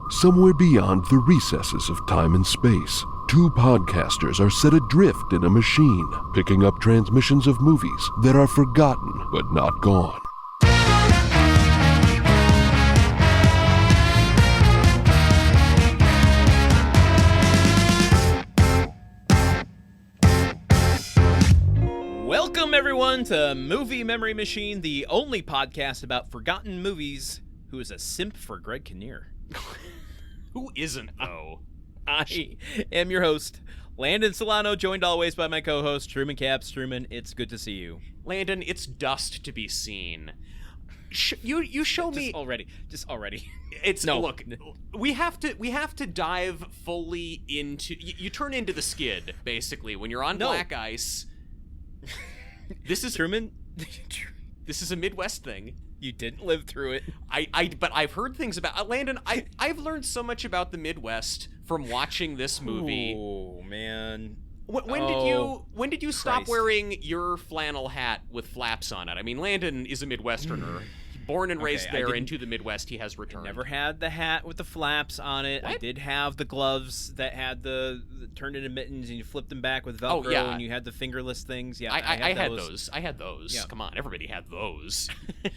Somewhere beyond the recesses of time and space, two podcasters are set adrift in a machine, picking up transmissions of movies that are forgotten but not gone. Welcome, everyone, to Movie Memory Machine, the only podcast about forgotten movies. Who is a simp for Greg Kinnear? Who isn't, though? I am your host, Landon Solano, joined always by my co-host, Truman Caps. Truman, it's good to see you. Landon, it's dust to be seen. You show me just already. It's no. Look, we have to dive fully into. You turn into the skid basically when you're on black ice. This is Truman. This is a Midwest thing. You didn't live through it. But I've heard things about Landon. I've learned so much about the Midwest from watching this movie. Oh man. When did you stop wearing your flannel hat with flaps on it? I mean, Landon is a Midwesterner. Born and raised there into the Midwest, he has returned. I never had the hat with the flaps on it. What? I did have the gloves that had the turned into mittens, and you flipped them back with Velcro, and you had the fingerless things. Yeah, I had those. I had those. Yeah. Come on, everybody had those.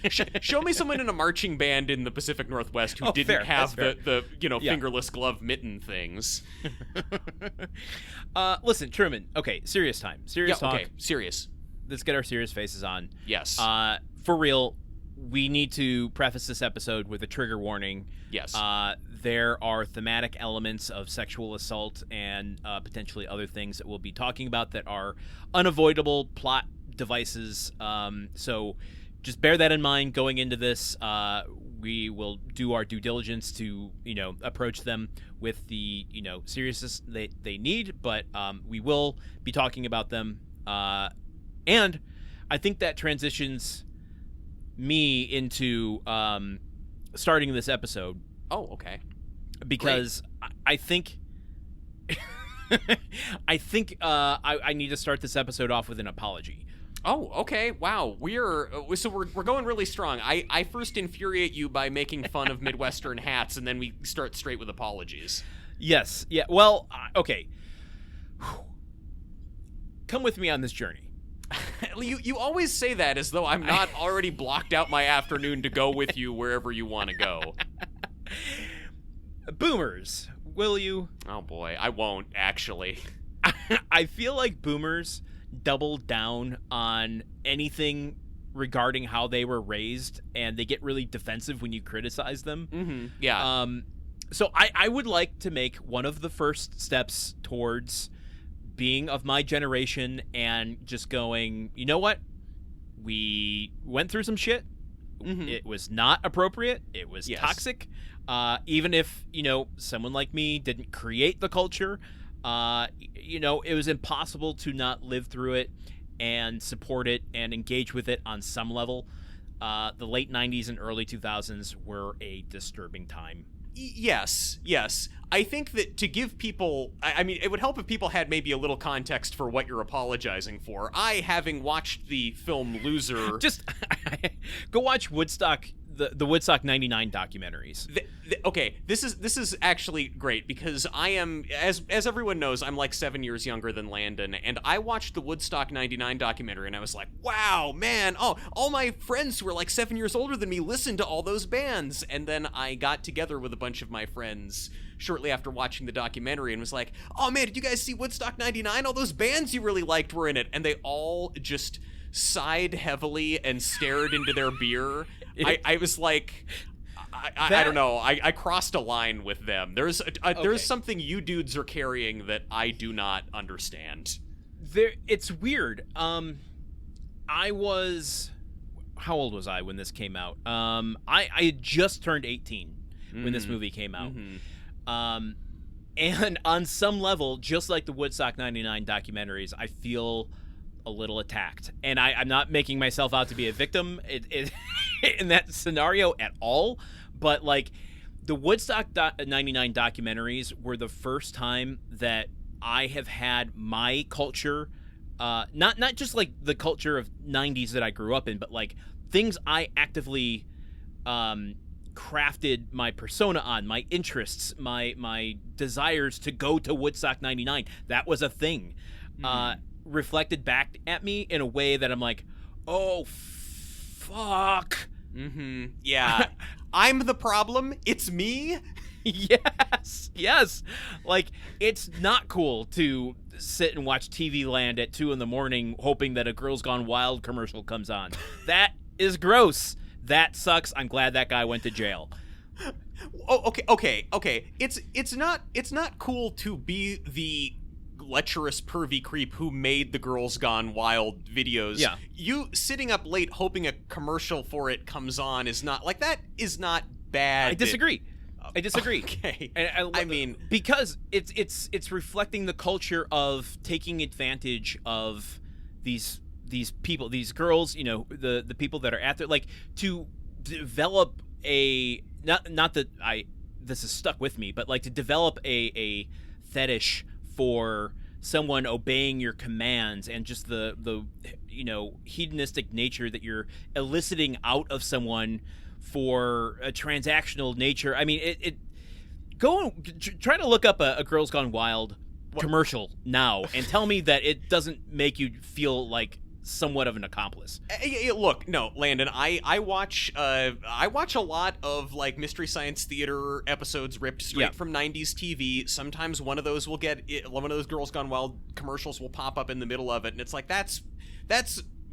Show me someone in a marching band in the Pacific Northwest who didn't have the fingerless glove mitten things. Listen, Truman. Okay, serious time. Serious talk. Okay, serious. Let's get our serious faces on. Yes. For real. We need to preface this episode with a trigger warning. Yes. There are thematic elements of sexual assault and potentially other things that we'll be talking about that are unavoidable plot devices. So just bear that in mind going into this. We will do our due diligence to, approach them with the, seriousness they need, but we will be talking about them. And I think that transitions me into starting this episode. Oh, okay. Because I think I need to start this episode off with an apology. Oh, okay. Wow. We're going really strong. I first infuriate you by making fun of Midwestern hats, and then we start straight with apologies. Yes. Yeah. Well, okay. Come with me on this journey. You always say that as though I'm not already blocked out my afternoon to go with you wherever you want to go. Boomers, will you? Oh boy, I won't, actually. I feel like boomers double down on anything regarding how they were raised, and they get really defensive when you criticize them. Mm-hmm. Yeah. So I would like to make one of the first steps towards being of my generation and just going, you know what? We went through some shit. Mm-hmm. It was not appropriate. It was toxic. Even if, someone like me didn't create the culture, it was impossible to not live through it and support it and engage with it on some level. The late 90s and early 2000s were a disturbing time. Yes. I think that to give people, it would help if people had maybe a little context for what you're apologizing for. Having watched the film Loser... Just go watch Woodstock, the Woodstock 99 documentaries. Okay, this is actually great because I am, as everyone knows, I'm like 7 years younger than Landon, and I watched the Woodstock 99 documentary, and I was like, wow, man, all my friends who are like 7 years older than me listened to all those bands, and then I got together with a bunch of my friends shortly after watching the documentary and was like, oh man, did you guys see Woodstock 99? All those bands you really liked were in it, and they all just sighed heavily and stared into their beer. I was like, I don't know. I crossed a line with them. There's something you dudes are carrying that I do not understand. It's weird. I was, how old was I when this came out? I had just turned 18 when this movie came out. Mm-hmm. And on some level, just like the Woodstock 99 documentaries, I feel a little attacked. And I'm not making myself out to be a victim in that scenario at all. But, like, the Woodstock 99 documentaries were the first time that I have had my culture, not just, like, the culture of 90s that I grew up in, but, like, things I actively crafted my persona on, my interests, my desires to go to Woodstock 99. That was a thing. Reflected back at me in a way that I'm like, oh, fuck. Yeah. I'm the problem. It's me. Yes. Like, it's not cool to sit and watch TV Land at 2 a.m. hoping that a Girls Gone Wild commercial comes on. That is gross. That sucks. I'm glad that guy went to jail. Oh, okay. It's not cool to be the lecherous pervy creep who made the Girls Gone Wild videos. Yeah. You sitting up late hoping a commercial for it comes on is not like that is not bad. I disagree. Okay. And I mean, because it's reflecting the culture of taking advantage of these people, these girls, you know, the people that are at there, like, to develop a not that this is stuck with me, but like to develop a fetish for someone obeying your commands and just the you know, hedonistic nature that you're eliciting out of someone for a transactional nature. I mean, try to look up a Girls Gone Wild commercial now and tell me that it doesn't make you feel like somewhat of an accomplice. Look, no, Landon, I watch a lot of like Mystery Science Theater episodes ripped straight from 90s TV. Sometimes one of those Girls Gone Wild commercials will pop up in the middle of it, and it's like that's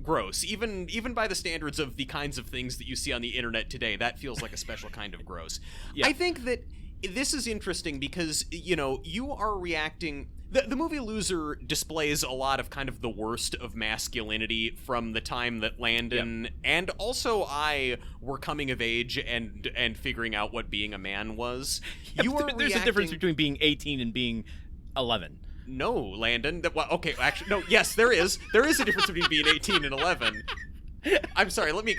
gross. Even by the standards of the kinds of things that you see on the internet today, that feels like a special kind of gross. I think that this is interesting because, you know, you are reacting. The movie Loser displays a lot of kind of the worst of masculinity from the time that Landon and also I were coming of age and figuring out what being a man was. There's a difference between being 18 and being 11. No, Landon. Okay, actually, no. Yes, there is. There is a difference between being 18 and 11. I'm sorry. Let me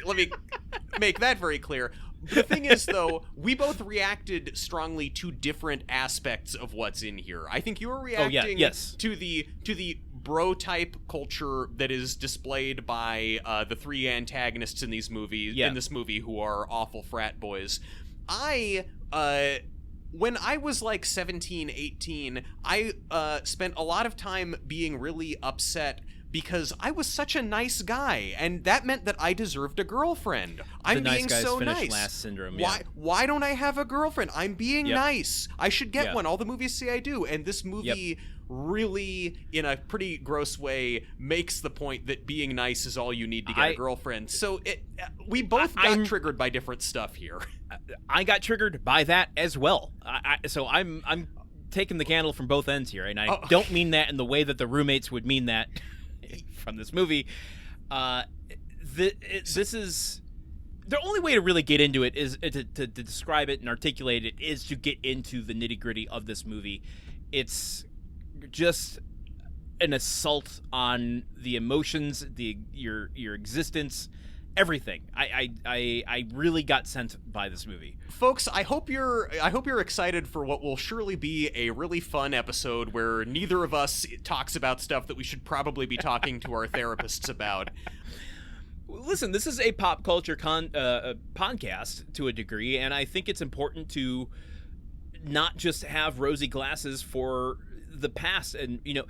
make that very clear. The thing is, though, we both reacted strongly to different aspects of what's in here. I think you were reacting to the bro type culture that is displayed by the three antagonists in these movies in this movie who are awful frat boys. When I was like 17, 18, I spent a lot of time being really upset because I was such a nice guy, and that meant that I deserved a girlfriend. I'm being so nice. Last syndrome. Why don't I have a girlfriend? I'm being nice. I should get one. All the movies say I do. And this movie really, in a pretty gross way, makes the point that being nice is all you need to get a girlfriend. So we both got triggered by different stuff here. I got triggered by that as well. So I'm taking the candle from both ends here, and I don't mean that in the way that the roommates would mean that from this movie. This is the only way to really get into it is to describe it and articulate it is to get into the nitty-gritty of this movie. It's just an assault on the emotions, your existence, everything. I really got sent by this movie. Folks, I hope you're excited for what will surely be a really fun episode where neither of us talks about stuff that we should probably be talking to our therapists about. Listen, this is a pop culture podcast to a degree, and I think it's important to not just have rosy glasses for the past. And, you know,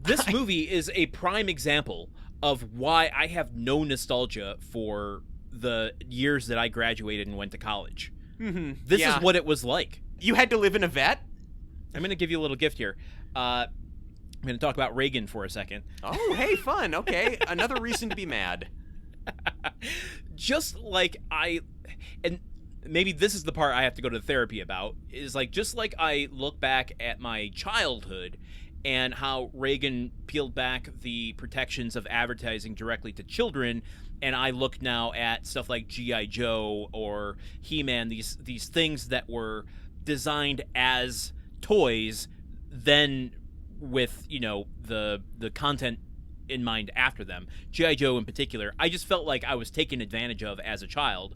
this movie is a prime example of why I have no nostalgia for the years that I graduated and went to college. This is what it was like. You had to live in a vet? I'm going to give you a little gift here. I'm going to talk about Reagan for a second. Oh, hey, fun. Okay, another reason to be mad. Just like and maybe this is the part I have to go to therapy about, is like, just like I look back at my childhood and how Reagan peeled back the protections of advertising directly to children, and I look now at stuff like G.I. Joe or He-Man, these things that were designed as toys, then with, you know, the content in mind after them. G.I. Joe in particular, I just felt like I was taken advantage of as a child.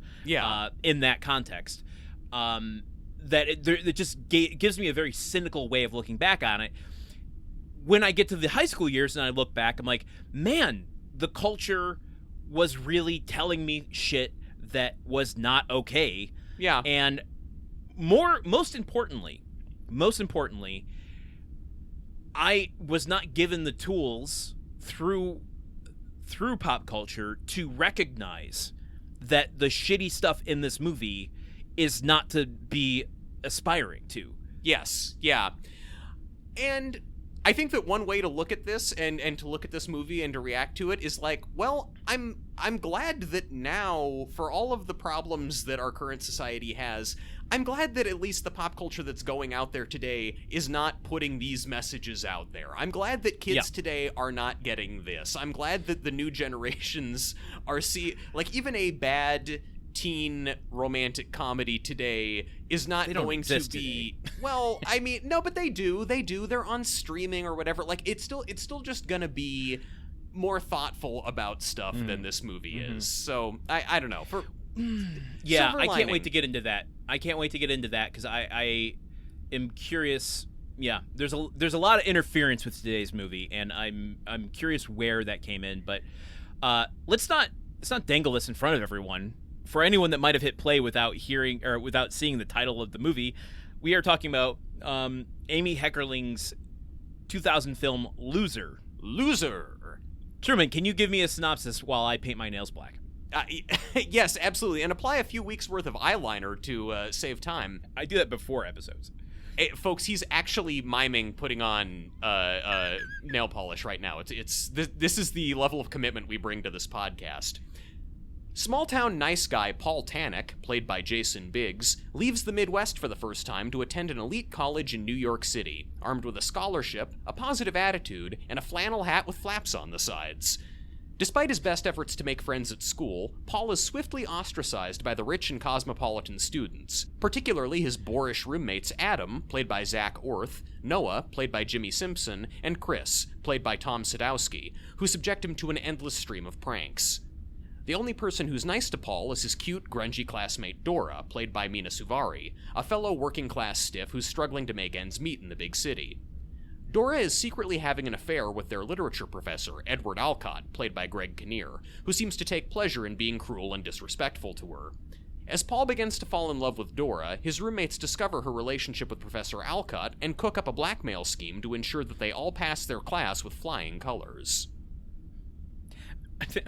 In that context. That it just gives me a very cynical way of looking back on it. When I get to the high school years and I look back, I'm like, man, the culture was really telling me shit that was not okay. Yeah. And most importantly, I was not given the tools through pop culture to recognize that the shitty stuff in this movie is not to be aspiring to. Yes, yeah. And I think that one way to look at this and to look at this movie and to react to it is like, well, I'm glad that now, for all of the problems that our current society has, I'm glad that at least the pop culture that's going out there today is not putting these messages out there. I'm glad that kids today are not getting this. I'm glad that the new generations are like, even a bad teen romantic comedy today is not going to be well, I mean, no, but they do, they're on streaming or whatever. Like, it's still just gonna be more thoughtful about stuff than this movie is. So I don't know, for yeah, I can't wait to get into that. Because I am curious. Yeah, there's a lot of interference with today's movie, and I'm curious where that came in. But let's not dangle this in front of everyone. For anyone that might have hit play without hearing or without seeing the title of the movie, we are talking about Amy Heckerling's 2000 film Loser. Truman, can you give me a synopsis while I paint my nails black? Yes, absolutely, and apply a few weeks worth of eyeliner to save time. I do that before episodes. Hey, folks, he's actually miming putting on nail polish right now. This is the level of commitment we bring to this podcast. Small-town nice guy Paul Tannek, played by Jason Biggs, leaves the Midwest for the first time to attend an elite college in New York City, armed with a scholarship, a positive attitude, and a flannel hat with flaps on the sides. Despite his best efforts to make friends at school, Paul is swiftly ostracized by the rich and cosmopolitan students, particularly his boorish roommates Adam, played by Zach Orth, Noah, played by Jimmi Simpson, and Chris, played by Tom Sadoski, who subject him to an endless stream of pranks. The only person who's nice to Paul is his cute, grungy classmate Dora, played by Mena Suvari, a fellow working-class stiff who's struggling to make ends meet in the big city. Dora is secretly having an affair with their literature professor, Edward Alcott, played by Greg Kinnear, who seems to take pleasure in being cruel and disrespectful to her. As Paul begins to fall in love with Dora, his roommates discover her relationship with Professor Alcott and cook up a blackmail scheme to ensure that they all pass their class with flying colors.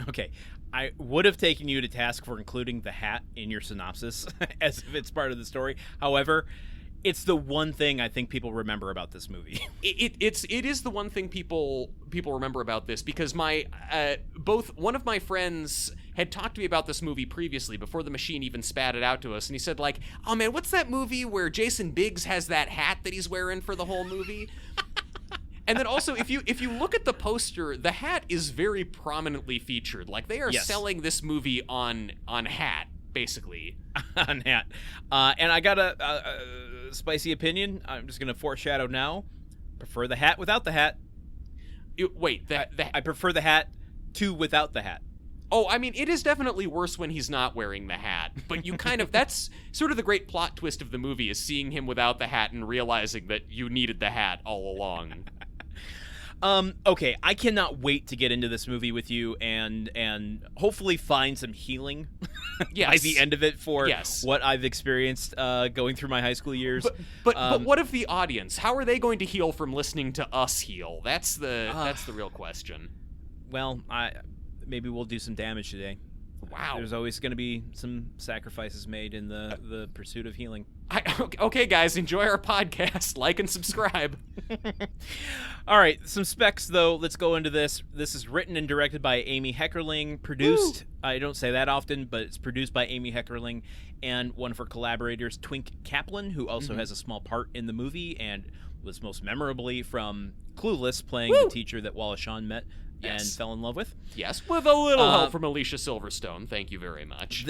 Okay, I would have taken you to task for including the hat in your synopsis as if it's part of the story. However, it's the one thing I think people remember about this movie. It is the one thing people remember about this, because one of my friends had talked to me about this movie previously before the machine even spat it out to us, and he said, like, oh man, what's that movie where Jason Biggs has that hat that he's wearing for the whole movie? And then also, if you look at the poster, the hat is very prominently featured. Like, they are selling this movie on hat, basically. On hat. And I got a spicy opinion. I'm just going to foreshadow now. Prefer the hat without the hat. I prefer the hat to without the hat. Oh, I mean, it is definitely worse when he's not wearing the hat. But you kind of, that's sort of the great plot twist of the movie, is seeing him without the hat and realizing that you needed the hat all along. Okay, I cannot wait to get into this movie with you and hopefully find some healing by the end of it for what I've experienced going through my high school years. But what of the audience? How are they going to heal from listening to us heal? That's the real question. Well, maybe we'll do some damage today. Wow. There's always going to be some sacrifices made in the pursuit of healing. Okay, guys, enjoy our podcast. Like and subscribe. All right, some specs, though. Let's go into this. This is written and directed by Amy Heckerling. Produced, I don't say that often, but it's produced by Amy Heckerling and one of her collaborators, Twink Kaplan, who also has a small part in the movie and was most memorably from Clueless, playing the teacher that Wallace Shawn met and fell in love with. Yes, with a little help from Alicia Silverstone. Thank you very much.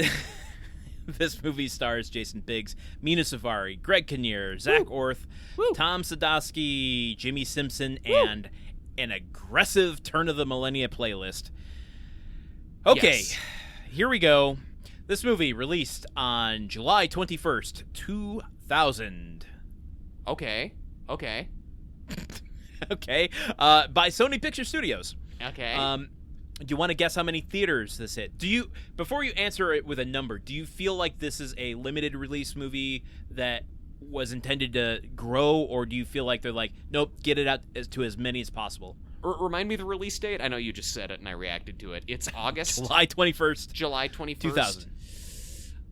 This movie stars Jason Biggs, Mena Suvari, Greg Kinnear, Zach Orth, Tom Sadoski, Jimmi Simpson, and an aggressive turn of the millennia playlist. Okay, here we go. This movie released on July 21st, 2000. Okay. Okay. By Sony Picture Studios. Okay. Do you want to guess how many theaters this hit? Before you answer it with a number, do you feel like this is a limited release movie that was intended to grow, or do you feel like they're like, nope, get it out to as many as possible? Remind me the release date. I know you just said it and I reacted to it. It's August. July 21st. July 21st. 2000.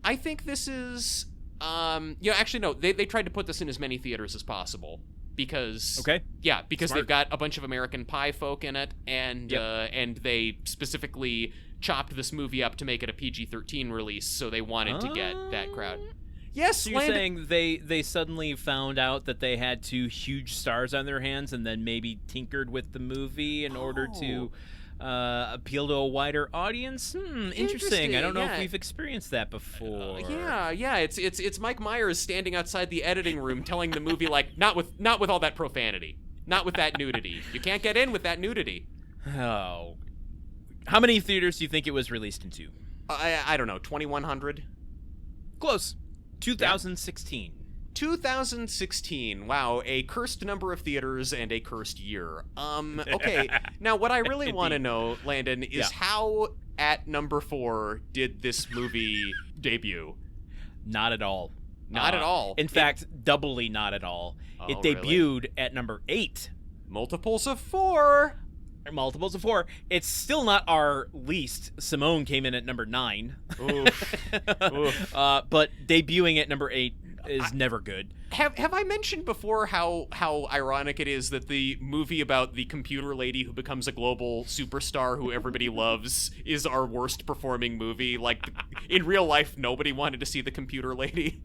I think this is... actually, no. They tried to put this in as many theaters as possible. Because Smart. They've got a bunch of American Pie folk in it, and they specifically chopped this movie up to make it a PG-13 release, so they wanted to get that crowd. Yes, so you're saying they suddenly found out that they had two huge stars on their hands, and then maybe tinkered with the movie in order to appeal to a wider audience? Interesting. I don't know if we've experienced that before. It's Mike Myers standing outside the editing room telling the movie, like, not with all that profanity, not with that nudity. You can't get in with that nudity. Oh. How many theaters do you think it was released into? I don't know, 2,100? Close. 2016. 2016. Wow, a cursed number of theaters and a cursed year. Okay. Now, what I really want to know, Landon, is how at number 4 did this movie debut? Not at all. Not at all. In fact, doubly not at all. It debuted at number 8. Multiples of 4. Multiples of 4. It's still not our least. Simone came in at number 9. Oof. But debuting at number 8 is never good. Have I mentioned before how ironic it is that the movie about the computer lady who becomes a global superstar who everybody loves is our worst performing movie? Like, in real life, nobody wanted to see the computer lady.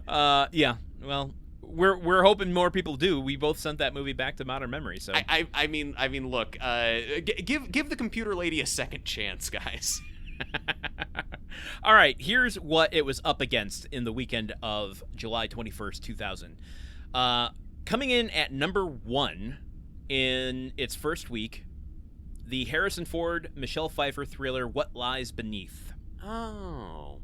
Yeah. Well, we're hoping more people do. We both sent that movie back to modern memory. So I mean, look, give the computer lady a second chance, guys. All right, here's what it was up against in the weekend of July 21st, 2000. Coming in at number 1 in its first week, the Harrison Ford, Michelle Pfeiffer thriller What Lies Beneath. Oh,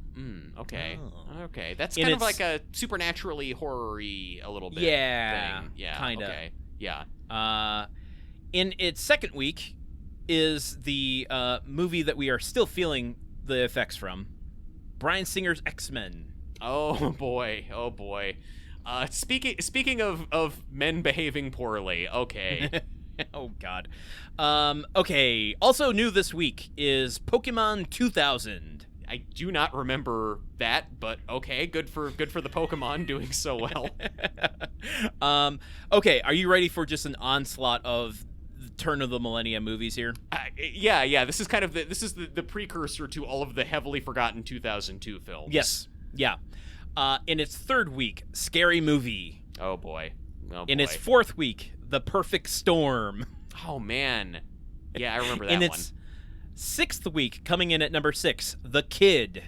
okay. Oh. Okay, that's kind of like a supernaturally horror-y a little bit thing. Yeah, kind of. Okay, yeah. In its second week is the movie that we are still feeling the effects from, Bryan Singer's X-Men. Oh boy. Speaking of men behaving poorly, okay. Oh god. Okay, also new this week is Pokemon 2000. I do not remember that, but okay, good for the Pokemon doing so well. Okay, are you ready for just an onslaught of turn of the millennium movies here? Yeah. This is kind of the precursor to all of the heavily forgotten 2002 films. Yes. Yeah. In its third week, Scary Movie. Oh boy. In its fourth week, The Perfect Storm. Oh man. Yeah, I remember that in one. In its sixth week, coming in at number 6, The Kid.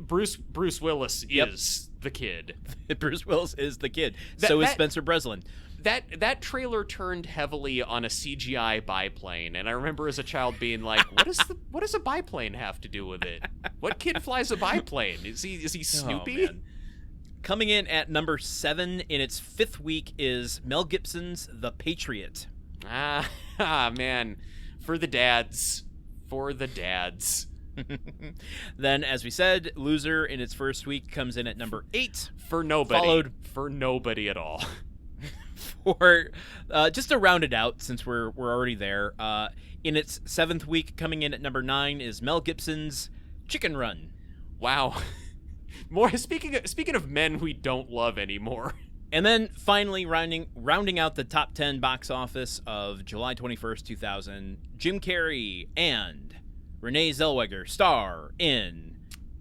Bruce Willis is the kid. Bruce Willis is the kid. So is Spencer Breslin. That trailer turned heavily on a CGI biplane, and I remember as a child being like, "What does a biplane have to do with it? What kid flies a biplane? Is he Snoopy?" Oh, coming in at number 7 in its 5th week is Mel Gibson's The Patriot. Man, for the dads. Then, as we said, Loser in its first week comes in at number 8. For nobody. For nobody at all. For just to round it out, since we're already there, in its 7th week, coming in at number 9 is Mel Gibson's Chicken Run. Wow. More speaking of men we don't love anymore. And then finally rounding out the top 10 box office of July 21st, 2000, Jim Carrey and Renee Zellweger star in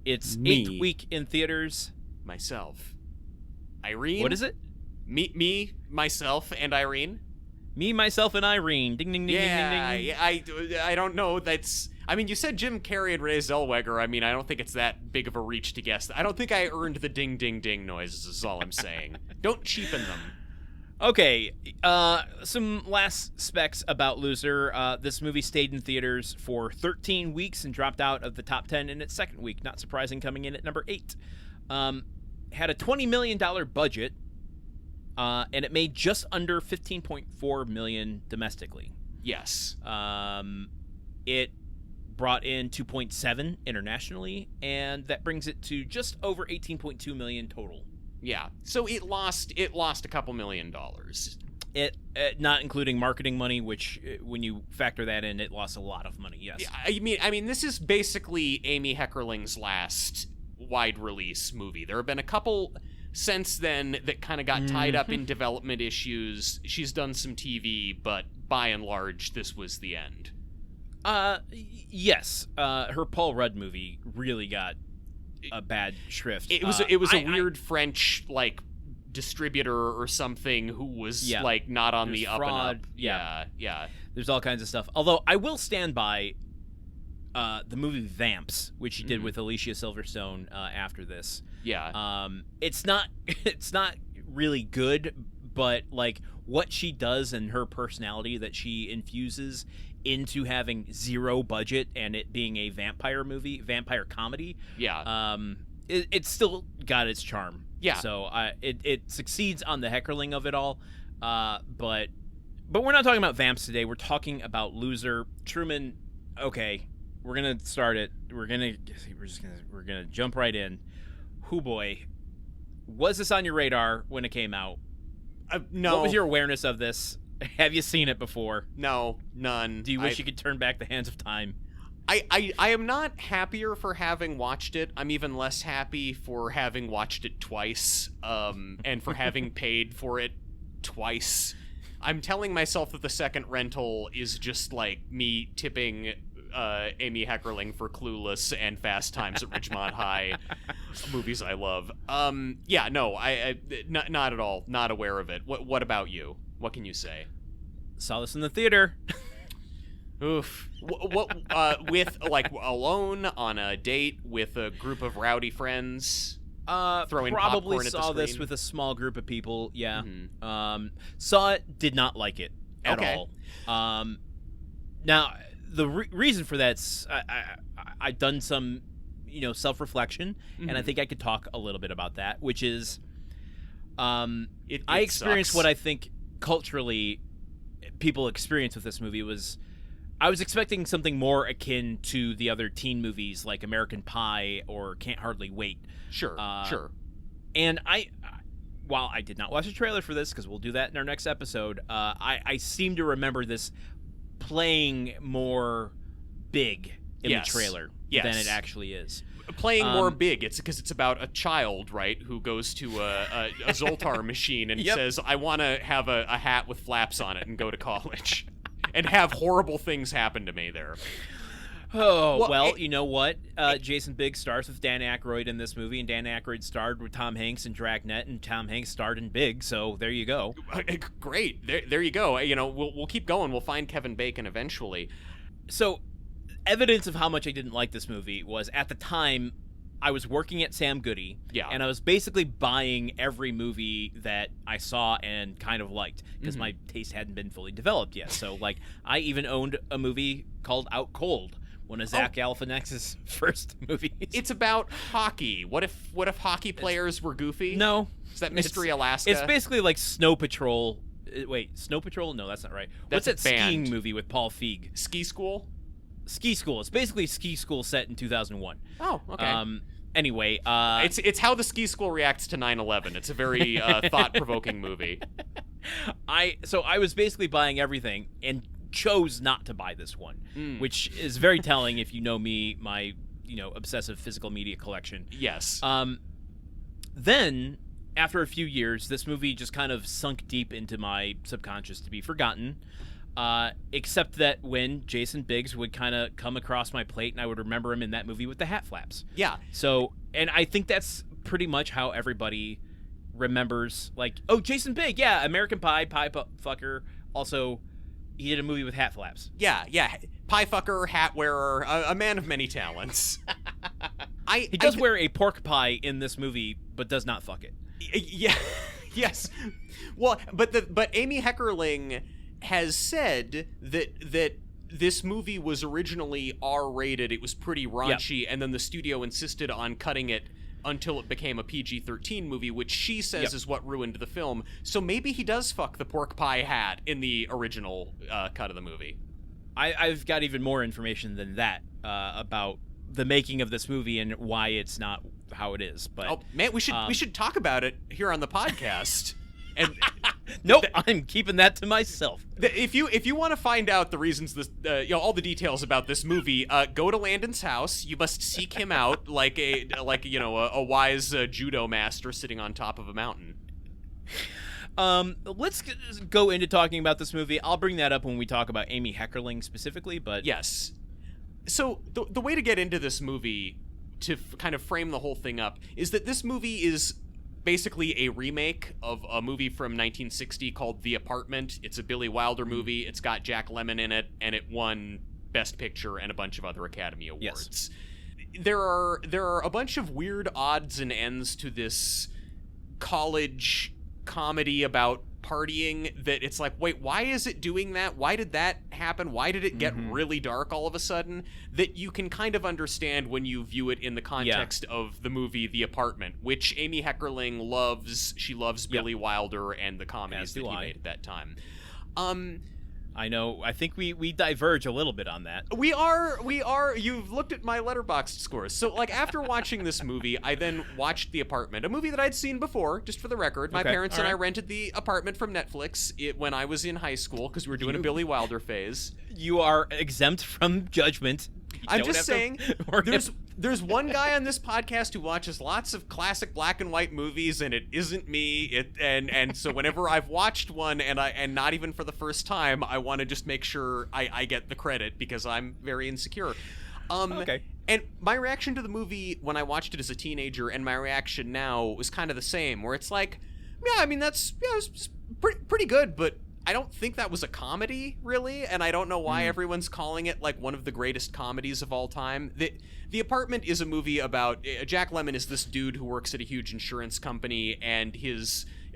its 8th week in theaters. Myself. Irene? What is it? Me, myself, and Irene. Me, myself, and Irene. Ding, ding, ding, ding, ding, ding. I don't know. I mean, you said Jim Carrey and Renee Zellweger. I mean, I don't think it's that big of a reach to guess. I don't think I earned the ding, ding, ding noises is all I'm saying. Don't cheapen them. Okay, some last specs about Loser. This movie stayed in theaters for 13 weeks and dropped out of the top 10 in its second week. Not surprising, coming in at number 8. Had a $20 million budget. And it made just under $15.4 million domestically. Yes. It brought in 2.7 internationally, and that brings it to just over 18.2 million total. Yeah. So it lost a couple $1 million. It not including marketing money, which when you factor that in, it lost a lot of money. Yes. Yeah, I mean, this is basically Amy Heckerling's last wide release movie. There have been a couple since then that kind of got tied up in development issues. She's done some TV, but by and large, this was the end. Yes. Her Paul Rudd movie really got a bad shrift. It was a weird French distributor or something who was not on the fraud. Up and up. Yeah. There's all kinds of stuff. Although I will stand by the movie Vamps, which she did with Alicia Silverstone after this. Yeah. It's not really good, but what she does and her personality that she infuses into having zero budget and it being a vampire comedy. Yeah. It's still got its charm. Yeah. So it succeeds on the Heckerling of it all. But we're not talking about Vamps today. We're talking about Loser. Truman, okay, we're gonna start it. We're gonna jump right in. Hoo boy. Was this on your radar when it came out? No. What was your awareness of this? Have you seen it before? No, none. Do you wish you could turn back the hands of time? I am not happier for having watched it. I'm even less happy for having watched it twice, and for having paid for it twice. I'm telling myself that the second rental is just me tipping Amy Heckerling for Clueless and Fast Times at Ridgemont High, movies I love. Yeah, no, I not at all. Not aware of it. What about you? What can you say? Saw this in the theater. Oof. What with alone on a date with a group of rowdy friends? Throwing probably popcorn at the saw this screen? with a small group of people. Yeah. Mm-hmm. Saw it. Did not like it at all. Now the reason for that's I've done some self-reflection, and I think I could talk a little bit about that, which is I experienced sucks. what I think culturally people experience with this movie was I was expecting something more akin to the other teen movies like American Pie or Can't Hardly Wait. Sure. And while I did not watch a trailer for this, because we'll do that in our next episode, I seem to remember this playing more big in the trailer than it actually is. Playing more big. It's because it's about a child, right, who goes to a Zoltar machine and says, I want to have a hat with flaps on it and go to college. And have horrible things happen to me there. Oh, well, you know what? Jason Biggs stars with Dan Aykroyd in this movie, and Dan Aykroyd starred with Tom Hanks in Dragnet, and Tom Hanks starred in Big, so there you go. Great. There you go. We'll keep going. We'll find Kevin Bacon eventually. So, evidence of how much I didn't like this movie was, at the time, I was working at Sam Goody, and I was basically buying every movie that I saw and kind of liked, because my taste hadn't been fully developed yet. So, I even owned a movie called Out Cold, one of Zach Galifianakis' first movies. It's about hockey. What if hockey players were goofy? No. Is that Mystery Alaska? It's basically like Snow Patrol. Wait, Snow Patrol? No, that's not right. That's What's that band. skiing movie with Paul Feig? Ski School? Ski School. It's basically Ski School set in 2001. Oh, okay. Anyway, it's how the Ski School reacts to 9/11. It's a very thought-provoking movie. I was basically buying everything and chose not to buy this one, which is very telling if you know me, my obsessive physical media collection. Yes. Then after a few years, this movie just kind of sunk deep into my subconscious to be forgotten. Except that when Jason Biggs would kind of come across my plate, and I would remember him in that movie with the hat flaps. Yeah. So, and I think that's pretty much how everybody remembers, Jason Biggs, yeah, American Pie, fucker. Also, he did a movie with hat flaps. Yeah. Pie fucker, hat wearer, a man of many talents. He does wear a pork pie in this movie, but does not fuck it. Yeah. Yes. Well, but Amy Heckerling has said that this movie was originally R-rated. It was pretty raunchy, and then the studio insisted on cutting it until it became a PG-13 movie, which she says is what ruined the film. So maybe he does fuck the pork pie hat in the original cut of the movie. I've got even more information than that about the making of this movie and why it's not how it is. But man, we should talk about it here on the podcast. And nope, I'm keeping that to myself. If you want to find out the reasons this, all the details about this movie, go to Landon's house. You must seek him out like a wise judo master sitting on top of a mountain. Let's go into talking about this movie. I'll bring that up when we talk about Amy Heckerling specifically, but yes. So the way to get into this movie, to kind of frame the whole thing up, is that this movie is basically a remake of a movie from 1960 called The Apartment. It's a Billy Wilder movie. It's got Jack Lemmon in it, and it won Best Picture and a bunch of other Academy Awards. Yes. There are a bunch of weird odds and ends to this college comedy about partying that it's like, wait, why is it doing that? Why did that happen? Why did it get really dark all of a sudden? That you can kind of understand when you view it in the context of the movie The Apartment, which Amy Heckerling loves. She loves Billy Wilder and the comedies that he made at that time. I know. I think we diverge a little bit on that. We are. You've looked at my Letterboxd scores. So, like, after watching this movie, I then watched The Apartment, a movie that I'd seen before, just for the record. My parents and I rented The Apartment from Netflix when I was in high school because we were doing a Billy Wilder phase. You are exempt from judgment. I'm just saying, there's one guy on this podcast who watches lots of classic black and white movies, and it isn't me. And so whenever I've watched one, and not even for the first time, I want to just make sure I get the credit because I'm very insecure. Okay. And my reaction to the movie when I watched it as a teenager, and my reaction now was kind of the same, where it's like, yeah, I mean it's pretty good, but I don't think that was a comedy, really, and I don't know why everyone's calling it like one of the greatest comedies of all time. The Apartment is a movie about Jack Lemmon is this dude who works at a huge insurance company, and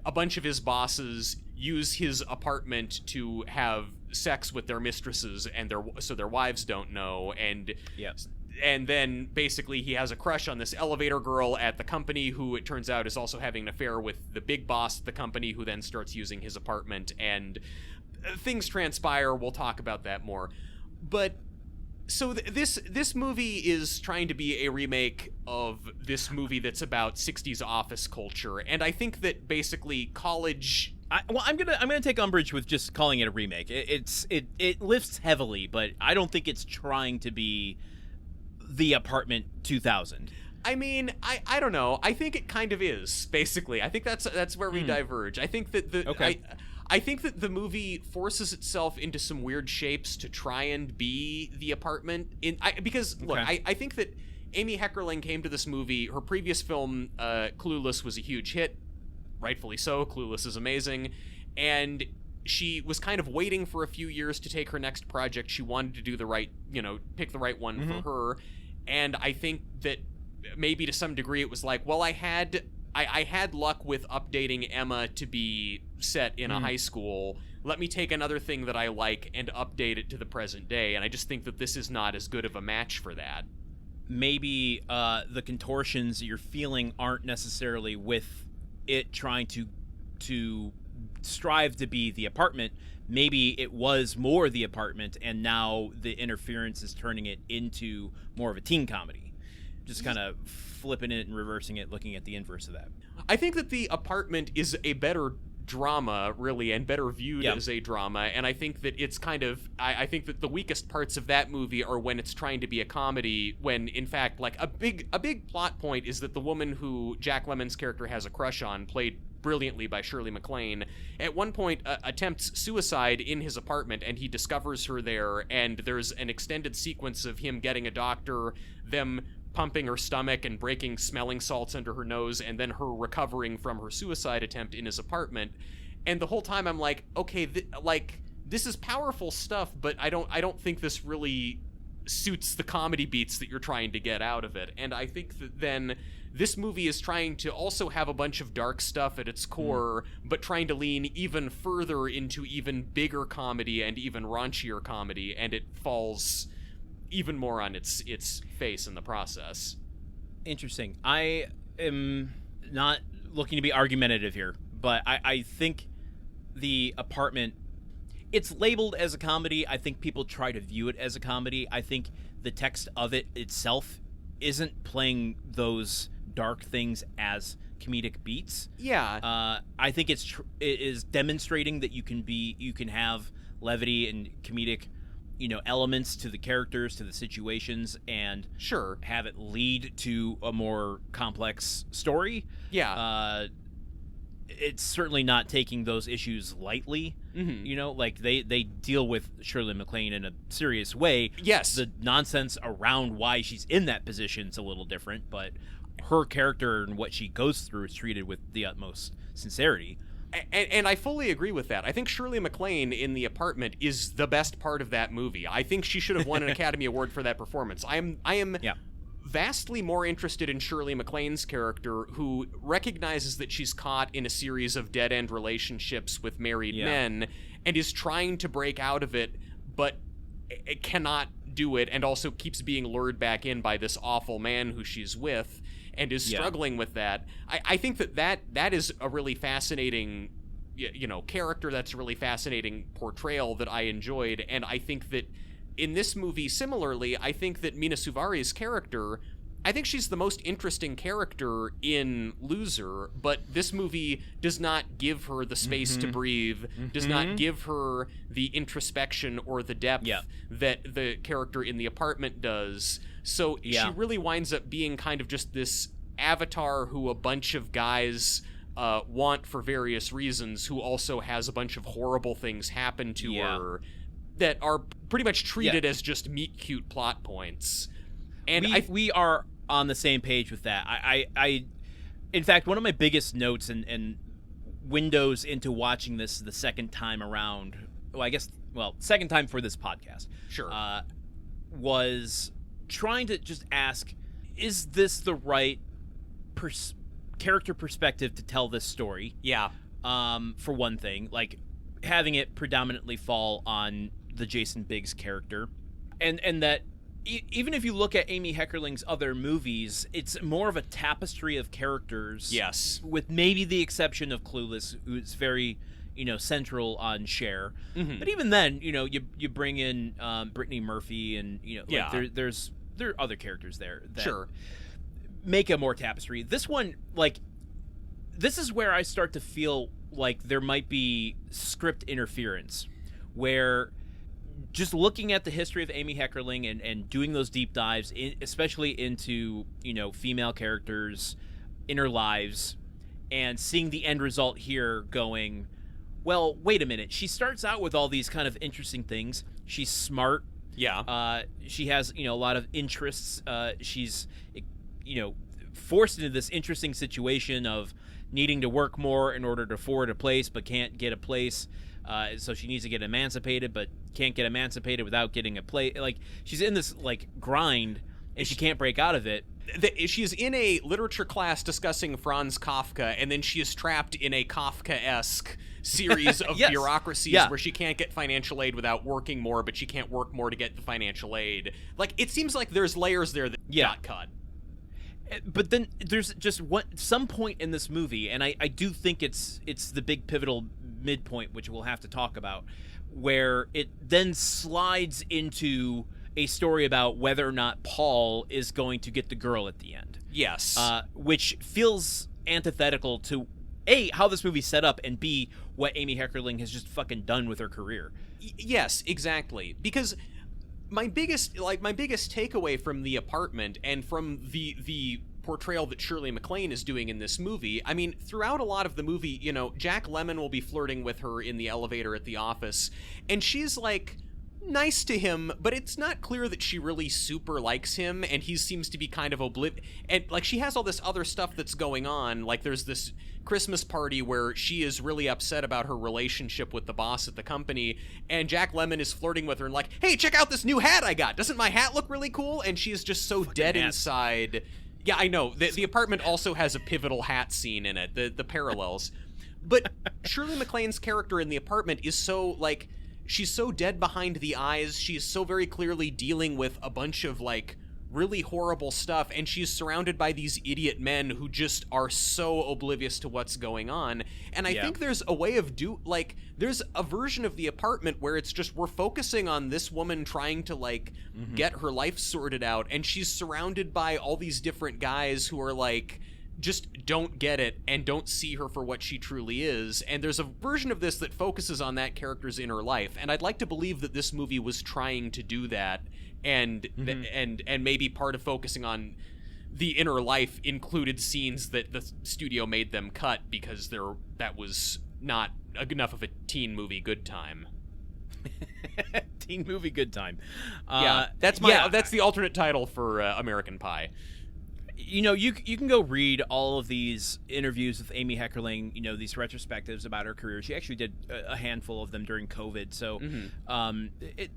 a bunch of his bosses use his apartment to have sex with their mistresses, and so their wives don't know, and and then basically he has a crush on this elevator girl at the company who it turns out is also having an affair with the big boss at the company, who then starts using his apartment, and things transpire. We'll talk about that more. But so this movie is trying to be a remake of this movie that's about 60s office culture, and I think that basically college... I'm gonna take umbrage with just calling it a remake. It lifts heavily, but I don't think it's trying to be The Apartment 2000. I mean, I don't know. I think it kind of is, basically. I think that's where we diverge. I think that I think that the movie forces itself into some weird shapes to try and be The Apartment. Look, I think that Amy Heckerling came to this movie. Her previous film, Clueless, was a huge hit. Rightfully so. Clueless is amazing. And she was kind of waiting for a few years to take her next project. She wanted to do the right, pick the right one for her. And I think that maybe to some degree it was like, well, I had luck with updating Emma to be set in a high school. Let me take another thing that I like and update it to the present day. And I just think that this is not as good of a match for that. Maybe the contortions you're feeling aren't necessarily with it trying to strive to be The Apartment. Maybe it was more The Apartment, and now the interference is turning it into more of a teen comedy. Just kind of flipping it and reversing it, looking at the inverse of that. I think that The Apartment is a better drama, really, and better viewed as a drama, and I think that it's kind of... I think that the weakest parts of that movie are when it's trying to be a comedy, when, in fact, like, a big plot point is that the woman who Jack Lemmon's character has a crush on, played brilliantly by Shirley MacLaine, at one point attempts suicide in his apartment, and he discovers her there, and there's an extended sequence of him getting a doctor, them pumping her stomach and breaking smelling salts under her nose, and then her recovering from her suicide attempt in his apartment. And the whole time I'm like, okay, this is powerful stuff, but I don't think this really suits the comedy beats that you're trying to get out of it. And I think that then this movie is trying to also have a bunch of dark stuff at its core, but trying to lean even further into even bigger comedy and even raunchier comedy, and it falls even more on its face in the process. Interesting. I am not looking to be argumentative here, but I think The Apartment, it's labeled as a comedy. I think people try to view it as a comedy. I think the text of it itself isn't playing those dark things as comedic beats. Yeah. I think it is demonstrating that you can have levity and comedic, elements to the characters, to the situations, and sure, have it lead to a more complex story. Yeah. It's certainly not taking those issues lightly. Like they deal with Shirley MacLaine in a serious way. Yes. The nonsense around why she's in that position is a little different, but her character and what she goes through is treated with the utmost sincerity. And I fully agree with that. I think Shirley MacLaine in The Apartment is the best part of that movie. I think she should have won an Academy Award for that performance. I am vastly more interested in Shirley MacLaine's character, who recognizes that she's caught in a series of dead-end relationships with married men and is trying to break out of it, but it cannot do it, and also keeps being lured back in by this awful man who she's with, and is struggling with that. I think that is a really fascinating, character. That's a really fascinating portrayal that I enjoyed, and I think that in this movie, similarly, I think that Mena Suvari's character, I think she's the most interesting character in Loser, but this movie does not give her the space to breathe, does not give her the introspection or the depth that the character in The Apartment does. So she really winds up being kind of just this avatar who a bunch of guys want for various reasons, who also has a bunch of horrible things happen to her that are pretty much treated as just meet-cute plot points. And we are on the same page with that. I in fact, one of my biggest notes and windows into watching this the second time around, second time for this podcast, was trying to just ask, is this the right character perspective to tell this story? Yeah. For one thing, like having it predominantly fall on the Jason Biggs character, and that even if you look at Amy Heckerling's other movies, it's more of a tapestry of characters. Yes. With maybe the exception of Clueless, who's very, central on Cher. But even then, you bring in Brittany Murphy, and there are other characters there that make a more tapestry. This one, this is where I start to feel like there might be script interference, where just looking at the history of Amy Heckerling and doing those deep dives, especially into, female characters, inner lives, and seeing the end result here going, well, wait a minute. She starts out with all these kind of interesting things. She's smart. Yeah. She has, a lot of interests. She's, forced into this interesting situation of needing to work more in order to afford a place, but can't get a place. So she needs to get emancipated, but can't get emancipated without getting a place. Like, she's in this grind, and she can't break out of it. She's in a literature class discussing Franz Kafka, and then she is trapped in a Kafka-esque series of bureaucracies where she can't get financial aid without working more, but she can't work more to get the financial aid. It seems like there's layers there that got cut. But then there's just some point in this movie, and I do think it's the big pivotal midpoint, which we'll have to talk about, where it then slides into a story about whether or not Paul is going to get the girl at the end. Yes. Which feels antithetical to A, how this movie's set up, and B, what Amy Heckerling has just fucking done with her career. Yes, exactly. Because my biggest takeaway from The Apartment and from the portrayal that Shirley MacLaine is doing in this movie, I mean, throughout a lot of the movie, Jack Lemmon will be flirting with her in the elevator at the office, and she's nice to him, but it's not clear that she really super likes him, and he seems to be kind of and she has all this other stuff that's going on. There's this Christmas party where she is really upset about her relationship with the boss at the company, and Jack Lemmon is flirting with her and hey, check out this new hat I got. Doesn't my hat look really cool? And she is just so dead inside. Yeah, I know. The Apartment also has a pivotal hat scene in it, the parallels. But Shirley MacLaine's character in The Apartment is so, she's so dead behind the eyes. She is so very clearly dealing with a bunch of, really horrible stuff, and she's surrounded by these idiot men who just are so oblivious to what's going on. And I think there's a way of there's a version of The Apartment where it's just we're focusing on this woman trying to like get her life sorted out, and she's surrounded by all these different guys who are like just don't get it and don't see her for what she truly is. And there's a version of this that focuses on that character's inner life, and I'd like to believe that this movie was trying to do that, and and maybe part of focusing on the inner life included scenes that the studio made them cut because that was not enough of a teen movie good time. Teen movie good time. That's the alternate title for American Pie. You know, you can go read all of these interviews with Amy Heckerling, you know, these retrospectives about her career. She actually did a handful of them during COVID. So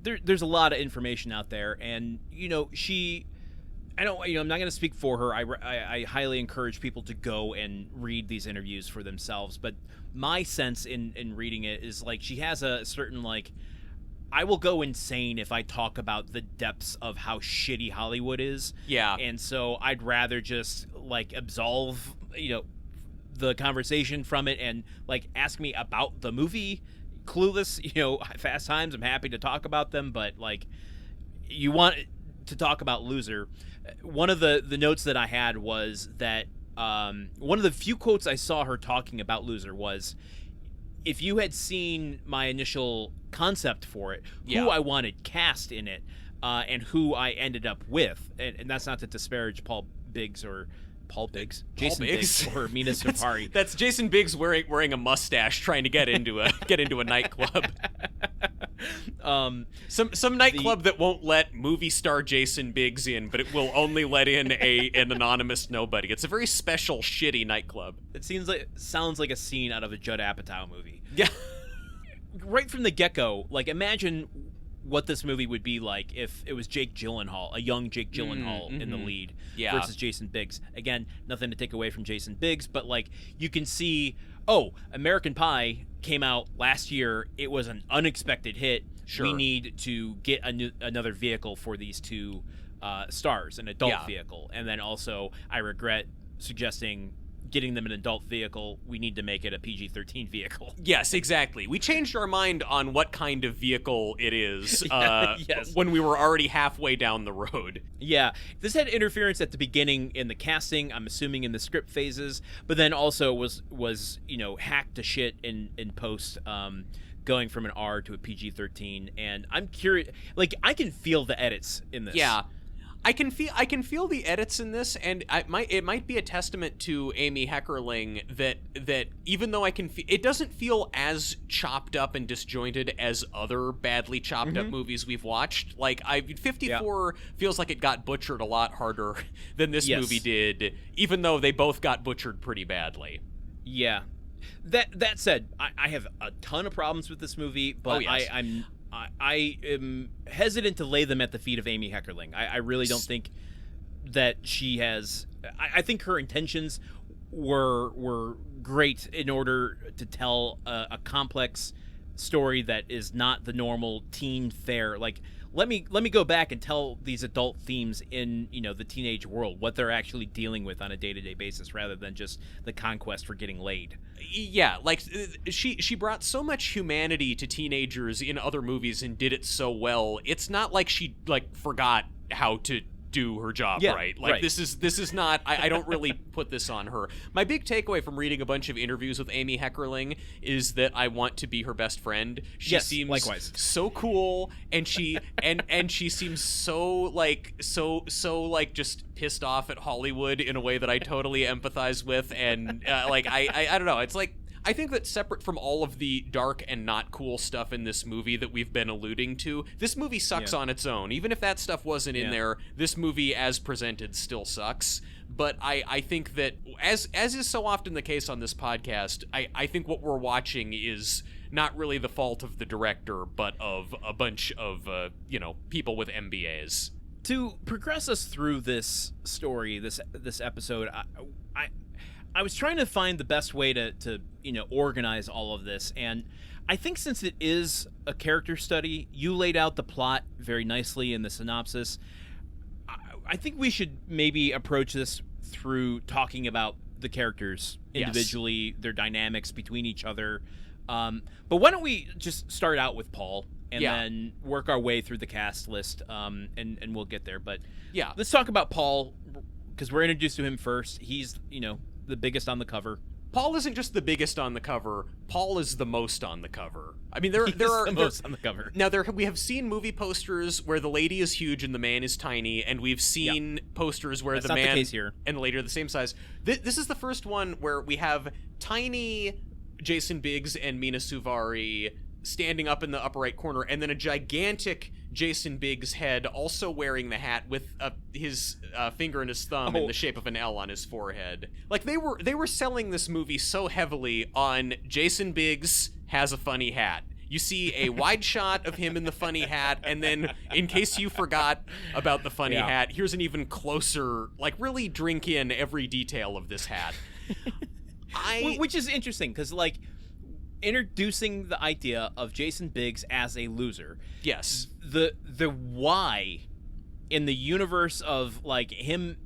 there's a lot of information out there. And, you know, I'm not going to speak for her. I highly encourage people to go and read these interviews for themselves. But my sense in reading it is, like, she has a certain, like, I will go insane if I talk about the depths of how shitty Hollywood is. Yeah. And so I'd rather just, like, absolve, you know, the conversation from it and, like, ask me about the movie. Clueless, you know, Fast Times, I'm happy to talk about them, but, like, you want to talk about Loser. One of the notes that I had was that one of the few quotes I saw her talking about Loser was, if you had seen my initial concept for it, who I wanted cast in it, and who I ended up with, and that's not to disparage Jason Biggs or Mena Suvari. That's Jason Biggs wearing a mustache trying to get into a nightclub. Some nightclub that won't let movie star Jason Biggs in, but it will only let in an anonymous nobody. It's a very special, shitty nightclub. It sounds like a scene out of a Judd Apatow movie. Yeah. Right from the get-go, like, imagine what this movie would be like if it was Jake Gyllenhaal, a young Jake Gyllenhaal in the lead versus Jason Biggs. Again, nothing to take away from Jason Biggs, but, like, you can see, American Pie came out last year. It was an unexpected hit. Sure. We need to get another vehicle for these two stars, an adult vehicle. And then also, I regret suggesting getting them an adult vehicle. We need to make it a PG-13 vehicle. Yes, exactly. We changed our mind on what kind of vehicle it is when we were already halfway down the road. Yeah. This had interference at the beginning in the casting, I'm assuming in the script phases, but then also was you know, hacked to shit in post, going from an R to a PG-13. And I'm curious, like, I can feel the edits in this. Yeah. I can feel the edits in this, and it might be a testament to Amy Heckerling that even though it doesn't feel as chopped up and disjointed as other badly chopped up movies we've watched. Like, 54 feels like it got butchered a lot harder than this movie did, even though they both got butchered pretty badly. Yeah. That said, I have a ton of problems with this movie, but I am hesitant to lay them at the feet of Amy Heckerling. I really don't think that she has. I think her intentions were great in order to tell a complex story that is not the normal teen fare. Like, let me go back and tell these adult themes in, you know, the teenage world, what they're actually dealing with on a day-to-day basis, rather than just the conquest for getting laid. Yeah, like, she brought so much humanity to teenagers in other movies and did it so well. It's not like she, like, forgot how to do her job right. Like, this is not, I don't really put this on her. My big takeaway from reading a bunch of interviews with Amy Heckerling is that I want to be her best friend. She seems likewise so cool, and she and she seems so like just pissed off at Hollywood in a way that I totally empathize with. And like, I don't know, it's like, I think that separate from all of the dark and not cool stuff in this movie that we've been alluding to, this movie sucks on its own. Even if that stuff wasn't in there, this movie as presented still sucks. But I think that, as is so often the case on this podcast, I think what we're watching is not really the fault of the director, but of a bunch of people with MBAs. To progress us through this story, this episode, I was trying to find the best way to organize all of this, and I think since it is a character study, you laid out the plot very nicely in the synopsis. I think we should maybe approach this through talking about the characters individually, their dynamics between each other. But why don't we just start out with Paul and then work our way through the cast list, and we'll get there. But let's talk about Paul, because we're introduced to him first. He's, the biggest on the cover. Paul isn't just the biggest on the cover. Paul is the most on the cover. I mean, there are the most on the cover. Now, we have seen movie posters where the lady is huge and the man is tiny, and we've seen posters where the man and the lady are the same size. This is the first one where we have tiny Jason Biggs and Mena Suvari standing up in the upper right corner, and then a gigantic Jason Biggs head also wearing the hat with his finger and his thumb in the shape of an L on his forehead. Like, they were selling this movie so heavily on Jason Biggs has a funny hat. You see a wide shot of him in the funny hat, and then, in case you forgot about the funny hat, here's an even closer, like, really drink in every detail of this hat. Which is interesting, because, like, introducing the idea of Jason Biggs as a loser. Yes. The why in the universe of, like, him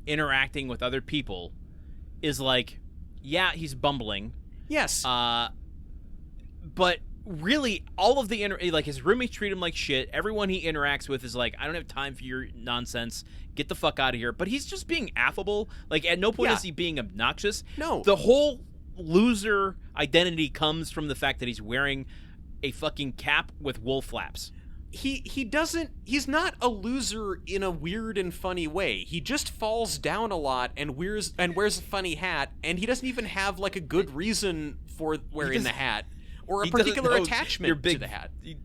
interacting with other people is like, he's bumbling. Yes. But really, all of the his roommates treat him like shit. Everyone he interacts with is like, I don't have time for your nonsense. Get the fuck out of here. But he's just being affable. Like, at no point is he being obnoxious. No. The whole loser identity comes from the fact that he's wearing a fucking cap with wool flaps. He's not a loser in a weird and funny way. He just falls down a lot and wears a funny hat, and he doesn't even have, like, a good reason for wearing the hat or a particular attachment to the hat. He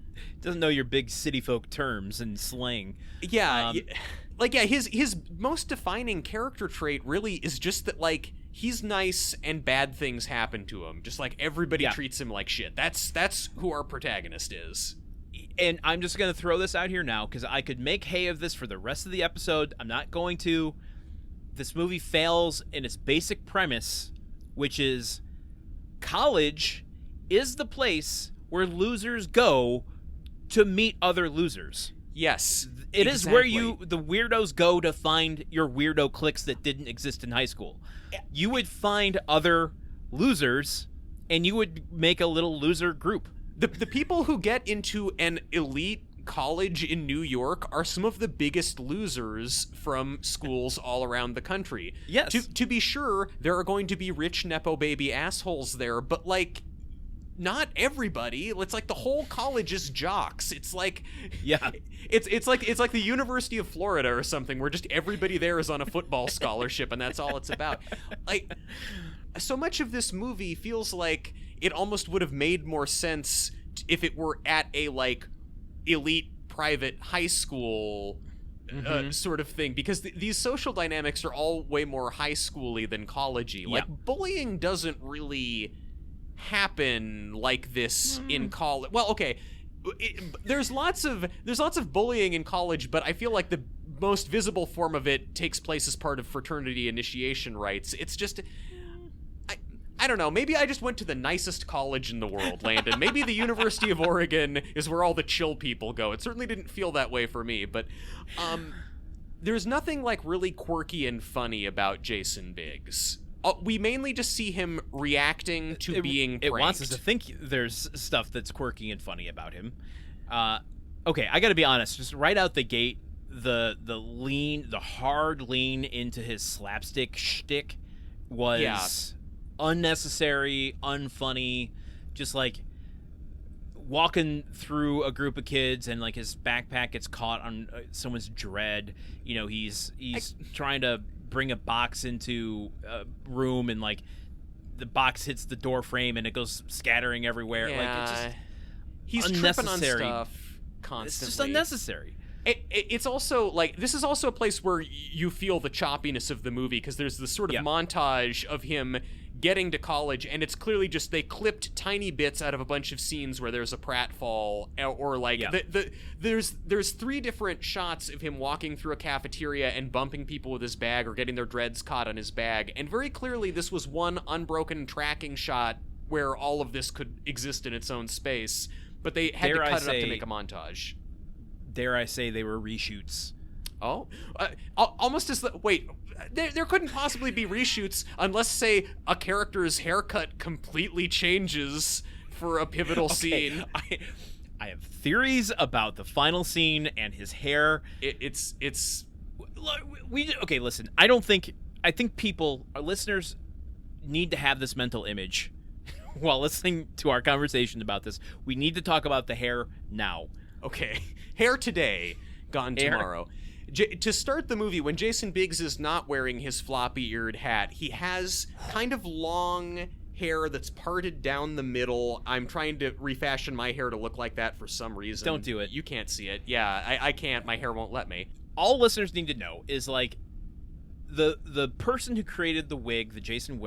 doesn't know your big city folk terms and slang. His most defining character trait really is just that, like, he's nice and bad things happen to him. Just like everybody treats him like shit. That's who our protagonist is. And I'm just going to throw this out here now, because I could make hay of this for the rest of the episode. I'm not going to. This movie fails in its basic premise, which is college is the place where losers go to meet other losers. Yes. It is where the weirdos go to find your weirdo cliques that didn't exist in high school. You would find other losers, and you would make a little loser group. The people who get into an elite college in New York are some of the biggest losers from schools all around the country. Yes. To be sure, there are going to be rich Nepo baby assholes there, but, like, not everybody. It's like the whole college is jocks. It's like it's like the University of Florida or something, where just everybody there is on a football scholarship and that's all it's about. Like, so much of this movie feels like it almost would have made more sense if it were at a, like, elite private high school sort of thing, because these social dynamics are all way more high schooly than collegey. Like, bullying doesn't really happen like this in college. Well, okay, there's lots of bullying in college, but I feel like the most visible form of it takes place as part of fraternity initiation rites. It's just, I don't know, maybe I just went to the nicest college in the world, Landon. Maybe the University of Oregon is where all the chill people go. It certainly didn't feel that way for me, but there's nothing, like, really quirky and funny about Jason Biggs. We mainly just see him reacting to being pranked. It wants us to think there's stuff that's quirky and funny about him. Okay, I gotta be honest, just right out the gate, the hard lean into his slapstick shtick was unnecessary, unfunny, just, like, walking through a group of kids and, like, his backpack gets caught on someone's dread. He's trying to bring a box into a room, and, like, the box hits the door frame and it goes scattering everywhere. Like, it's just he's unnecessary. Tripping on stuff constantly. It's just unnecessary. It's also, like, this is also a place where you feel the choppiness of the movie, because there's this sort of montage of him getting to college, and it's clearly just they clipped tiny bits out of a bunch of scenes where there's a pratfall, or, like, there's 3 different shots of him walking through a cafeteria and bumping people with his bag or getting their dreads caught on his bag, and very clearly this was one unbroken tracking shot where all of this could exist in its own space, but they had to cut it up to make a montage. Dare I say they were reshoots? Oh, almost as wait. There couldn't possibly be reshoots unless, say, a character's haircut completely changes for a pivotal scene. I have theories about the final scene and his hair. It's okay. Listen, I think people, our listeners, need to have this mental image while listening to our conversation about this. We need to talk about the hair now. Okay, hair today, gone tomorrow. To start the movie, when Jason Biggs is not wearing his floppy-eared hat, he has kind of long hair that's parted down the middle. I'm trying to refashion my hair to look like that for some reason. Don't do it. You can't see it. Yeah, I can't. My hair won't let me. All listeners need to know is, like, the person who created the wig that Jason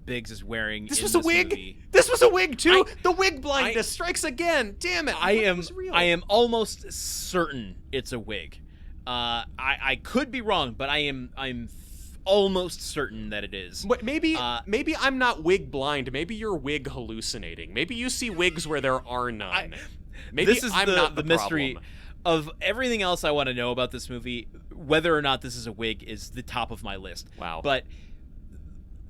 Biggs is wearing. This was a wig. Movie, this was a wig too. The wig blindness strikes again. Damn it! I am almost certain it's a wig. I could be wrong, but I'm almost certain that it is. But maybe I'm not wig blind. Maybe you're wig hallucinating. Maybe you see wigs where there are none. Maybe this is I'm not the mystery problem. of everything else I want to know about this movie. Whether or not this is a wig is the top of my list. Wow. But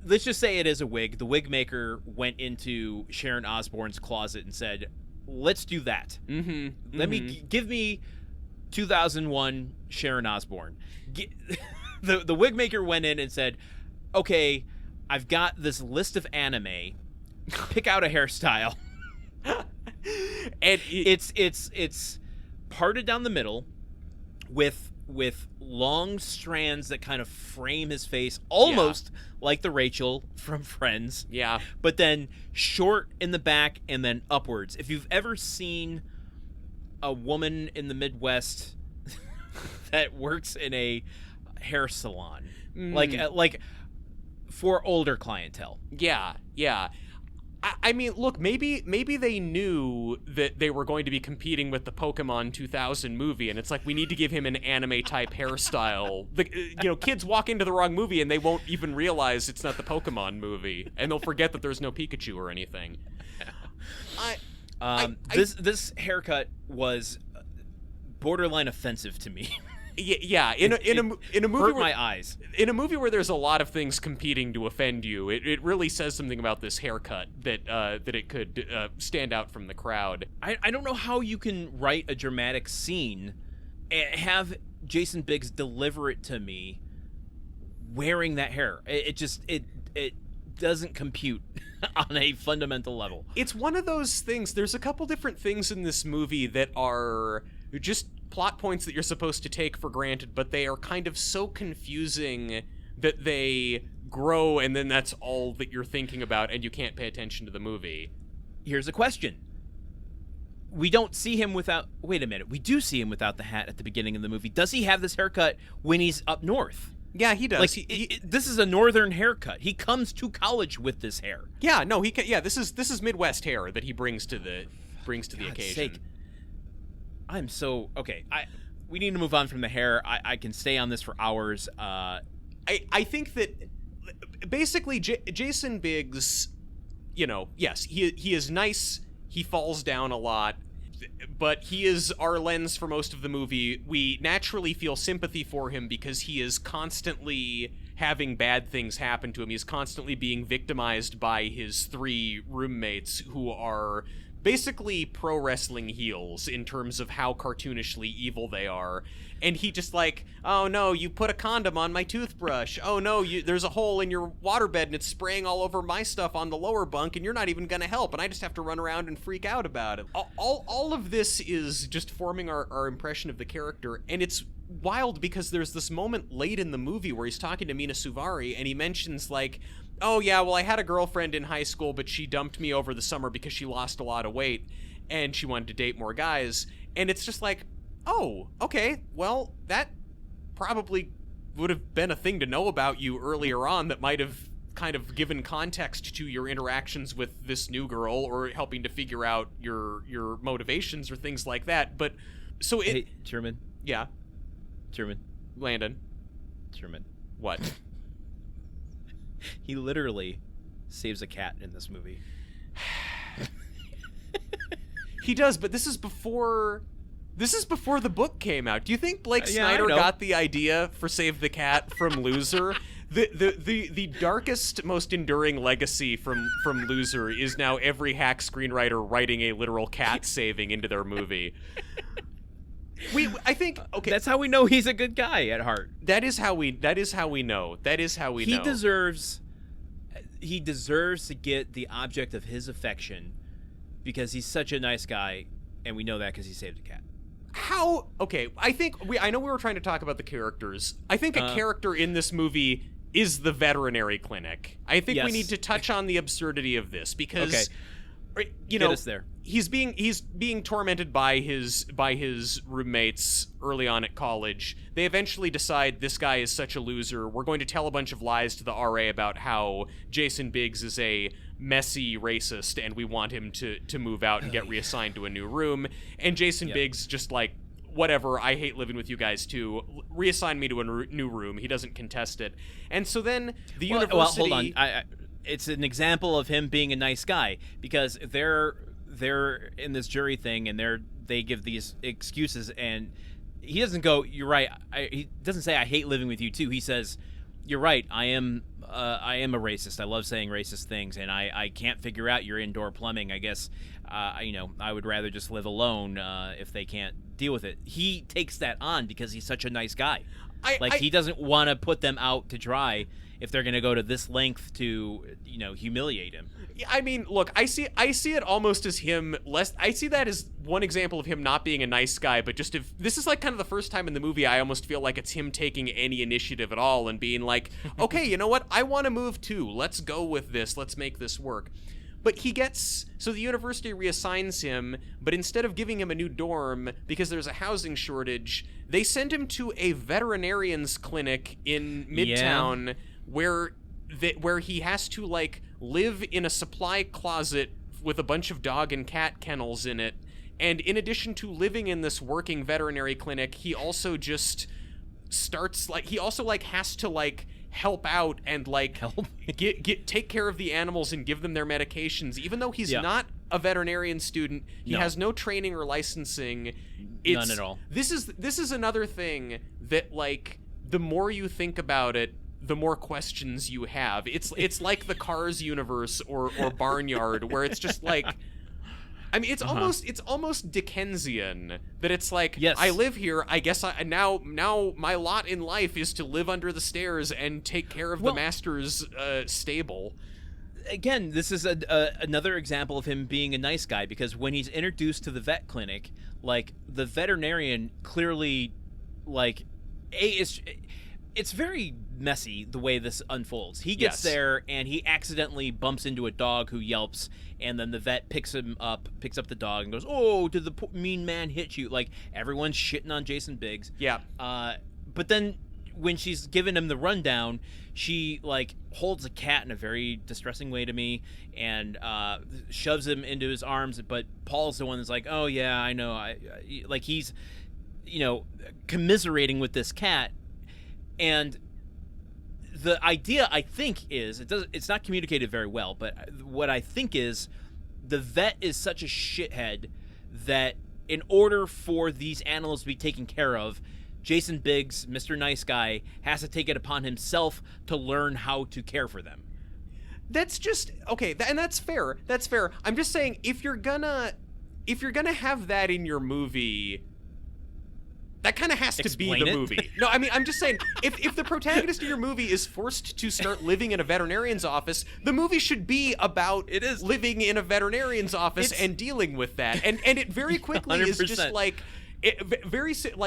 let's just say it is a wig. The wig maker went into Sharon Osbourne's closet and said, "Let's do that. Give me 2001 Sharon Osbourne." The wig maker went in and said, "Okay, I've got this list of anime. Pick out a hairstyle." And it's parted down the middle with long strands that kind of frame his face, almost like the Rachel from Friends. Yeah. But then short in the back and then upwards. If you've ever seen a woman in the Midwest that works in a hair salon, like for older clientele. Yeah. I mean, look, maybe they knew that they were going to be competing with the Pokemon 2000 movie, and it's like, we need to give him an anime-type hairstyle. Kids walk into the wrong movie, and they won't even realize it's not the Pokemon movie, and they'll forget that there's no Pikachu or anything. This haircut was borderline offensive to me. Yeah, in a movie hurt my eyes. In a movie where there's a lot of things competing to offend you, it really says something about this haircut that it could stand out from the crowd. I don't know how you can write a dramatic scene and have Jason Biggs deliver it to me wearing that hair. It doesn't compute on a fundamental level. It's one of those things. There's a couple different things in this movie that are just plot points that you're supposed to take for granted, but they are kind of so confusing that they grow, and then that's all that you're thinking about, and you can't pay attention to the movie. Here's a question. We don't see him without... Wait a minute. We do see him without the hat at the beginning of the movie. Does he have this haircut when he's up north? Yeah, he does. Like, this is a northern haircut. He comes to college with this hair. Yeah, no, he can. Yeah, this is Midwest hair that he brings to the occasion. Sake. I'm so okay. We need to move on from the hair. I can stay on this for hours. I think that basically Jason Biggs, yes, he is nice. He falls down a lot, but he is our lens for most of the movie. We naturally feel sympathy for him because he is constantly having bad things happen to him. He's constantly being victimized by his three roommates who are basically pro wrestling heels in terms of how cartoonishly evil they are. And he just like, oh no, you put a condom on my toothbrush. Oh no, there's a hole in your waterbed and it's spraying all over my stuff on the lower bunk and you're not even gonna help and I just have to run around and freak out about it. All of this is just forming our impression of the character, and it's wild because there's this moment late in the movie where he's talking to Mena Suvari and he mentions like, oh yeah, well I had a girlfriend in high school but she dumped me over the summer because she lost a lot of weight and she wanted to date more guys. And it's just like, oh, okay, well that probably would have been a thing to know about you earlier on that might have kind of given context to your interactions with this new girl or helping to figure out your motivations or things like that. But so it... Hey, Truman. Yeah. Truman. Landon. Truman. What? He literally saves a cat in this movie. He does, but this is before This is before the book came out. Do you think Blake Yeah, I Snyder know. got the idea for Save the Cat from Loser? The darkest, most enduring legacy from Loser is now every hack screenwriter writing a literal cat saving into their movie. I think okay. That's how we know he's a good guy at heart. That is how we know. He deserves to get the object of his affection because he's such a nice guy, and we know that because he saved a cat. How? Okay, I know we were trying to talk about the characters. I think a character in this movie is the veterinary clinic. I think we need to touch on the absurdity of this because, you know, get us there. He's being tormented by his roommates early on at college. They eventually decide this guy is such a loser. We're going to tell a bunch of lies to the RA about how Jason Biggs is a messy racist and we want him to move out and get reassigned to a new room. And Jason Biggs just like, whatever, I hate living with you guys too. Reassign me to a new room. He doesn't contest it. And so then the university... Well, hold on. It's an example of him being a nice guy because they're in this jury thing and they give these excuses and he doesn't go, you're right. He doesn't say, I hate living with you too. He says, you're right. I am a racist. I love saying racist things, and I can't figure out your indoor plumbing. I guess, I would rather just live alone if they can't deal with it. He takes that on because he's such a nice guy. He doesn't want to put them out to dry if they're going to go to this length to, humiliate him. I mean, look, I see it almost as him I see that as one example of him not being a nice guy, but just if this is like kind of the first time in the movie I almost feel like it's him taking any initiative at all and being like, okay, you know what? I want to move too. Let's go with this. Let's make this work. But so the university reassigns him, but instead of giving him a new dorm because there's a housing shortage, they send him to a veterinarian's clinic in Midtown where he has to like live in a supply closet with a bunch of dog and cat kennels in it. And in addition to living in this working veterinary clinic, he also just has to help out and take care of the animals and give them their medications, even though he's not a veterinarian student. He has no training or licensing. None at all. This is another thing that the more you think about it, the more questions you have. It's like the Cars universe or Barnyard, where it's just like, I mean, it's almost Dickensian that it's like, yes. I live here. I guess now my lot in life is to live under the stairs and take care of the master's stable. Again, this is another example of him being a nice guy because when he's introduced to the vet clinic, the veterinarian clearly, it's very messy the way this unfolds. He gets there and he accidentally bumps into a dog who yelps, and then the vet picks up the dog and goes, "Oh, did the mean man hit you?" Everyone's shitting on Jason Biggs. Yeah. But then when she's giving him the rundown, she holds a cat in a very distressing way to me and shoves him into his arms. But Paul's the one that's like, "Oh yeah, I know." He's, commiserating with this cat. And the idea, I think, is it's not communicated very well, but what I think is the vet is such a shithead that in order for these animals to be taken care of, Jason Biggs, Mr. Nice Guy, has to take it upon himself to learn how to care for them. That's just okay, and that's fair. That's fair. I'm just saying if you're gonna have that in your movie, that kind of has to be the movie. No, I mean, I'm just saying, if the protagonist of your movie is forced to start living in a veterinarian's office, the movie should be about living in a veterinarian's office and dealing with that. And it very quickly 100%. is just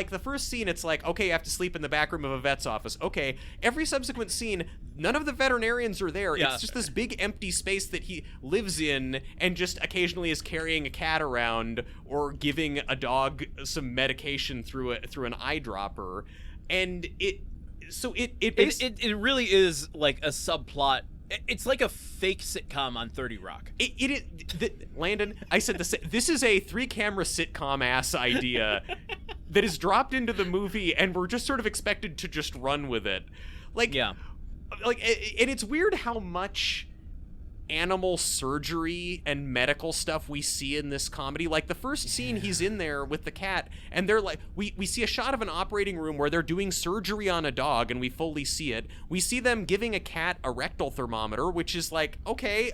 the first scene, it's like, okay, you have to sleep in the back room of a vet's office. Okay, every subsequent scene, none of the veterinarians are there. Yeah. It's just this big empty space that he lives in and just occasionally is carrying a cat around or giving a dog some medication through an eyedropper. And it really is like a subplot. It's like a fake sitcom on 30 Rock. Landon, I said this is a 3-camera sitcom ass idea that is dropped into the movie, and we're just sort of expected to just run with it. And it's weird how much animal surgery and medical stuff we see in this comedy. Like the first scene he's in there with the cat, and they're like, we see a shot of an operating room where they're doing surgery on a dog, and we fully see it. We see them giving a cat a rectal thermometer, which is like, okay,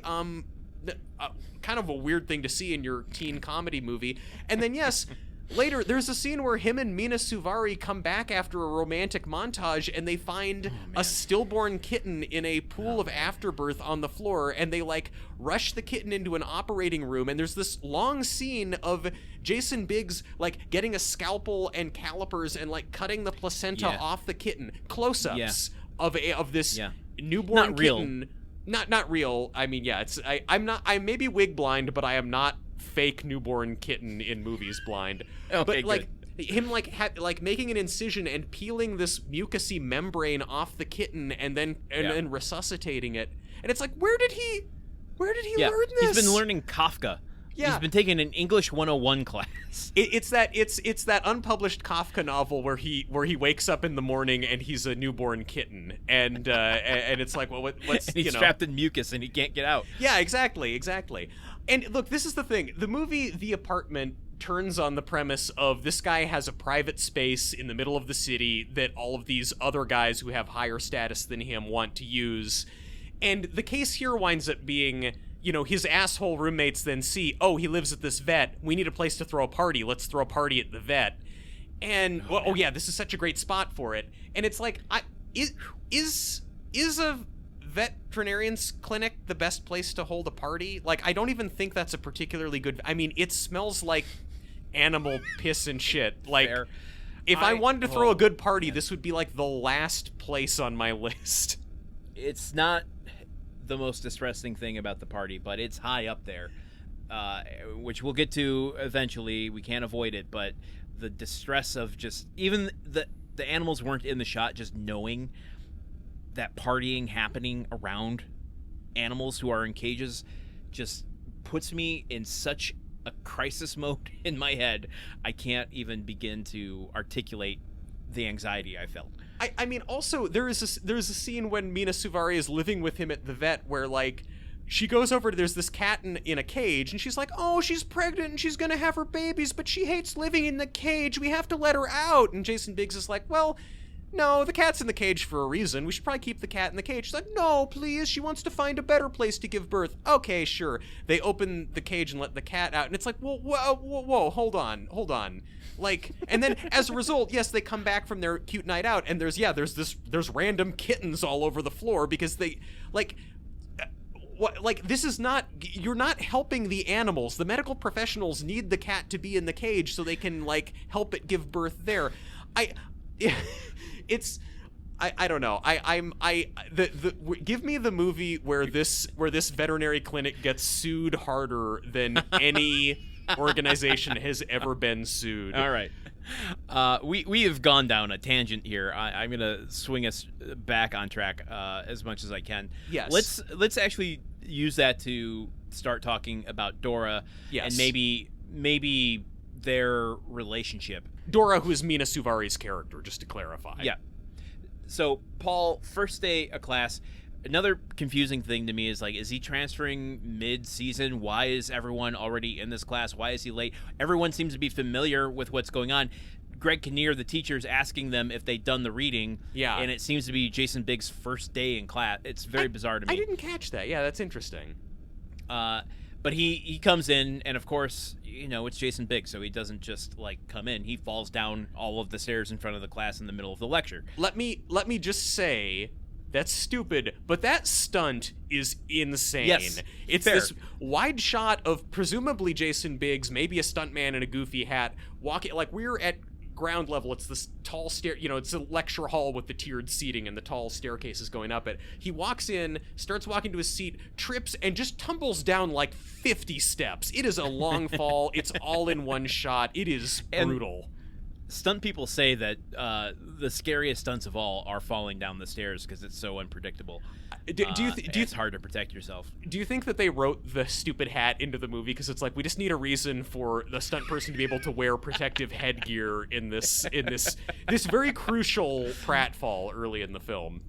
kind of a weird thing to see in your teen comedy movie. And then yes, later there's a scene where him and Mena Suvari come back after a romantic montage, and they find a stillborn kitten in a pool of afterbirth on the floor, and they like rush the kitten into an operating room, and there's this long scene of Jason Biggs like getting a scalpel and calipers and like cutting the placenta off the kitten, close-ups of this newborn kitten. Not real. I mean, yeah, it's I may be wig blind, but I am not fake newborn kitten in movies blind. Okay, but like him like making an incision and peeling this mucousy membrane off the kitten and then resuscitating it. And it's like, where did he learn this? He's been learning Kafka. Yeah. He's been taking an English 101 class. It's that unpublished Kafka novel where he wakes up in the morning and he's a newborn kitten, and it's like, well, what's and he's trapped in mucus and he can't get out. Yeah, exactly. And look, this is the thing. The movie The Apartment turns on the premise of this guy has a private space in the middle of the city that all of these other guys who have higher status than him want to use. And the case here winds up being, his asshole roommates then see, oh, he lives at this vet. We need a place to throw a party. Let's throw a party at the vet. And, this is such a great spot for it. And it's like, is a veterinarian's clinic the best place to hold a party? Like, I don't even think that's a particularly good... I mean, it smells like animal piss and shit. Like, fair. If I wanted to throw a good party, this would be like the last place on my list. It's not the most distressing thing about the party, but it's high up there, which we'll get to eventually. We can't avoid it, but the distress of just even the animals weren't in the shot, just knowing that partying happening around animals who are in cages just puts me in such a crisis mode in my head. I can't even begin to articulate the anxiety I felt. I mean, also, there's a scene when Mena Suvari is living with him at the vet where, like, she goes over to, there's this cat in a cage, and she's like, oh, she's pregnant and she's gonna have her babies, but she hates living in the cage. We have to let her out. And Jason Biggs is like, well, no, the cat's in the cage for a reason. We should probably keep the cat in the cage. She's like, no, please. She wants to find a better place to give birth. Okay, sure. They open the cage and let the cat out. And it's like, whoa, hold on. Like, and then as a result, yes, they come back from their cute night out, and there's random kittens all over the floor because they, like, this is not, you're not helping the animals. The medical professionals need the cat to be in the cage so they can, like, help it give birth there. I don't know. Give me the movie where this veterinary clinic gets sued harder than any organization has ever been sued. All right. We have gone down a tangent here. I'm gonna swing us back on track as much as I can. Yes. Let's actually use that to start talking about Dora. Yes. And maybe their relationship. Dora, who is Mena Suvari's character, just to clarify. Yeah. So, Paul, first day of class, another confusing thing to me is, like, is he transferring mid-season? Why is everyone already in this class? Why is he late? Everyone seems to be familiar with what's going on. Greg Kinnear, the teacher, is asking them if they've done the reading. Yeah. And it seems to be Jason Biggs' first day in class. It's very bizarre to me. I didn't catch that. Yeah, that's interesting. But he comes in, and of course, it's Jason Biggs, so he doesn't just, like, come in. He falls down all of the stairs in front of the class in the middle of the lecture. Let me just say, that's stupid, but that stunt is insane. Yes, it's fair. This wide shot of presumably Jason Biggs, maybe a stuntman in a goofy hat, walking, like, we're at ground level. It's this tall stair, it's a lecture hall with the tiered seating and the tall staircases going up it. He walks in, starts walking to his seat, trips, and just tumbles down like 50 steps. It is a long fall. It's all in one shot. It is brutal. Stunt people say that the scariest stunts of all are falling down the stairs because it's so unpredictable. It's hard to protect yourself. Do you think that they wrote the stupid hat into the movie because it's like, we just need a reason for the stunt person to be able to wear protective headgear in this very crucial pratfall early in the film?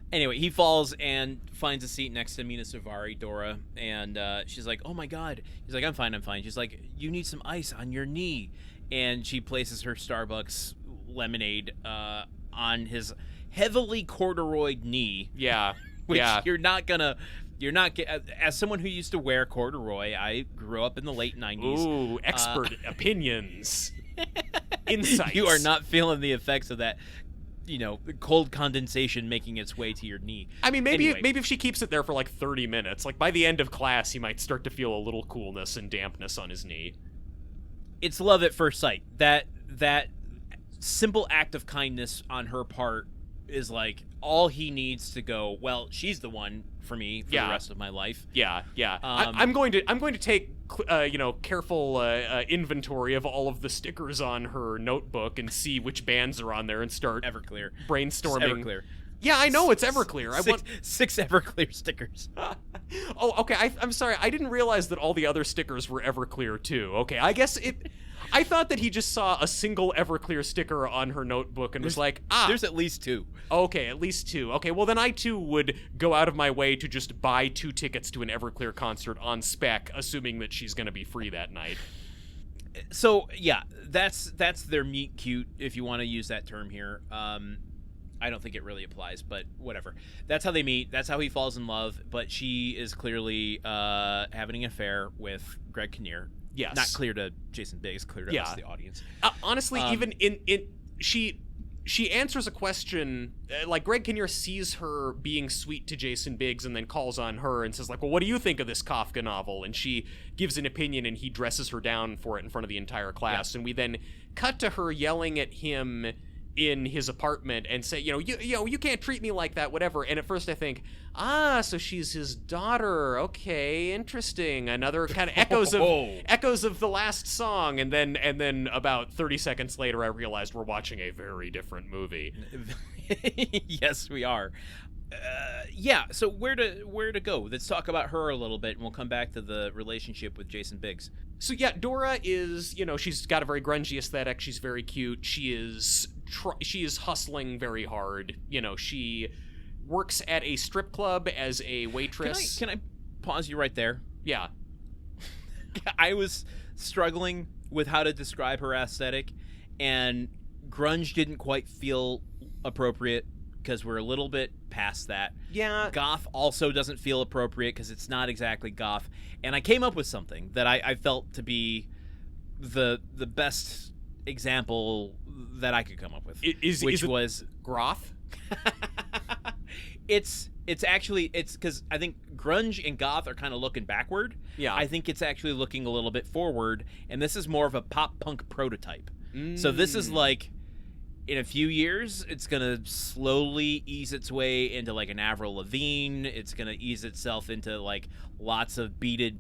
Anyway, he falls and finds a seat next to Mena Suvari, Dora, and she's like, "Oh my God!" He's like, "I'm fine, I'm fine." She's like, "You need some ice on your knee," and she places her Starbucks lemonade on his heavily corduroyed knee. Yeah, which you're not as someone who used to wear corduroy. I grew up in the late 90s. Ooh, expert opinions, insights. You are not feeling the effects of that. Cold condensation making its way to your knee. I mean, maybe if she keeps it there for like 30 minutes, like by the end of class, he might start to feel a little coolness and dampness on his knee. It's love at first sight. That simple act of kindness on her part is like all he needs to go, well, she's the one for me for the rest of my life. Yeah. I'm going to take careful inventory of all of the stickers on her notebook and see which bands are on there and start Everclear brainstorming. Everclear. Yeah, I know it's Everclear. I want 6 Everclear stickers. Oh, okay. I'm sorry. I didn't realize that all the other stickers were Everclear too. Okay, I guess I thought that he just saw a single Everclear sticker on her notebook and was like, there's at least 2. Okay, at least 2. Okay, well then I too would go out of my way to just buy 2 tickets to an Everclear concert on spec, assuming that she's going to be free that night. So, yeah, that's their meet cute, if you want to use that term here. I don't think it really applies, but whatever. That's how they meet. That's how he falls in love. But she is clearly having an affair with Greg Kinnear. Yes. Not clear to Jason Biggs, clear to us, the audience. Honestly, even she answers a question, like Greg Kinnear sees her being sweet to Jason Biggs and then calls on her and says like, well, what do you think of this Kafka novel? And she gives an opinion and he dresses her down for it in front of the entire class. Yeah. And we then cut to her yelling at him in his apartment and say, you can't treat me like that, whatever. And at first I think, so she's his daughter. Okay, interesting. Another kind of echoes of the last song. And then about 30 seconds later, I realized we're watching a very different movie. Yes, we are. So where to go? Let's talk about her a little bit, and we'll come back to the relationship with Jason Biggs. So yeah, Dora is, she's got a very grungy aesthetic. She's very cute. She is hustling very hard. She works at a strip club as a waitress. Can I pause you right there? Yeah. I was struggling with how to describe her aesthetic, and grunge didn't quite feel appropriate because we're a little bit past that. Yeah. Goth also doesn't feel appropriate because it's not exactly goth. And I came up with something that I felt to be the best example that I could come up with, which was groth. It's because I think grunge and goth are kind of looking backward. Yeah. I think it's actually looking a little bit forward, and this is more of a pop punk prototype. So this is like, in a few years, it's going to slowly ease its way into like an Avril Lavigne. It's going to ease itself into like lots of beaded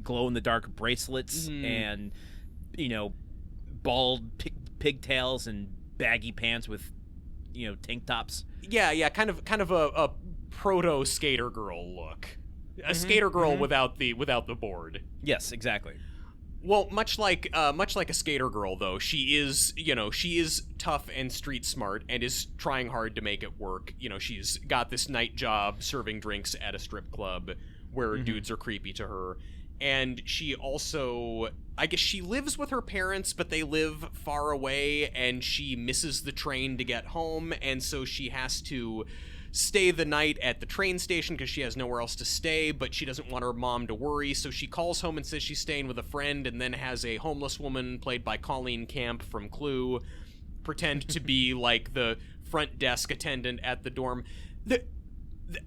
glow-in-the-dark bracelets and, bald pigtails and baggy pants with, tank tops. Yeah, kind of a proto skater girl look. A skater girl without the board. Yes, exactly. Well, much like a skater girl, though, she is tough and street smart and is trying hard to make it work. She's got this night job serving drinks at a strip club where dudes are creepy to her. And she also, I guess she lives with her parents, but they live far away, and she misses the train to get home, and so she has to stay the night at the train station because she has nowhere else to stay, but she doesn't want her mom to worry, so she calls home and says she's staying with a friend, and then has a homeless woman played by Colleen Camp from Clue pretend to be like the front desk attendant at the dorm.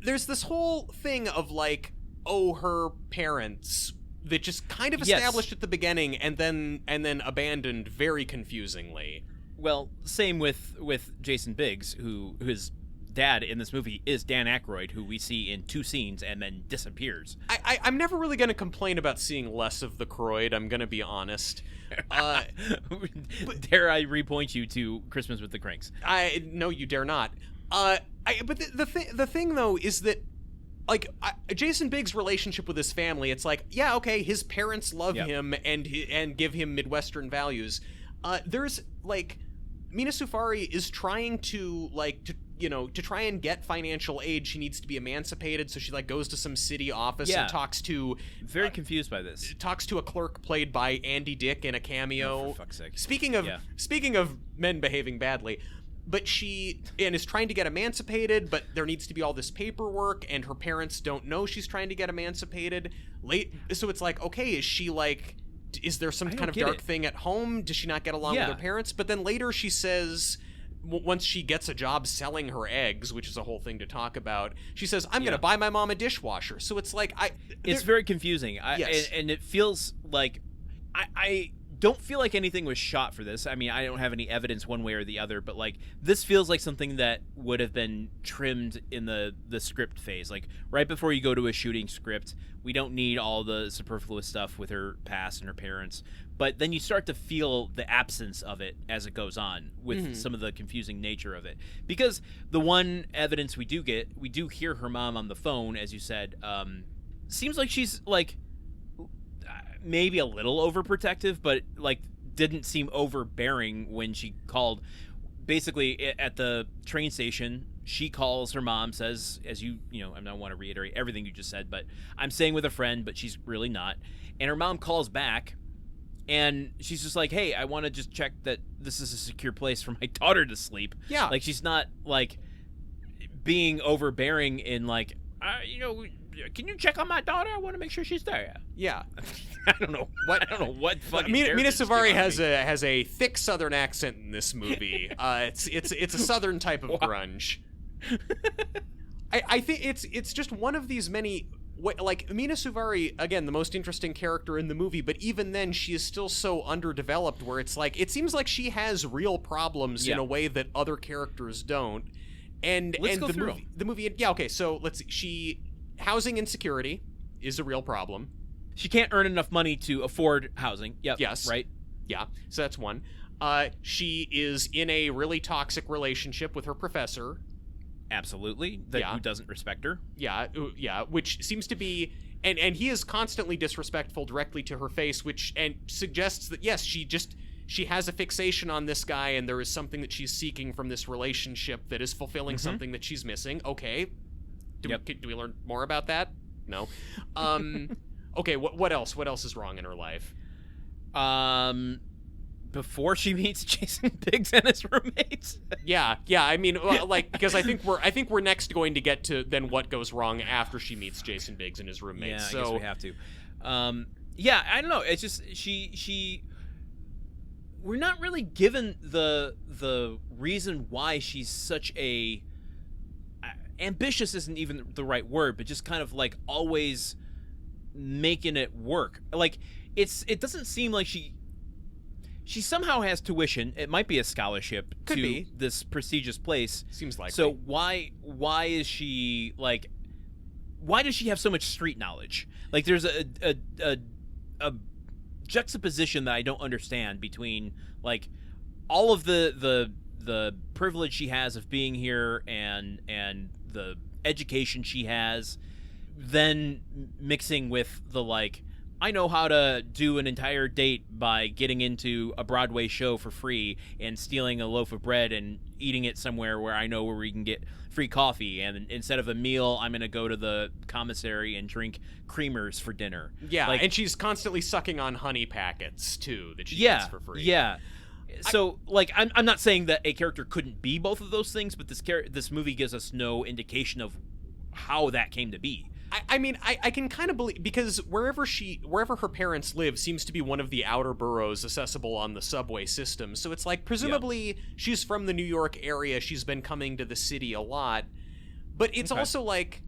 There's this whole thing of like, her parents that just kind of established at the beginning and then abandoned very confusingly. Well, same with Jason Biggs, who his dad in this movie is Dan Aykroyd, who we see in 2 scenes and then disappears. I'm never really going to complain about seeing less of the Croyd, I'm going to be honest. Dare I repoint you to Christmas with the Cranks? No, you dare not. But the thing though is that, like, Jason Biggs' relationship with his family, it's like, yeah, okay, his parents love him and give him Midwestern values. There's like, Mena Suvari is trying to to try and get financial aid, she needs to be emancipated. So she like goes to some city office and talks to very confused by this. Talks to a clerk played by Andy Dick in a cameo. Oh, for fuck's sake. Speaking of men behaving badly, but she is trying to get emancipated, but there needs to be all this paperwork, and her parents don't know she's trying to get emancipated. So it's like, okay, is she like, is there some kind of dark thing at home? Does she not get along with her parents? But then later she says, once she gets a job selling her eggs, which is a whole thing to talk about, she says, I'm going to buy my mom a dishwasher. So it's like, it's very confusing. And it feels like, I don't feel like anything was shot for this. I mean, I don't have any evidence one way or the other, but like this feels like something that would have been trimmed in the script phase. Like right before you go to a shooting script, we don't need all the superfluous stuff with her past and her parents. But then you start to feel the absence of it as it goes on with some of the confusing nature of it. Because the one evidence we do get, we do hear her mom on the phone, as you said. Seems like she's like maybe a little overprotective, but like didn't seem overbearing when she called. Basically, at the train station, she calls her mom, says, as I don't want to reiterate everything you just said, but I'm staying with a friend, but she's really not. And her mom calls back, and she's just like, hey, I want to just check that this is a secure place for my daughter to sleep. Yeah. Like, she's not, like, being overbearing in, like, can you check on my daughter? I want to make sure she's there. Yeah. I don't know what fucking Mena Suvari has a thick Southern accent in this movie. It's a Southern type of grunge. I think it's just one of these many. Like, Mena Suvari, again, the most interesting character in the movie, but even then she is still so underdeveloped where it's like, it seems like she has real problems in a way that other characters don't. And let's go through the movie. Yeah, okay, so let's see. Housing insecurity is a real problem. She can't earn enough money to afford housing. Yep. Yes. Right? Yeah, so that's one. She is in a really toxic relationship with her professor. Absolutely. Who doesn't respect her. Yeah, which seems to be... And he is constantly disrespectful directly to her face, and suggests that, yes, she has a fixation on this guy, and there is something that she's seeking from this relationship that is fulfilling something that she's missing. Okay. Do we learn more about that? No. Okay, what else? What else is wrong in her life? Before she meets Jason Biggs and his roommates. Yeah. I mean, because I think we're next going to get to then what goes wrong after she meets Jason Biggs and his roommates. Yeah, I guess we have to. I don't know. It's just she. We're not really given the reason why she's such a. Ambitious isn't even the right word, but just kind of like always making it work. Like it doesn't seem like she somehow has tuition. It might be a scholarship to this prestigious place. Seems likely. So why is she like? Why does she have so much street knowledge? Like there's a juxtaposition that I don't understand between like all of the privilege she has of being here and the education she has, then mixing with the like, I know how to do an entire date by getting into a Broadway show for free and stealing a loaf of bread and eating it somewhere where I know where we can get free coffee, and instead of a meal I'm gonna go to the commissary and drink creamers for dinner. Yeah, and she's constantly sucking on honey packets too that she gets for free. Yeah. So, I'm not saying that a character couldn't be both of those things, but this movie gives us no indication of how that came to be. I mean, I can kind of believe, because wherever her parents live seems to be one of the outer boroughs accessible on the subway system. So it's like, presumably she's from the New York area. She's been coming to the city a lot. But it's also like,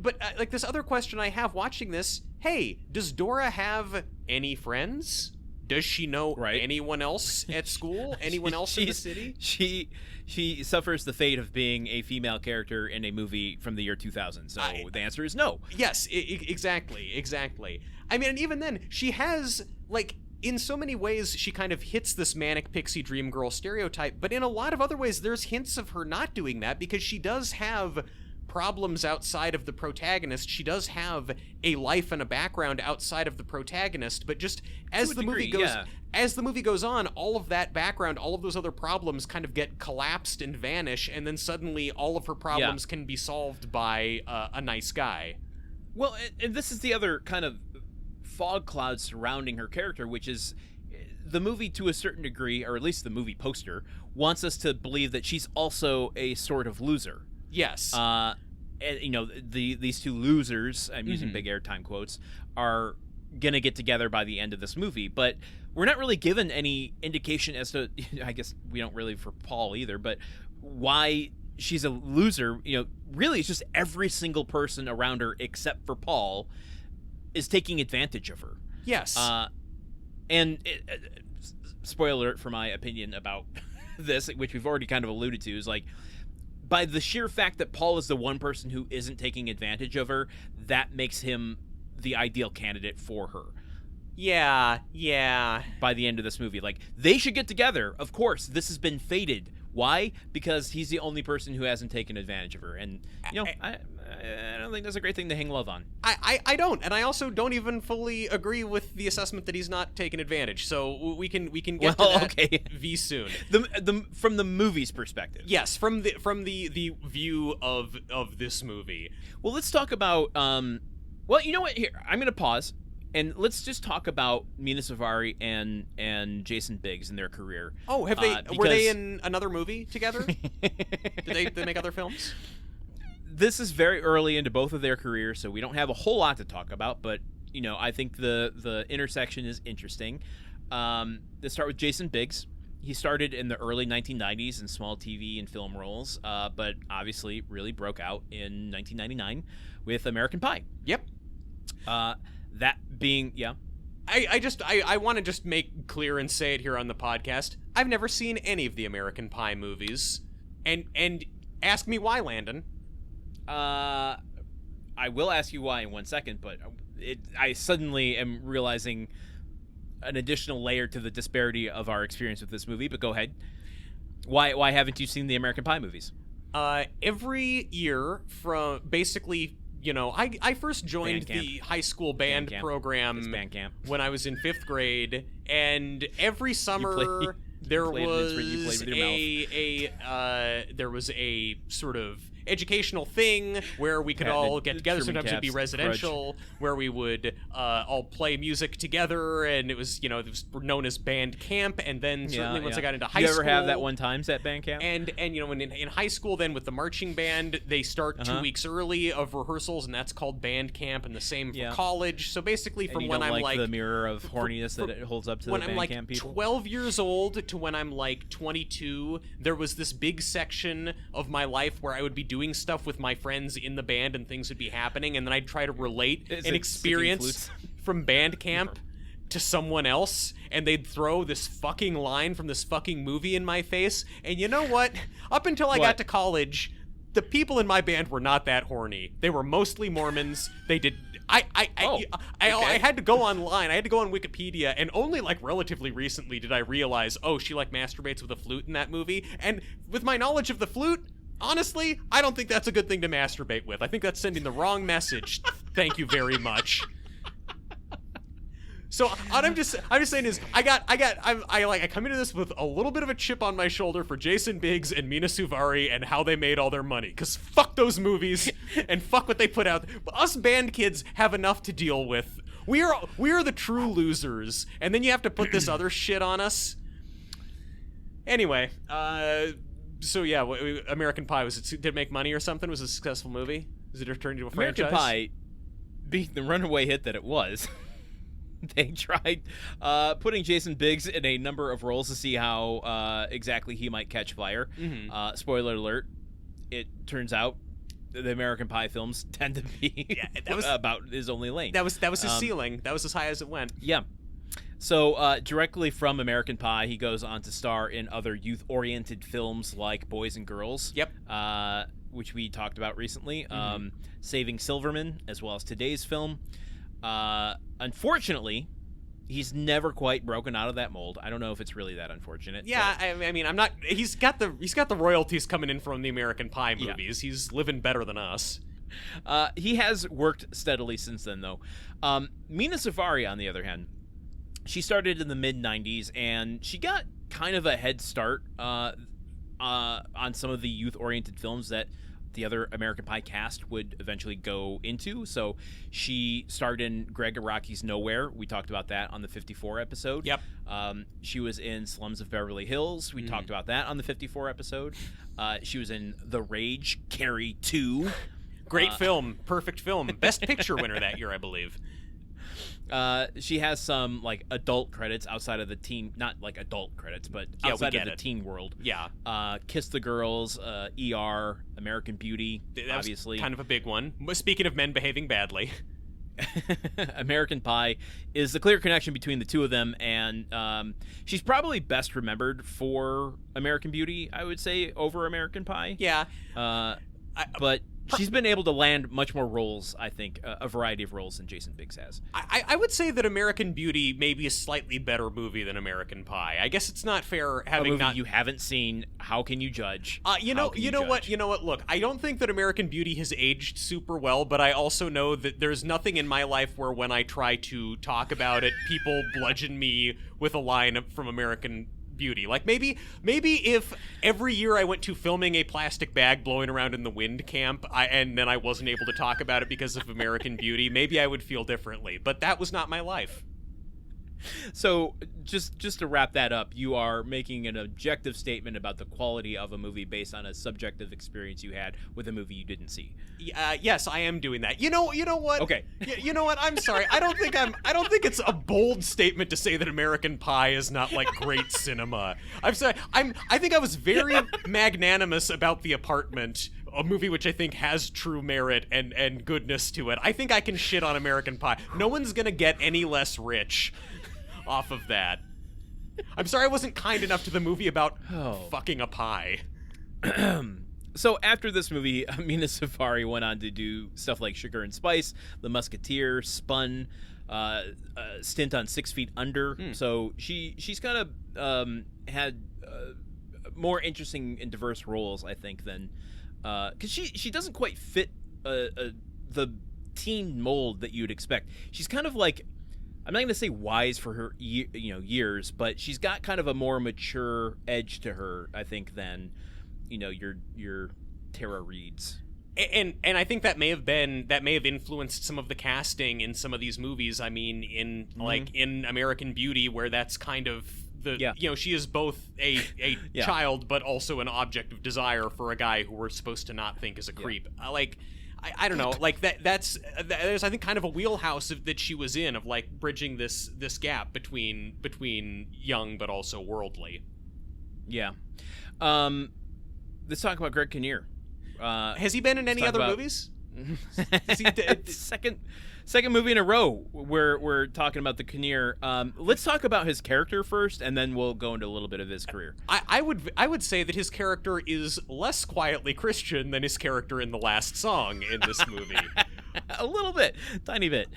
like this other question I have watching this, hey, does Dora have any friends? Does she know anyone else at school? Anyone else in the city? She suffers the fate of being a female character in a movie from the year 2000. So the answer is no. Yes, exactly. I mean, and even then, she has, like, in so many ways, she kind of hits this manic pixie dream girl stereotype. But in a lot of other ways, there's hints of her not doing that, because she does have problems outside of the protagonist. She does have a life and a background outside of the protagonist, but just as the movie goes, as the movie goes on, all of that background, all of those other problems kind of get collapsed and vanish, and then suddenly all of her problems can be solved by a nice guy. Well, and this is the other kind of fog cloud surrounding her character, which is the movie, to a certain degree, or at least the movie poster, wants us to believe that she's also a sort of loser. Yes. And, you know, these two losers, I'm using big airtime quotes, are going to get together by the end of this movie. But we're not really given any indication as to, I guess we don't really for Paul either, but why she's a loser. You know, really it's just every single person around her except for Paul is taking advantage of her. Yes. And spoiler alert for my opinion about this, which we've already kind of alluded to, is like, by the sheer fact that Paul is the one person who isn't taking advantage of her, that makes him the ideal candidate for her. Yeah. By the end of this movie. Like, they should get together. Of course, this has been fated. Why? Because he's the only person who hasn't taken advantage of her. And, you know, I don't think that's a great thing to hang love on. I don't, and I also don't even fully agree with the assessment that he's not taking advantage. So we can get to that V soon. From the movie's perspective. Yes, from the view of this movie. Well, let's talk about well, you know what? Here, I'm going to pause. And let's just talk about Mena Suvari and Jason Biggs and their career. Oh, have they? Were they in another movie together? Did they make other films? This is very early into both of their careers, so we don't have a whole lot to talk about. But you know, I think the intersection is interesting. Let's start with Jason Biggs. He started in the early 1990s in small TV and film roles, but obviously really broke out in 1999 with American Pie. Yep. That being, I want to just make clear and say it here on the podcast. I've never seen any of the American Pie movies, and ask me why, Landon. I will ask you why in 1 second, but I suddenly am realizing an additional layer to the disparity of our experience with this movie. But go ahead. Why haven't you seen the American Pie movies? Every year from basically. You know, I first joined the high school band program when I was in 5th grade, and every summer there was a sort of educational thing where we could all get together. Sometimes it'd be residential, where we would all play music together, and it was, you know, it was known as band camp. And then certainly once I got into high school, you ever have that one times at band camp? And you know, when in high school, then with the marching band, they start 2 weeks early of rehearsals, and that's called band camp, and the same for college. So basically, from when I'm like the mirror of horniness that it holds up to when the I'm band camp people. 12 years old to when I'm like 22, there was this big section of my life where I would be doing stuff with my friends in the band and things would be happening, and then I'd try to relate an experience from band camp to someone else, and they'd throw this fucking line from this fucking movie in my face. And you know what? Up until I got to college, the people in my band were not that horny. They were mostly Mormons. They did I had to go online. I had to go on Wikipedia, and only like relatively recently did I realize, oh, she like masturbates with a flute in that movie. And with my knowledge of the flute, honestly, I don't think that's a good thing to masturbate with. I think that's sending the wrong message. Thank you very much. So what I'm just saying is I come into this with a little bit of a chip on my shoulder for Jason Biggs and Mena Suvari and how they made all their money. Cause fuck those movies and fuck what they put out. Us band kids have enough to deal with. We are the true losers, and then you have to put this other shit on us. Anyway, so yeah, American Pie, did it make money or something? Was it a successful movie? Was it turned into a franchise? American Pie, being the runaway hit that it was. They tried putting Jason Biggs in a number of roles to see how exactly he might catch fire. Spoiler alert, it turns out the American Pie films tend to be about his only lane. That was his ceiling. That was as high as it went. Yeah. So directly from American Pie, he goes on to star in other youth-oriented films like Boys and Girls. Yep. Which we talked about recently. Saving Silverman, as well as today's film. Unfortunately, He's never quite broken out of that mold. I don't know if it's really that unfortunate. Yeah, I mean, I'm not. He's got the royalties coming in from the American Pie movies. Yeah. He's living better than us. He has worked steadily since then, though. Mena Suvari, on the other hand, she started in the mid-'90s, and she got kind of a head start on some of the youth-oriented films that the other American Pie cast would eventually go into. So she starred in Greg Araki's Nowhere. We talked about that on the 54 episode. Yep. She was in Slums of Beverly Hills. We talked about that on the 54 episode. She was in The Rage, Carrie 2. Great film. Perfect film. Best Picture winner that year, I believe. She has some like adult credits outside of the teen, not like adult credits, but outside of the teen world. Yeah. Kiss the Girls, ER, American Beauty, That obviously. was kind of a big one. Speaking of men behaving badly. American Pie is the clear connection between the two of them, and she's probably best remembered for American Beauty, I would say, over American Pie. Yeah. But she's been able to land much more roles, I think, a variety of roles than Jason Biggs has. I would say that American Beauty may be a slightly better movie than American Pie. I guess it's not fair having a movie not you haven't seen. How can you judge? You know what? Look, I don't think that American Beauty has aged super well, but I also know that there's nothing in my life where when I try to talk about it, people bludgeon me with a line from American Beauty. Like maybe if every year I went to filming a plastic bag blowing around in the wind camp, and then I wasn't able to talk about it because of American Beauty, maybe I would feel differently. But that was not my life. So just to wrap that up, you are making an objective statement about the quality of a movie based on a subjective experience you had with a movie you didn't see. Yes, I am doing that. You know what? Okay. You know what? I'm sorry. I don't think it's a bold statement to say that American Pie is not like great cinema. I'm sorry. I think I was very magnanimous about The Apartment, a movie which I think has true merit and goodness to it. I think I can shit on American Pie. No one's gonna get any less rich off of that. I'm sorry I wasn't kind enough to the movie about fucking a pie. So after this movie, Mena Suvari went on to do stuff like Sugar and Spice, The Musketeer, Spun, stint on 6 Feet Under. So she's kind of had more interesting and diverse roles, I think, than because she doesn't quite fit the teen mold that you'd expect. She's kind of like, I'm not going to say wise for her years, but she's got kind of a more mature edge to her, I think, than your Tara Reeds. And I think that may have influenced some of the casting in some of these movies. I mean, in American Beauty, where that's kind of she is both a child but also an object of desire for a guy who we're supposed to not think is a creep. I don't know, like there's I think kind of a wheelhouse that she was in, of like bridging this gap between young but also worldly. Yeah. Let's talk about Greg Kinnear. Has he been in any other movies? Second movie in a row we're talking about the Kinnear. Let's talk about his character first, and then we'll go into a little bit of his career. I would say that his character is less quietly Christian than his character in the last song in this movie. A little bit, tiny bit.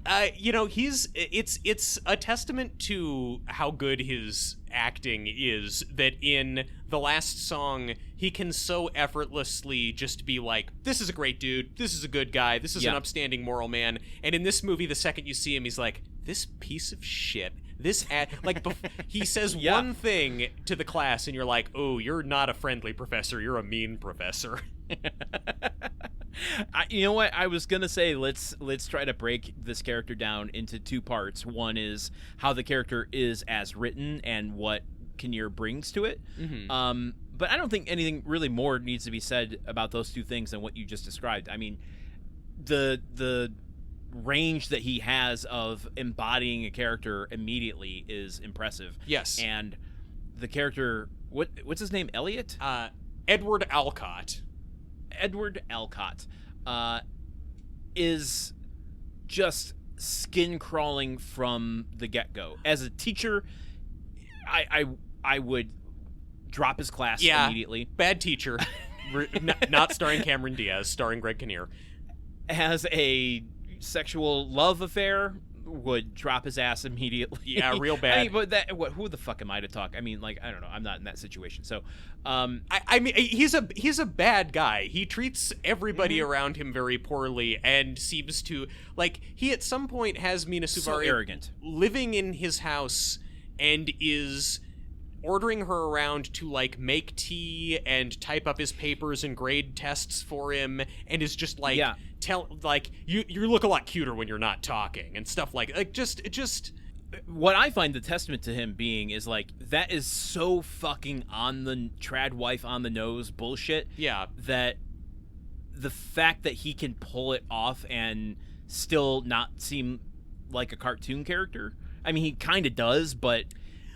It's a testament to how good his acting is that in the last song he can so effortlessly just be like, this is a great dude, this is a good guy, this is an upstanding moral man, and in this movie the second you see him he's like, this piece of shit, he says one thing to the class and you're like, oh, you're not a friendly professor, you're a mean professor. You know what? I was gonna say let's try to break this character down into two parts. One is how the character is as written and what Kinnear brings to it. Mm-hmm. But I don't think anything really more needs to be said about those two things than what you just described. I mean, the range that he has of embodying a character immediately is impressive. Yes. And the character, what's his name? Elliot? Edward Alcott. Edward Alcott is just skin crawling from the get-go. As a teacher, I would drop his class immediately. Bad teacher. Not starring Cameron Diaz, starring Greg Kinnear. Has a sexual love affair would drop his ass immediately. Yeah, real bad. I mean, but who the fuck am I to talk? I mean, like, I don't know. I'm not in that situation. So, I mean, he's a bad guy. He treats everybody around him very poorly and seems to, like, he at some point has Mena Suvari so arrogant, living in his house and is ordering her around to, like, make tea and type up his papers and grade tests for him, and is just like, you look a lot cuter when you're not talking and stuff like just. What I find the testament to him being is, like, that is so fucking on the trad wife on the nose bullshit. Yeah. That the fact that he can pull it off and still not seem like a cartoon character. I mean, he kind of does, but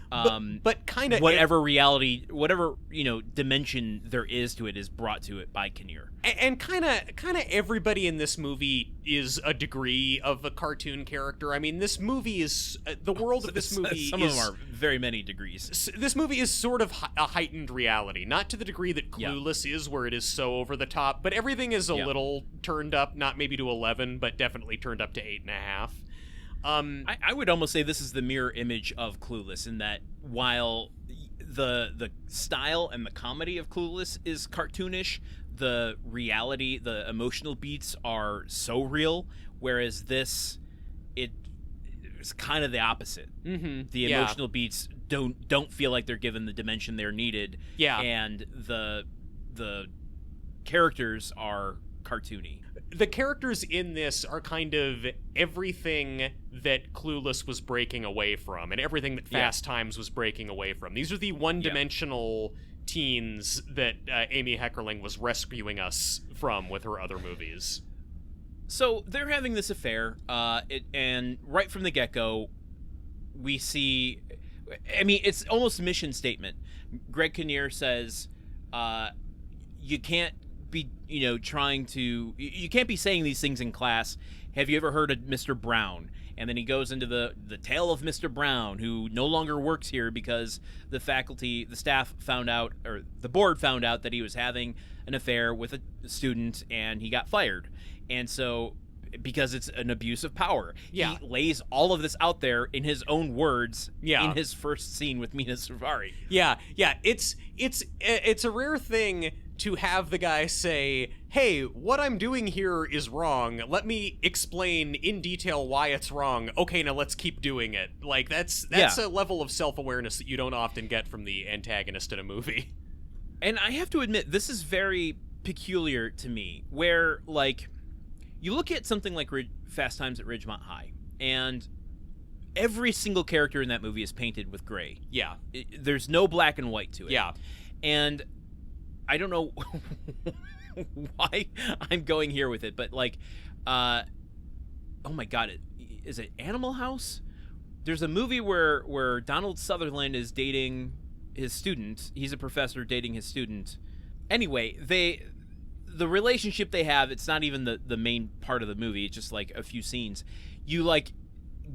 kind of whatever reality, whatever, you know, dimension there is to it is brought to it by Kinnear. And kind of everybody in this movie is a degree of a cartoon character. I mean, this movie is the world of this movie. Some of them are very many degrees. This movie is sort of a heightened reality, not to the degree that Clueless is, where it is so over the top, but everything is a little turned up, not maybe to 11, but definitely turned up to 8.5. I would almost say this is the mirror image of Clueless, in that while the style and the comedy of Clueless is cartoonish, the reality, the emotional beats are so real, whereas this, it's kind of the opposite. Mm-hmm. The emotional beats don't feel like they're given the dimension they're needed. Yeah. And the characters are cartoony. The characters in this are kind of everything that Clueless was breaking away from, and everything that Fast Times was breaking away from. These are the one-dimensional teens that Amy Heckerling was rescuing us from with her other movies. So they're having this affair, and right from the get-go, we see... I mean, it's almost a mission statement. Greg Kinnear says, you can't be, you know, you can't be saying these things in class. Have you ever heard of Mr. Brown? And then he goes into the tale of Mr. Brown, who no longer works here because the staff found out, or the board found out, that he was having an affair with a student, and he got fired. And so, because it's an abuse of power, he lays all of this out there in his own words in his first scene with Mena Suvari. Yeah. It's a rare thing to have the guy say, hey, what I'm doing here is wrong. Let me explain in detail why it's wrong. Okay, now let's keep doing it. Like, that's a level of self-awareness that you don't often get from the antagonist in a movie. And I have to admit, this is very peculiar to me, where, like, you look at something like Fast Times at Ridgemont High, and every single character in that movie is painted with gray. Yeah. There's no black and white to it. Yeah. And I don't know why I'm going here with it, but, like, oh my God, is it Animal House? There's a movie where Donald Sutherland is dating his student. He's a professor dating his student. Anyway, the relationship they have, it's not even the main part of the movie. It's just, like, a few scenes. You, like,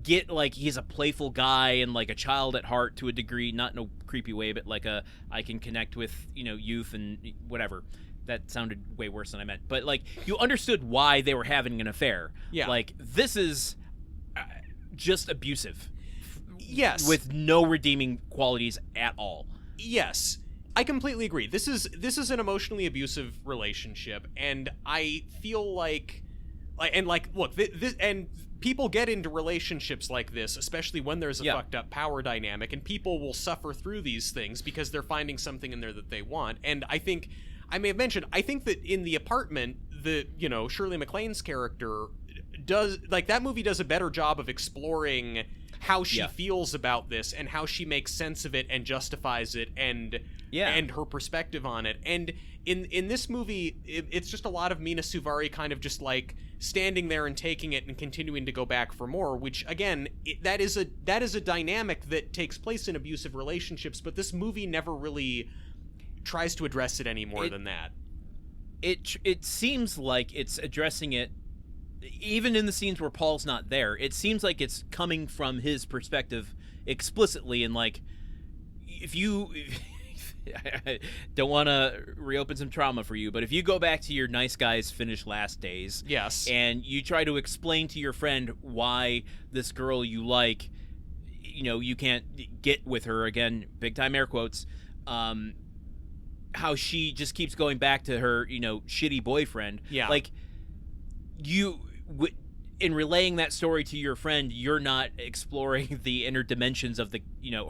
get, like, he's a playful guy and, like, a child at heart to a degree, not in a creepy way, but like I can connect with, you know, youth and whatever. That sounded way worse than I meant, but, like, you understood why they were having an affair. Yeah. Like, this is just abusive. Yes. With no redeeming qualities at all. Yes. I completely agree. This is an emotionally abusive relationship, and I feel like look, this and people get into relationships like this, especially when there's a fucked up power dynamic, and people will suffer through these things because they're finding something in there that they want. And I think I may have mentioned, I think that in The Apartment, Shirley MacLaine's character does, like, that movie does a better job of exploring how she feels about this and how she makes sense of it and justifies it and her perspective on it. And in this movie, it's just a lot of Mena Suvari kind of just, like, standing there and taking it and continuing to go back for more, which, again, that is a dynamic that takes place in abusive relationships, but this movie never really tries to address it any more than that. It seems like it's addressing it even in the scenes where Paul's not there. It seems like it's coming from his perspective explicitly, and, like, if you I don't want to reopen some trauma for you, but if you go back to your nice guys finish last days, yes, and you try to explain to your friend why this girl you like, you can't get with her again, big time air quotes, how she just keeps going back to her, shitty boyfriend. Yeah. Like, in relaying that story to your friend, you're not exploring the inner dimensions of the,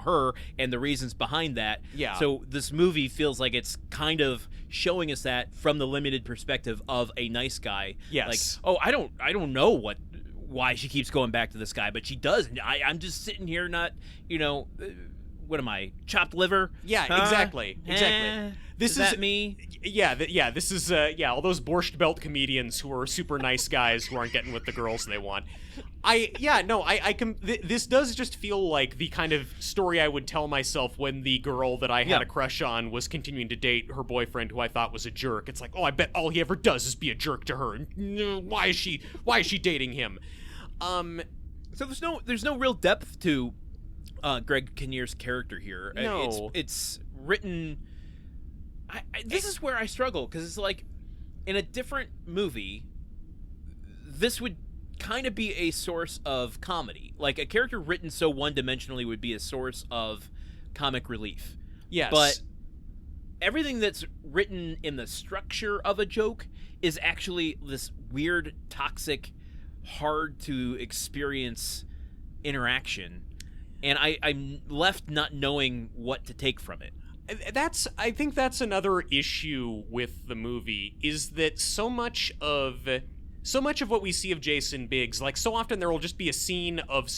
her and the reasons behind that. Yeah. So this movie feels like it's kind of showing us that from the limited perspective of a nice guy. Yes. Like, oh, I don't know why she keeps going back to this guy, but she does. I'm just sitting here not, what am I, chopped liver? Yeah, huh? exactly. Is that me? Yeah, this is all those borscht belt comedians who are super nice guys who aren't getting with the girls they want. This does just feel like the kind of story I would tell myself when the girl that I had a crush on was continuing to date her boyfriend who I thought was a jerk. It's like, oh, I bet all he ever does is be a jerk to her. Why is she dating him? So there's no real depth to Greg Kinnear's character here. No. It's written. This is where I struggle, because it's like, in a different movie, this would kind of be a source of comedy. Like, a character written so one-dimensionally would be a source of comic relief. Yes. But everything that's written in the structure of a joke is actually this weird, toxic, hard-to-experience interaction. And I'm left not knowing what to take from it. I think that's another issue with the movie, is that so much of what we see of Jason Biggs, like, so often there will just be a scene of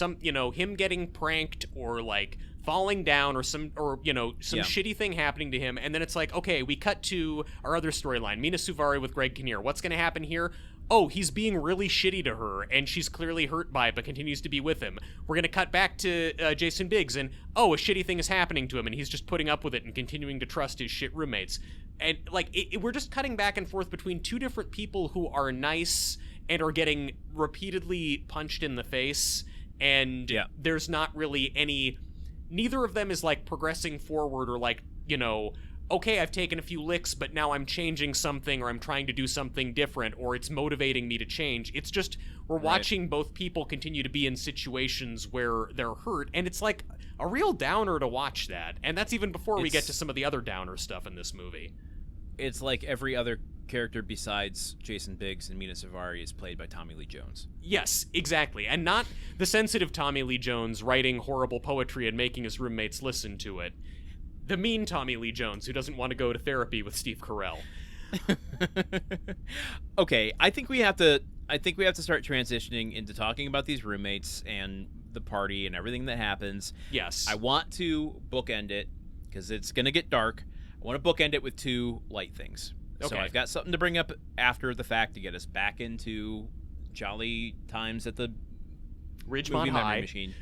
him getting pranked or like falling down or some shitty thing happening to him, and then it's like, okay, we cut to our other storyline, Mena Suvari with Greg Kinnear. What's going to happen here? Oh, he's being really shitty to her, and she's clearly hurt by it, but continues to be with him. We're going to cut back to Jason Biggs, and, a shitty thing is happening to him, and he's just putting up with it and continuing to trust his shit roommates. And, like, we're just cutting back and forth between two different people who are nice and are getting repeatedly punched in the face, and there's not really any... Neither of them is, like, progressing forward or, like, okay, I've taken a few licks, but now I'm changing something, or I'm trying to do something different, or it's motivating me to change. It's just, we're watching both people continue to be in situations where they're hurt, and it's like a real downer to watch that. And that's even before we get to some of the other downer stuff in this movie. It's like every other character besides Jason Biggs and Mena Suvari is played by Tommy Lee Jones. Yes, exactly. And not the sensitive Tommy Lee Jones writing horrible poetry and making his roommates listen to it. The mean Tommy Lee Jones who doesn't want to go to therapy with Steve Carell. Okay, I think we have to start transitioning into talking about these roommates and the party and everything that happens. Yes. I want to bookend it because it's going to get dark. I want to bookend it with two light things. Okay. So I've got something to bring up after the fact to get us back into jolly times at the Ridgemont High. Machine.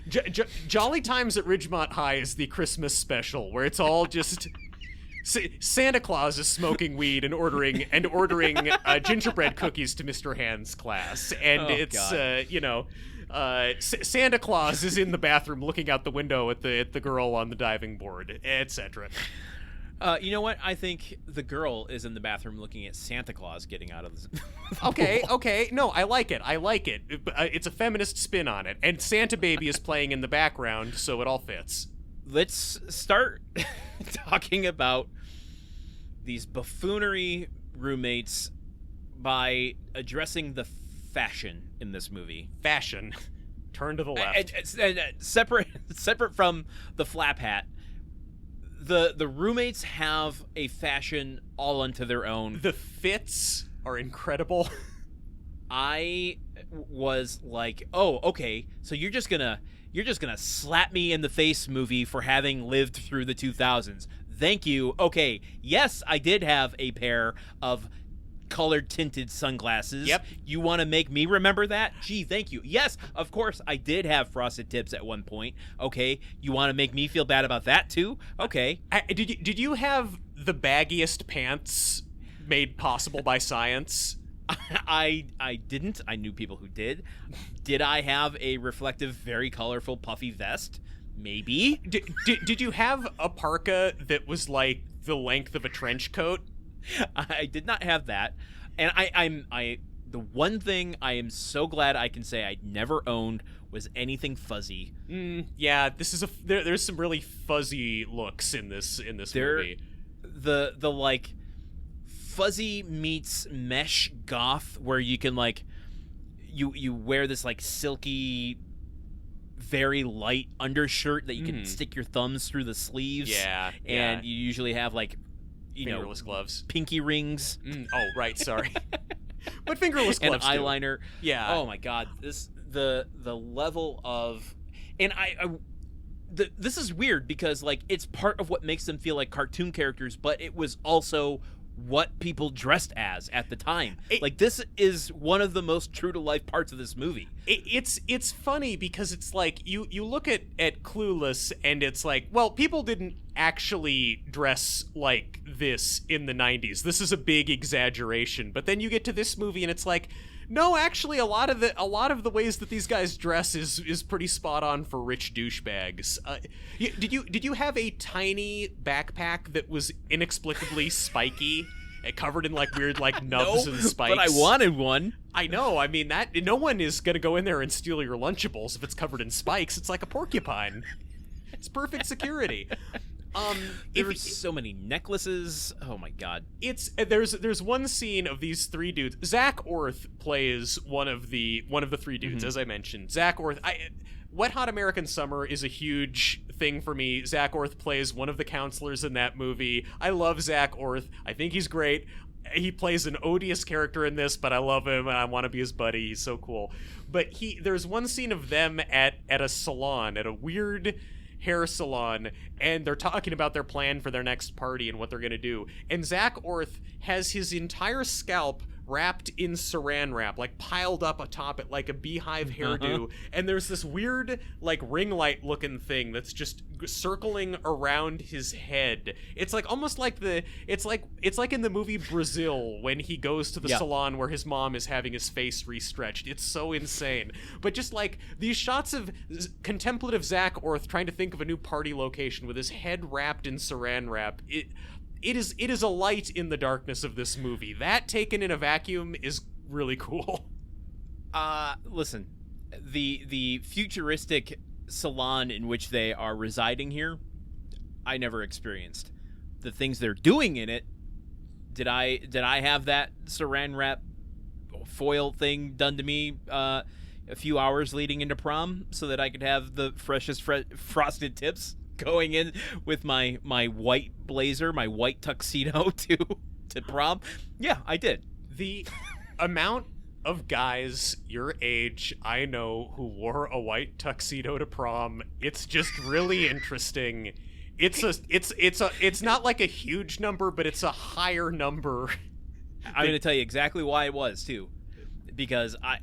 Jolly Times at Ridgemont High is the Christmas special where it's all just Santa Claus is smoking weed and ordering gingerbread cookies to Mr. Hand's class, and Santa Claus is in the bathroom looking out the window at the girl on the diving board, etc. You know what? I think the girl is in the bathroom looking at Santa Claus getting out of the Okay. No, I like it. It's a feminist spin on it. And Santa Baby is playing in the background, so it all fits. Let's start talking about these buffoonery roommates by addressing the fashion in this movie. Fashion. Turn to the left. Separate from the flap hat. The roommates have a fashion all unto their own. The fits are incredible. I was like, oh, okay, so you're just gonna slap me in the face movie for having lived through the 2000s. Thank you. Okay, yes, I did have a pair of colored tinted sunglasses. Yep. You want to make me remember that? Gee, thank you. Yes, of course, I did have frosted tips at one point. Okay, you want to make me feel bad about that too? Okay. Did you have the baggiest pants made possible by science? I didn't. I knew people who did. Did I have a reflective, very colorful, puffy vest? Maybe. Did you have a parka that was like the length of a trench coat. I did not have that, and I the one thing I am so glad I can say I never owned was anything fuzzy. Yeah, this is there's some really fuzzy looks in this movie. The like fuzzy meets mesh goth, where you can like you wear this like silky, very light undershirt that you can stick your thumbs through the sleeves. And you usually have like fingerless gloves, pinky rings. Oh right, sorry. But fingerless gloves and eyeliner. Too. Yeah. Oh my god, the level of, and this is weird because like it's part of what makes them feel like cartoon characters, but it was also what people dressed as at the time. Like this is one of the most true to life parts of this movie. It's funny because it's like you look at Clueless and it's like, well, people didn't actually dress like this in the 90s. This is a big exaggeration. But then you get to this movie and it's like, no, actually a lot of the ways that these guys dress is pretty spot on for rich douchebags. Did you have a tiny backpack that was inexplicably spiky, covered in like weird like nubs and spikes? But I wanted one. I know. I mean, that no one is gonna go in there and steal your Lunchables if it's covered in spikes. It's like a porcupine. It's perfect security. There's so many necklaces. Oh my god. There's one scene of these three dudes. Zach Orth plays one of the three dudes, as I mentioned. Zach Orth. Wet Hot American Summer is a huge thing for me. Zach Orth plays one of the counselors in that movie. I love Zach Orth. I think he's great. He plays an odious character in this, but I love him and I want to be his buddy. He's so cool. But there's one scene of them at a salon, at a weird hair salon, and they're talking about their plan for their next party and what they're gonna do. And Zach Orth has his entire scalp wrapped in saran wrap, like piled up atop it like a beehive hairdo. And there's this weird like ring light looking thing that's just circling around his head. It's like almost like it's like in the movie Brazil when he goes to the salon where his mom is having his face restretched. It's so insane. But just like these shots of contemplative Zach Orth trying to think of a new party location with his head wrapped in saran wrap, it is a light in the darkness of this movie. That taken in a vacuum is really cool. Listen, the futuristic salon in which they are residing here, I never experienced. The things they're doing in it, did I have that saran wrap foil thing done to me a few hours leading into prom so that I could have the freshest frosted tips going in with my white blazer, my white tuxedo to prom? Yeah, I did. The amount of guys your age I know who wore a white tuxedo to prom, it's just really interesting. It's not like a huge number, but it's a higher number. I'm going to tell you exactly why it was too, because I'm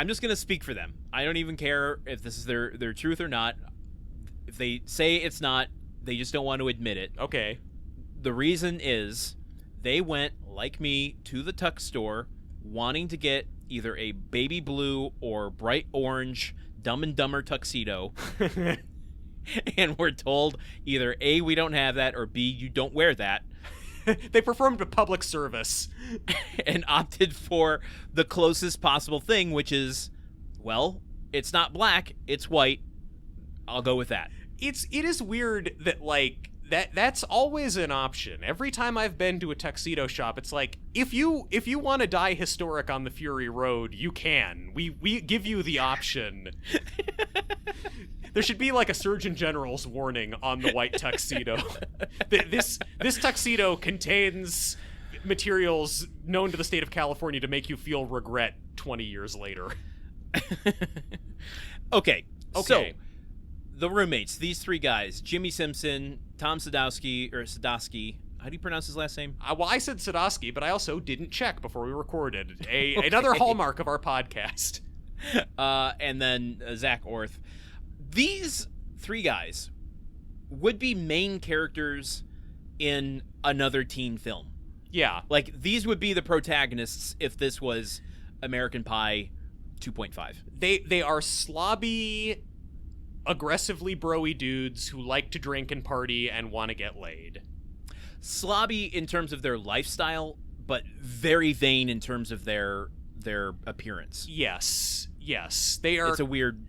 just going to speak for them. I don't even care if this is their truth or not. If they say it's not, they just don't want to admit it. Okay. The reason is they went, like me, to the tux store wanting to get either a baby blue or bright orange Dumb and Dumber tuxedo. And we're told either A, we don't have that, or B, you don't wear that. They performed a public service. And opted for the closest possible thing, which is, well, it's not black, it's white. I'll go with that. It is weird that like that's always an option. Every time I've been to a tuxedo shop, it's like if you want to die historic on the Fury Road, you can. We give you the option. There should be like a Surgeon General's warning on the white tuxedo. This tuxedo contains materials known to the state of California to make you feel regret 20 years later. Okay. So the roommates, these three guys, Jimmi Simpson, Tom Sadoski, how do you pronounce his last name? Well, I said Sadoski, but I also didn't check before we recorded. Another hallmark of our podcast. And then Zach Orth. These three guys would be main characters in another teen film. Yeah. Like, these would be the protagonists if this was American Pie 2.5. They are slobby aggressively broy dudes who like to drink and party and want to get laid. Slobby in terms of their lifestyle, but very vain in terms of their appearance. Yes. They are. It's a weird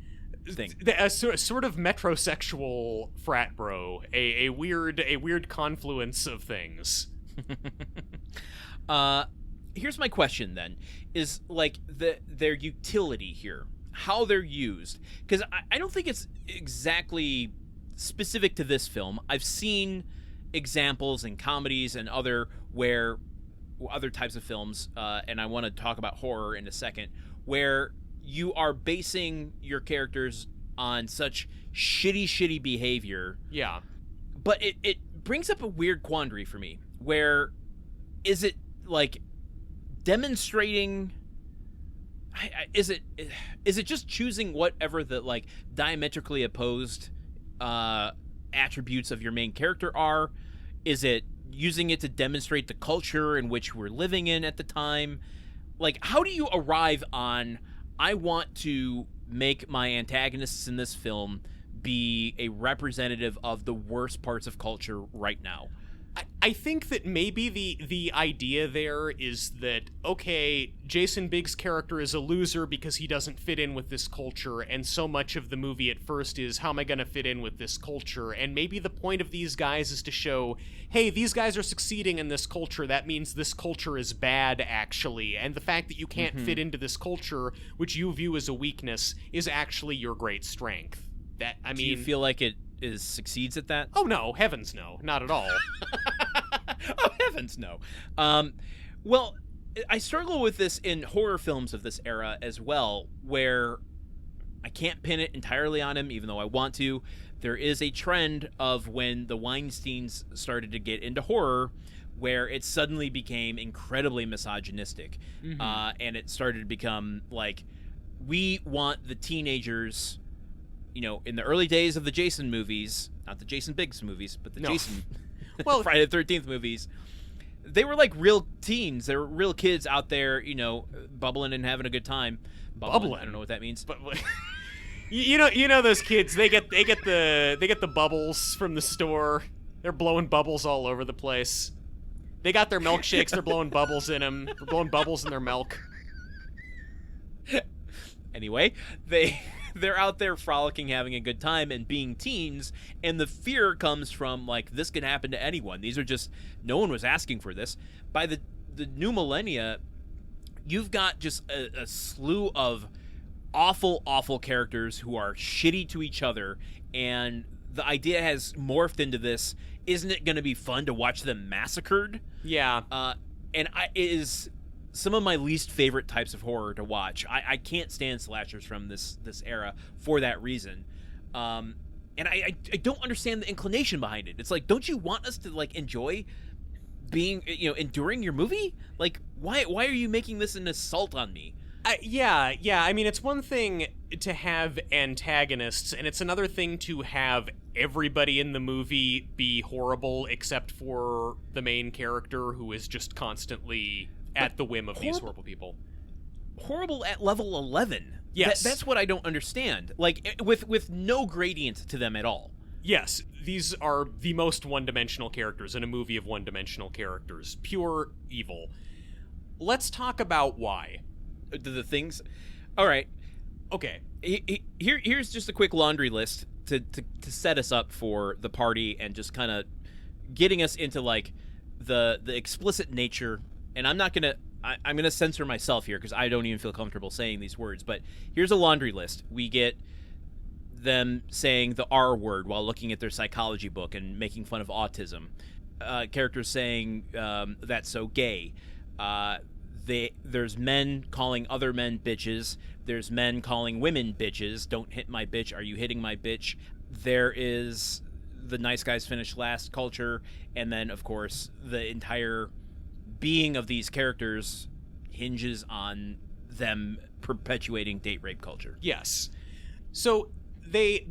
thing. A sort of metrosexual frat bro. A weird confluence of things. Here's my question then, is like their utility here, how they're used, because I don't think it's exactly specific to this film. I've seen examples in comedies and other types of films, and I want to talk about horror in a second, where you are basing your characters on such shitty behavior. Yeah. But it brings up a weird quandary for me, where is it like demonstrating, is it just choosing whatever the like diametrically opposed attributes of your main character are? Is it using it to demonstrate the culture in which we're living in at the time? Like, how do you arrive on, I want to make my antagonists in this film be a representative of the worst parts of culture right now? I think that maybe the idea there is that, okay, Jason Biggs' character is a loser because he doesn't fit in with this culture, and so much of the movie at first is, how am I going to fit in with this culture? And maybe the point of these guys is to show, hey, these guys are succeeding in this culture, that means this culture is bad, actually, and the fact that you can't fit into this culture, which you view as a weakness, is actually your great strength. Do you feel like it succeeds at that? Oh no, heavens no, not at all. Oh heavens no. Well, I struggle with this in horror films of this era as well, where I can't pin it entirely on him, even though I want to. There is a trend of when the Weinsteins started to get into horror, where it suddenly became incredibly misogynistic, and it started to become like, we want the teenagers. You know, in the early days of the Jason movies, not the Jason Biggs movies, but the Jason Friday the 13th movies, they were like real teens. They were real kids out there, you know, bubbling and having a good time. Bubbling. I don't know what that means. But you know those kids. They get the bubbles from the store. They're blowing bubbles all over the place. They got their milkshakes. They're blowing bubbles in them. They're blowing bubbles in their milk. Anyway, they're out there frolicking, having a good time, and being teens, and the fear comes from, like, this can happen to anyone. These are just, no one was asking for this. By the new millennia, you've got just a slew of awful characters who are shitty to each other, and the idea has morphed into this, isn't it going to be fun to watch them massacred? Yeah. And it is some of my least favorite types of horror to watch. I can't stand slashers from this era for that reason. And I don't understand the inclination behind it. It's like, don't you want us to like enjoy being, you know, enduring your movie? Like, why are you making this an assault on me? Yeah. I mean, it's one thing to have antagonists, and it's another thing to have everybody in the movie be horrible except for the main character, who is just constantly at the whim of these horrible people. Horrible at level 11. Yes. That's what I don't understand. Like, with no gradient to them at all. Yes, these are the most one-dimensional characters in a movie of one-dimensional characters. Pure evil. Let's talk about why. The things... All right. Okay. Here's just a quick laundry list to set us up for the party and just kind of getting us into, like, the explicit nature. And I'm not going to... I'm going to censor myself here because I don't even feel comfortable saying these words. But here's a laundry list. We get them saying the R word while looking at their psychology book and making fun of autism. Characters saying that's so gay. There's men calling other men bitches. There's men calling women bitches. Don't hit my bitch. Are you hitting my bitch? There is the nice guys finish last culture. And then, of course, the entire being of these characters hinges on them perpetuating date rape culture. Yes. So we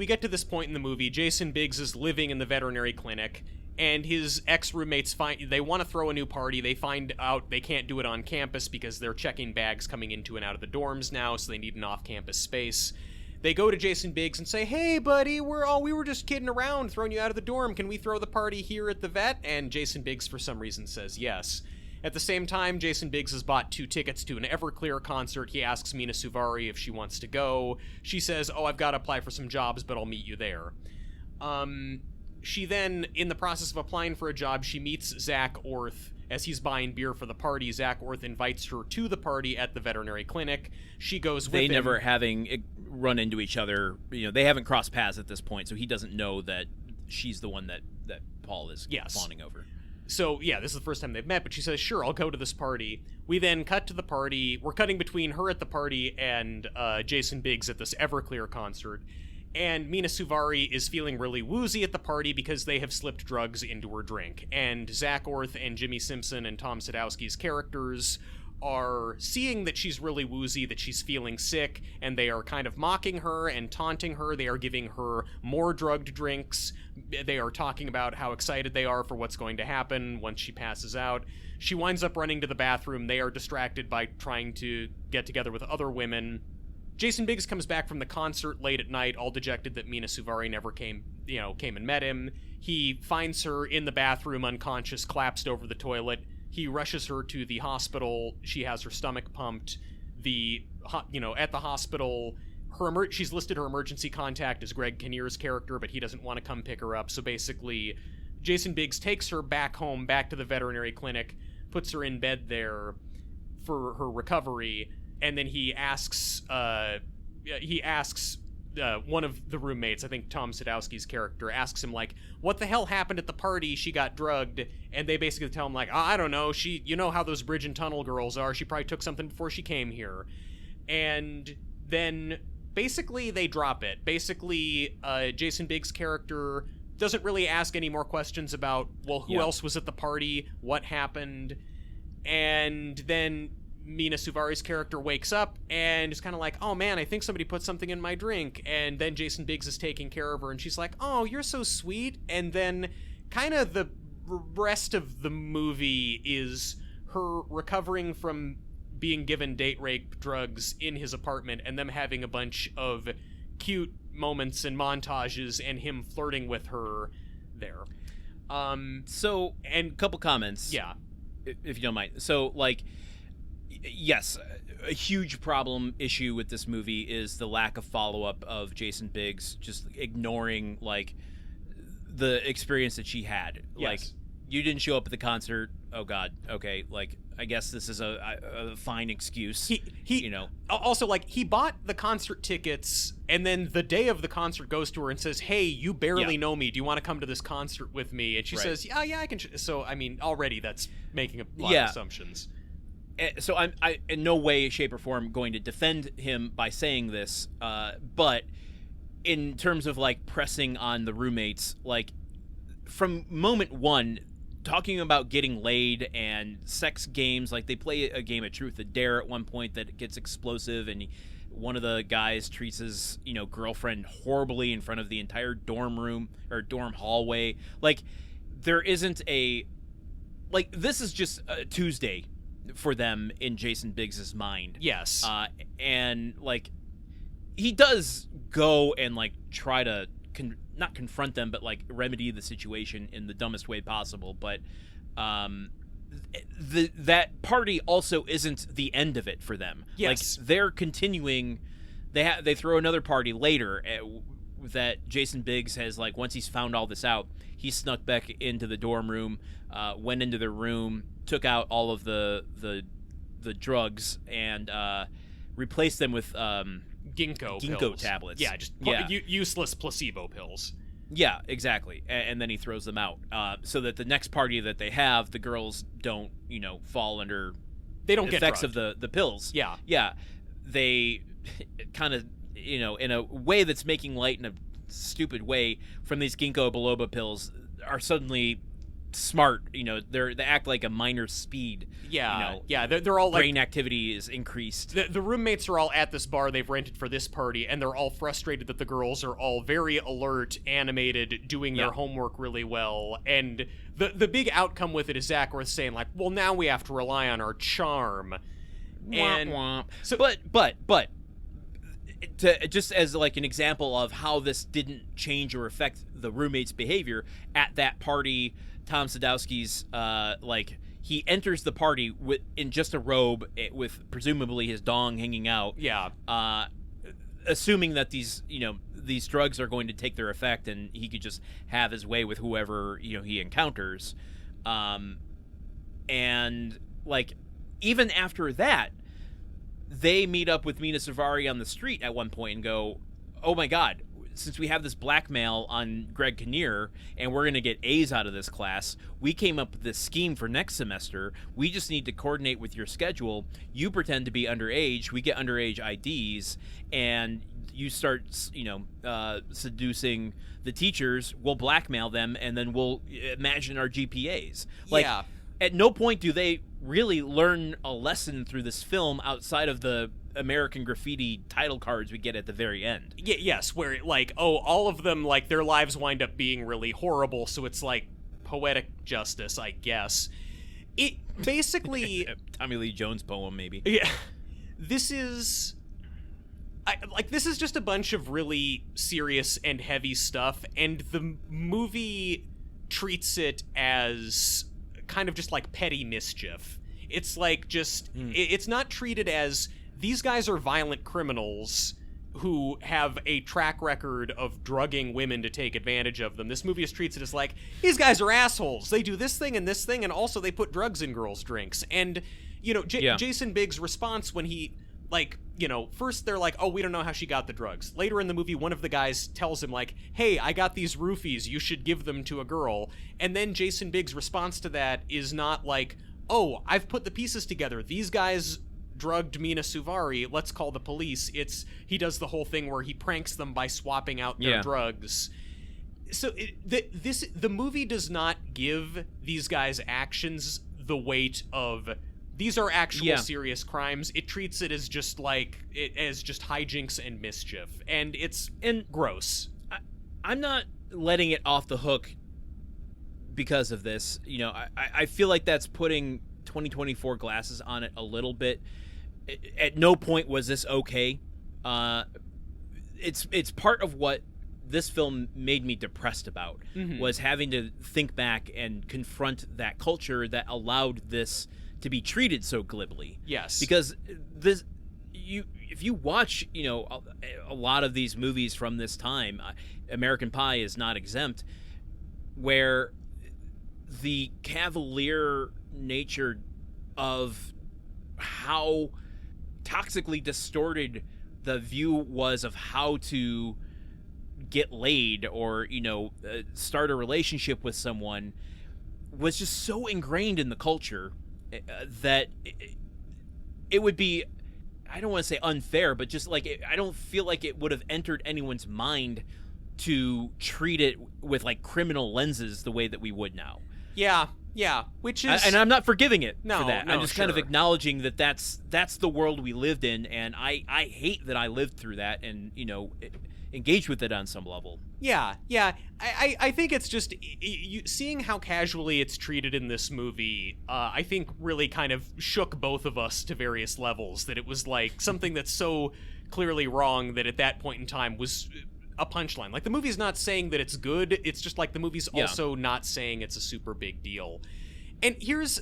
get to this point in the movie. Jason Biggs is living in the veterinary clinic, and his ex-roommates they want to throw a new party. They find out they can't do it on campus because they're checking bags coming into and out of the dorms now, so they need an off-campus space. They go to Jason Biggs and say, "Hey, buddy, we were just kidding around, throwing you out of the dorm. Can we throw the party here at the vet?" And Jason Biggs, for some reason, says yes. At the same time, Jason Biggs has bought 2 tickets to an Everclear concert. He asks Mena Suvari if she wants to go. She says, "Oh, I've got to apply for some jobs, but I'll meet you there." She then, in the process of applying for a job, she meets Zach Orth as he's buying beer for the party. Zach Orth invites her to the party at the veterinary clinic. She goes with him. They never having run into each other. They haven't crossed paths at this point, so he doesn't know that she's the one that Paul is fawning over. So, yeah, this is the first time they've met, but she says, "Sure, I'll go to this party." We then cut to the party. We're cutting between her at the party and Jason Biggs at this Everclear concert. And Mena Suvari is feeling really woozy at the party because they have slipped drugs into her drink. And Zach Orth and Jimmi Simpson and Tom Sadoski's characters are seeing that she's really woozy, that she's feeling sick, and they are kind of mocking her and taunting her. They are giving her more drugged drinks. They are talking about how excited they are for what's going to happen once she passes out. She winds up running to the bathroom. They are distracted by trying to get together with other women. Jason Biggs comes back from the concert late at night, all dejected that Mena Suvari never came and met him. He finds her in the bathroom, unconscious, collapsed over the toilet. He rushes her to the hospital. She has her stomach pumped. At the hospital, she's listed her emergency contact as Greg Kinnear's character, but he doesn't want to come pick her up. So basically, Jason Biggs takes her back home, back to the veterinary clinic, puts her in bed there for her recovery. And then he asks one of the roommates, I think Tom Sadoski's character, asks him, like, what the hell happened at the party? She got drugged. And they basically tell him, like, I don't know. You know how those bridge and tunnel girls are. She probably took something before she came here. And then basically they drop it. Basically, Jason Biggs' character doesn't really ask any more questions about, well, who else was at the party? What happened? And then Mena Suvari's character wakes up and is kind of like, "Oh man, I think somebody put something in my drink." And then Jason Biggs is taking care of her and she's like, "Oh, you're so sweet." And then kind of the rest of the movie is her recovering from being given date rape drugs in his apartment and them having a bunch of cute moments and montages and him flirting with her there. So, and a couple comments. Yeah. If you don't mind. So, like, yes, a huge issue with this movie is the lack of follow-up of Jason Biggs just ignoring, like, the experience that she had. Yes. Like, you didn't show up at the concert. Oh, God. Okay. Like, I guess this is a fine excuse. He Also, like, he bought the concert tickets, and then the day of the concert goes to her and says, "Hey, you barely know me. Do you want to come to this concert with me?" And she says, "Yeah, I can." So, I mean, already that's making a lot of assumptions. So I in no way, shape, or form going to defend him by saying this, but in terms of, like, pressing on the roommates, like, from moment one, talking about getting laid and sex games, like, they play a game of truth or dare at one point that gets explosive, and one of the guys treats his girlfriend horribly in front of the entire dorm room or dorm hallway. Like, there isn't this is just a Tuesday for them in Jason Biggs's mind. Yes. And, like, he does go and, like, try to not confront them, but, like, remedy the situation in the dumbest way possible. But that party also isn't the end of it for them. Yes. Like, they're continuing. They throw another party later that Jason Biggs has, like, once he's found all this out, he snuck back into the dorm room, went into their room, took out all of the drugs, and replaced them with ginkgo tablets. Yeah, just useless placebo pills. Yeah, exactly. And then he throws them out, so that the next party that they have, the girls don't, fall under they don't effects get of the pills. Yeah. Yeah. They kind of, in a way that's making light in a stupid way from these ginkgo biloba pills, are suddenly smart. They act like a minor speed. Yeah. They're all, like, brain activity is increased. The roommates are all at this bar they've rented for this party, and they're all frustrated that the girls are all very alert, animated, doing their homework really well. And the big outcome with it is Zach Orth saying, like, well, now we have to rely on our charm. And womp. so, but to just as like an example of how this didn't change or affect the roommate's behavior at that party, Tom Sadoski's like he enters the party in just a robe with presumably his dong hanging out. Yeah. Assuming that these drugs are going to take their effect and he could just have his way with whoever he encounters, and like even after that, they meet up with Mena Suvari on the street at one point and go, "Oh my God, since we have this blackmail on Greg Kinnear and we're going to get A's out of this class, we came up with this scheme for next semester. We just need to coordinate with your schedule. You pretend to be underage. We get underage IDs, and you start, seducing the teachers. We'll blackmail them, and then we'll imagine our GPAs." Like, yeah. At no point do they really learn a lesson through this film outside of the American Graffiti title cards we get at the very end. Yes, where like, all of them, like, their lives wind up being really horrible, so it's like poetic justice, I guess. It basically Tommy Lee Jones poem, maybe. Yeah. This is just a bunch of really serious and heavy stuff, and the movie treats it as kind of just like petty mischief. It's like just it's not treated as these guys are violent criminals who have a track record of drugging women to take advantage of them. This movie just treats it as like, these guys are assholes. They do this thing, and also they put drugs in girls' drinks. And, Jason Biggs' response when he, like, first they're like, "Oh, we don't know how she got the drugs." Later in the movie, one of the guys tells him, like, "Hey, I got these roofies. You should give them to a girl." And then Jason Biggs' response to that is not like, "Oh, I've put the pieces together. These guys drugged Mena Suvari. Let's call the police." He does the whole thing where he pranks them by swapping out their drugs. So the movie does not give these guys' actions the weight of these are actual serious crimes. It treats it as just hijinks and mischief, and it's gross. I'm not letting it off the hook because of this. I feel like that's putting 2024 glasses on it a little bit. At no point was this okay. It's part of what this film made me depressed about, was having to think back and confront that culture that allowed this to be treated so glibly. Yes. Because if you watch, a lot of these movies from this time, American Pie is not exempt, where the cavalier nature of how toxically distorted the view was of how to get laid or, start a relationship with someone was just so ingrained in the culture that it would be, I don't want to say unfair, but just like, I don't feel like it would have entered anyone's mind to treat it with like criminal lenses the way that we would now. Yeah, which is... And I'm not forgiving it for that. No, I'm just kind of acknowledging that that's the world we lived in, and I hate that I lived through that and, engaged with it on some level. Yeah. I think it's just... seeing how casually it's treated in this movie, I think really kind of shook both of us to various levels, that it was like something that's so clearly wrong that at that point in time was a punchline. Like, the movie's not saying that it's good, it's just like the movie's also not saying it's a super big deal. And here's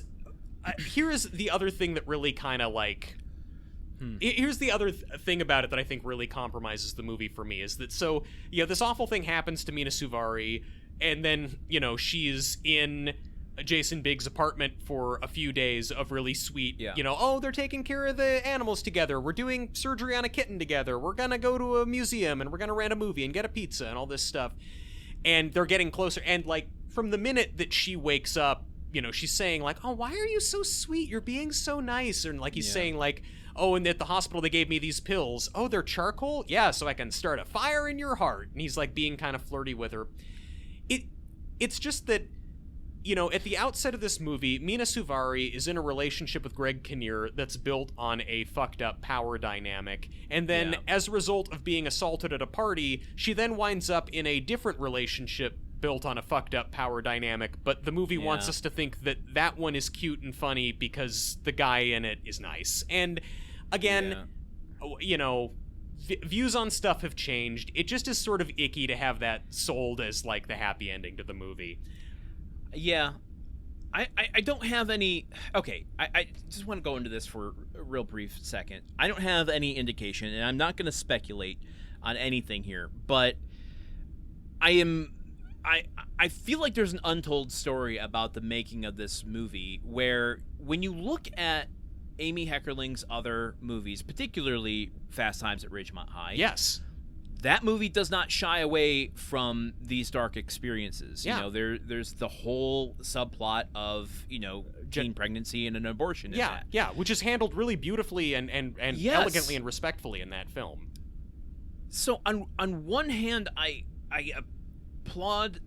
the other thing that really kind of like here's the other thing about it that I think really compromises the movie for me, is that this awful thing happens to Mena Suvari, and then she's in Jason Biggs' apartment for a few days of really sweet, they're taking care of the animals together, we're doing surgery on a kitten together, we're gonna go to a museum, and we're gonna rent a movie and get a pizza and all this stuff. And they're getting closer, and like from the minute that she wakes up, she's saying like, "Oh, why are you so sweet? You're being so nice." And like he's saying like, "Oh, and at the hospital they gave me these pills. Oh, they're charcoal? Yeah, so I can start a fire in your heart." And he's like being kind of flirty with her. It's just that at the outset of this movie, Mena Suvari is in a relationship with Greg Kinnear that's built on a fucked up power dynamic. And then, as a result of being assaulted at a party, she then winds up in a different relationship built on a fucked up power dynamic. But the movie wants us to think that one is cute and funny because the guy in it is nice. And again, views on stuff have changed. It just is sort of icky to have that sold as like the happy ending to the movie. Yeah. I don't have any... Okay, I just want to go into this for a real brief second. I don't have any indication, and I'm not going to speculate on anything here, but I feel like there's an untold story about the making of this movie, where when you look at Amy Heckerling's other movies, particularly Fast Times at Ridgemont High... Yes. That movie does not shy away from these dark experiences. Yeah. You know, there's the whole subplot of, you know, teen pregnancy and an abortion. Yeah, which is handled really beautifully and Yes. elegantly and respectfully in that film. So on one hand, I applaud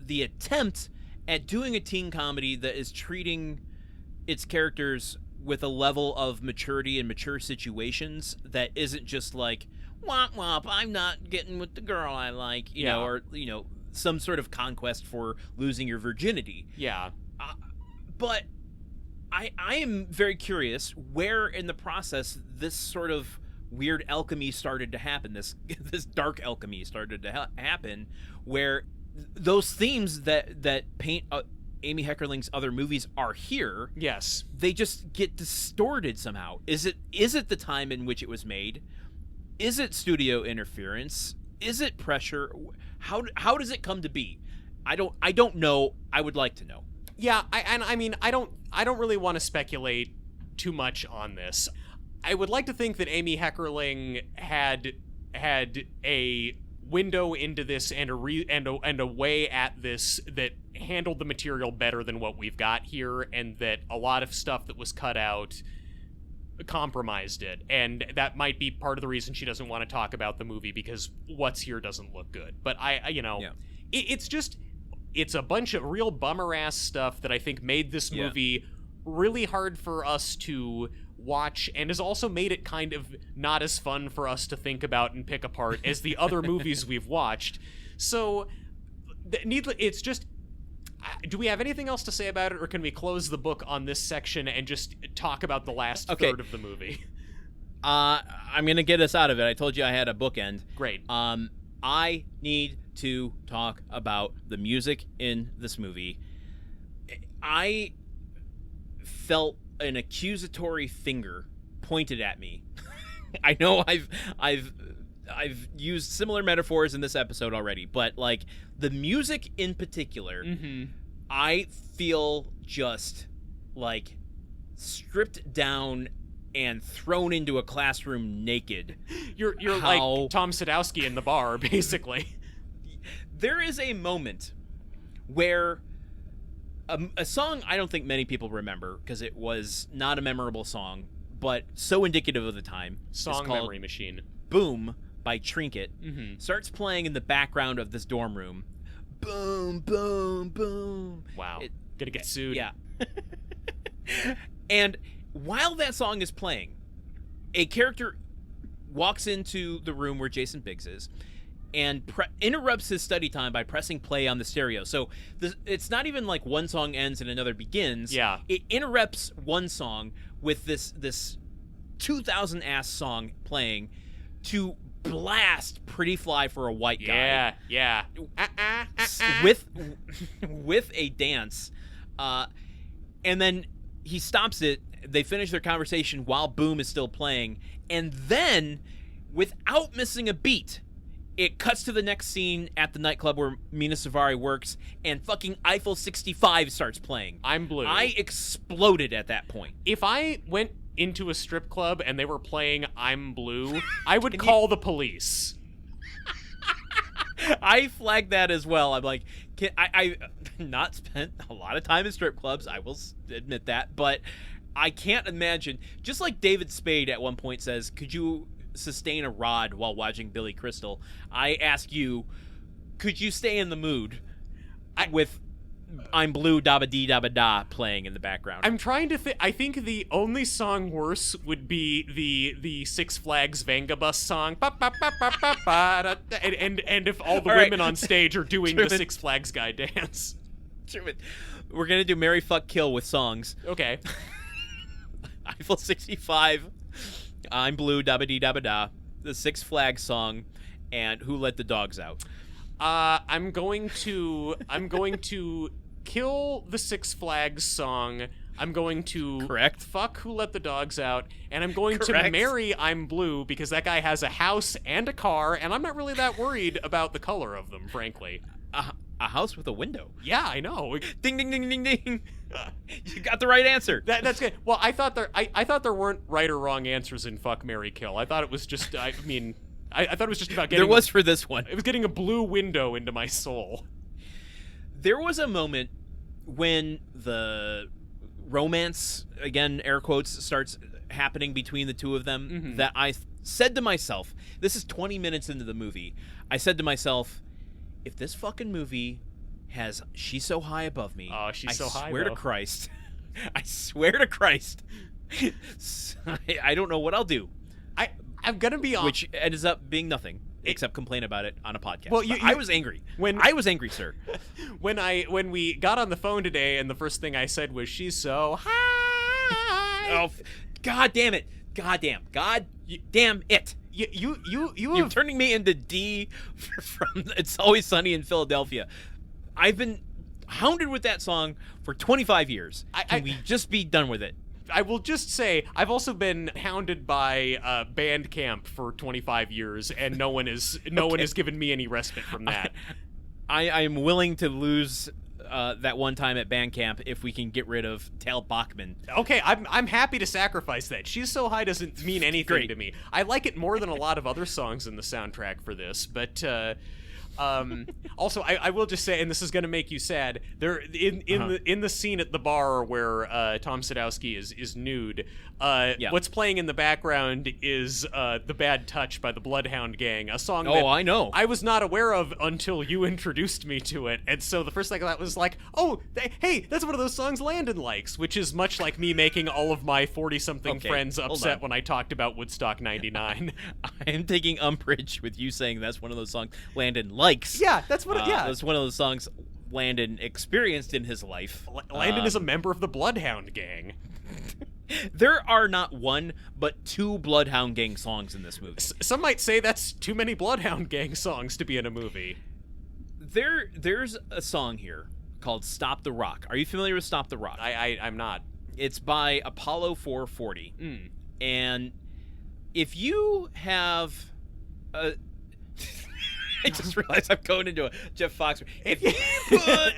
the attempt at doing a teen comedy that is treating its characters with a level of maturity and mature situations that isn't just like, womp womp, I'm not getting with the girl I like, you know, or, you know, some sort of conquest for losing your virginity. Yeah. But I am very curious where in the process this sort of weird alchemy started to happen, this dark alchemy started to happen, where those themes that paint Amy Heckerling's other movies are here. Yes. They just get distorted somehow. Is it the time in which it was made? Is it studio interference? Is it pressure? How does it come to be? I don't know. I would like to know. Yeah, I don't really want to speculate too much on this. I would like to think that Amy Heckerling had a window into this and a way at this that handled the material better than what we've got here, and that a lot of stuff that was cut out compromised it, and that might be part of the reason she doesn't want to talk about the movie, because what's here doesn't look good. But it's a bunch of real bummer ass stuff that I think made this movie really hard for us to watch, and has also made it kind of not as fun for us to think about and pick apart as the other movies we've watched. So it's just, do we have anything else to say about it, or can we close the book on this section and just talk about the last third of the movie? I'm going to get us out of it. I told you I had a bookend. Great. I need to talk about the music in this movie. I felt an accusatory finger pointed at me. I know I've used similar metaphors in this episode already, but like the music in particular, I feel just like stripped down and thrown into a classroom naked. You're like Tom Sadoski in the bar, basically. There is a moment where a song I don't think many people remember, because it was not a memorable song, but so indicative of the time. Song Memory Machine. Boom by Trinket starts playing in the background of this dorm room. Boom, boom, boom. Wow. Gonna get sued. Yeah. And while that song is playing, a character walks into the room where Jason Biggs is and interrupts his study time by pressing play on the stereo. So it's not even like one song ends and another begins. Yeah. It interrupts one song with this 2000-ass song playing to blast Pretty Fly for a White Guy. Yeah. With a dance. And then he stops it. They finish their conversation while Boom is still playing. And then, without missing a beat, it cuts to the next scene at the nightclub where Mena Suvari works, and fucking Eiffel 65 starts playing. I'm Blue. I exploded at that point. If I went into a strip club and they were playing I'm Blue, I would call the police. I flagged that as well. I'm like, I've not spent a lot of time in strip clubs, I will admit that, but I can't imagine, just like David Spade at one point says, could you sustain a rod while watching Billy Crystal? I ask you, could you stay in the mood with I'm Blue Dabba Dee Dabba Da playing in the background? I'm trying to think. I think the only song worse would be the Six Flags Vangabus song. And if all the women on stage are doing the Six Flags guy dance. We're going to do Marry, Fuck, Kill with songs. Okay. Eiffel 65, I'm Blue Dabba Dee Dabba Da. the Six Flags song and Who Let the Dogs Out. I'm going to kill the Six Flags song. I'm going to Correct. fuck Who Let the Dogs Out, and I'm going to Correct. marry I'm Blue because that guy has a house and a car, and I'm not really that worried about the color of them, frankly. A house with a window. Yeah, I know. Ding, ding, ding, ding, ding. You got the right answer. That's good. Well, I thought there weren't right or wrong answers in Fuck, Marry, Kill. I thought it was just. I thought it was just about getting. There was for this one. It was getting a blue window into my soul. There was a moment when the romance, again, air quotes, starts happening between the two of them that I said to myself, this is 20 minutes into the movie, I said to myself, if this fucking movie has She's So High Above Me, She's so high, I swear though. to Christ, I swear to Christ, I don't know what I'll do. I'm gonna be honest. Which ends up being nothing. Except complain about it on a podcast. Well, I was angry. I was angry, sir. When we got on the phone today, and the first thing I said was, "She's so high." Oh, God damn it! God damn it! You're turning me into D from It's Always Sunny in Philadelphia. I've been hounded with that song for 25 years. Can we just be done with it? I will just say, I've also been hounded by Bandcamp for 25 years, and no one has given me any respite from that. I am willing to lose that one time at Bandcamp if we can get rid of Tal Bachman. Okay, I'm happy to sacrifice that. She's So High doesn't mean anything Great. to me. I like it more than a lot of other songs in the soundtrack for this, but also I will just say, and this is going to make you sad, there in the scene at the bar where Tom Sadoski is nude, what's playing in the background is The Bad Touch by the Bloodhound Gang, a song that I know. I was not aware of until you introduced me to it, and so the first thing I thought was like, hey, that's one of those songs Landon likes, which is much like me making all of my 40-something friends upset when I talked about Woodstock 99. I am taking umbrage with you saying that's one of those songs Landon likes. Yeah, that's what. It's one of those songs Landon experienced in his life. Landon is a member of the Bloodhound Gang. There are not one, but two Bloodhound Gang songs in this movie. Some might say that's too many Bloodhound Gang songs to be in a movie. There's a song here called "Stop the Rock." Are you familiar with "Stop the Rock"? I'm not. It's by Apollo 440, and if you have a I just realized I'm going into a Jeff Fox. If you put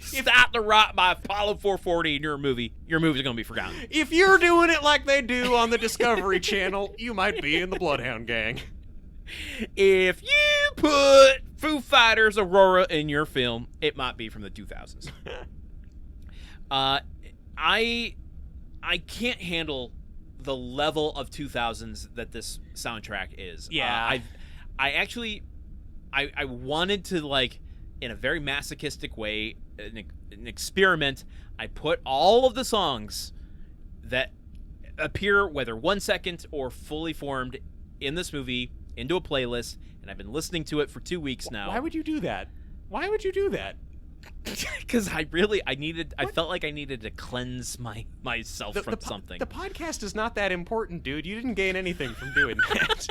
Stop the Rock by Apollo 440 in your movie's going to be forgotten. If you're doing it like they do on the Discovery Channel, you might be in the Bloodhound Gang. If you put Foo Fighters' Aurora in your film, it might be from the 2000s. I can't handle the level of 2000s that this soundtrack is. Yeah. I wanted to, like, in a very masochistic way, an experiment. I put all of the songs that appear, whether 1 second or fully formed, in this movie into a playlist, and I've been listening to it for 2 weeks now. Why would you do that? Why would you do that? Because I felt like I needed to cleanse myself from something. The podcast is not that important, dude. You didn't gain anything from doing that.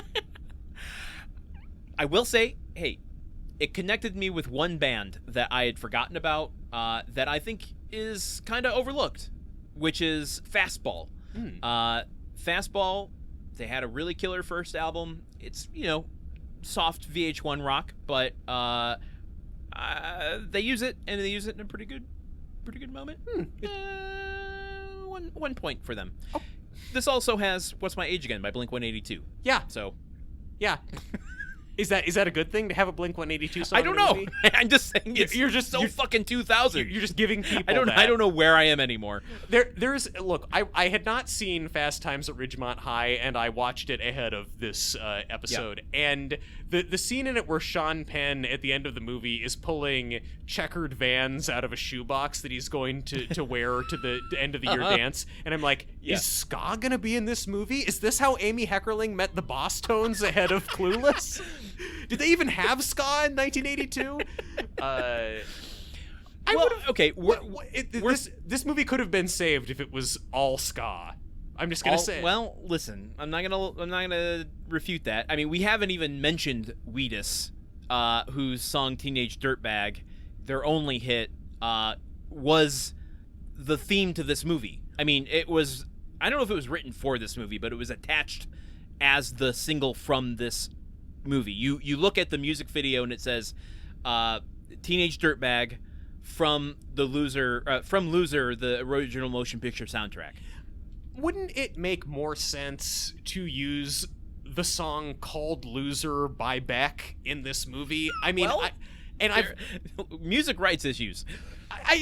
I will say, hey, it connected me with one band that I had forgotten about that I think is kind of overlooked, which is Fastball. Fastball, they had a really killer first album. It's, soft VH1 rock, but they use it, and they use it in a pretty good moment. 1 point for them. Oh. This also has What's My Age Again by Blink-182. Yeah. So, yeah. Is that a good thing to have a Blink-182 song? I don't know. I'm just saying you're just so fucking 2000. You're just giving people I don't know where I am anymore. Look, I had not seen Fast Times at Ridgemont High, and I watched it ahead of this episode. Yeah. And the scene in it where Sean Penn at the end of the movie is pulling checkered Vans out of a shoebox that he's going to wear to the end of the year dance, and I'm like, is ska gonna be in this movie? Is this how Amy Heckerling met the Boss Tones ahead of Clueless? Did they even have ska in 1982? Okay. This movie could have been saved if it was all ska. I'm just gonna say. Well, listen, I'm not gonna refute that. I mean, we haven't even mentioned Wheatus, whose song "Teenage Dirtbag," their only hit, was the theme to this movie. I mean, it was. I don't know if it was written for this movie, but it was attached as the single from this movie. You look at the music video and it says, "Teenage Dirtbag" from Loser, the original motion picture soundtrack. Wouldn't it make more sense to use the song called "Loser" by Beck in this movie? I mean, music rights issues.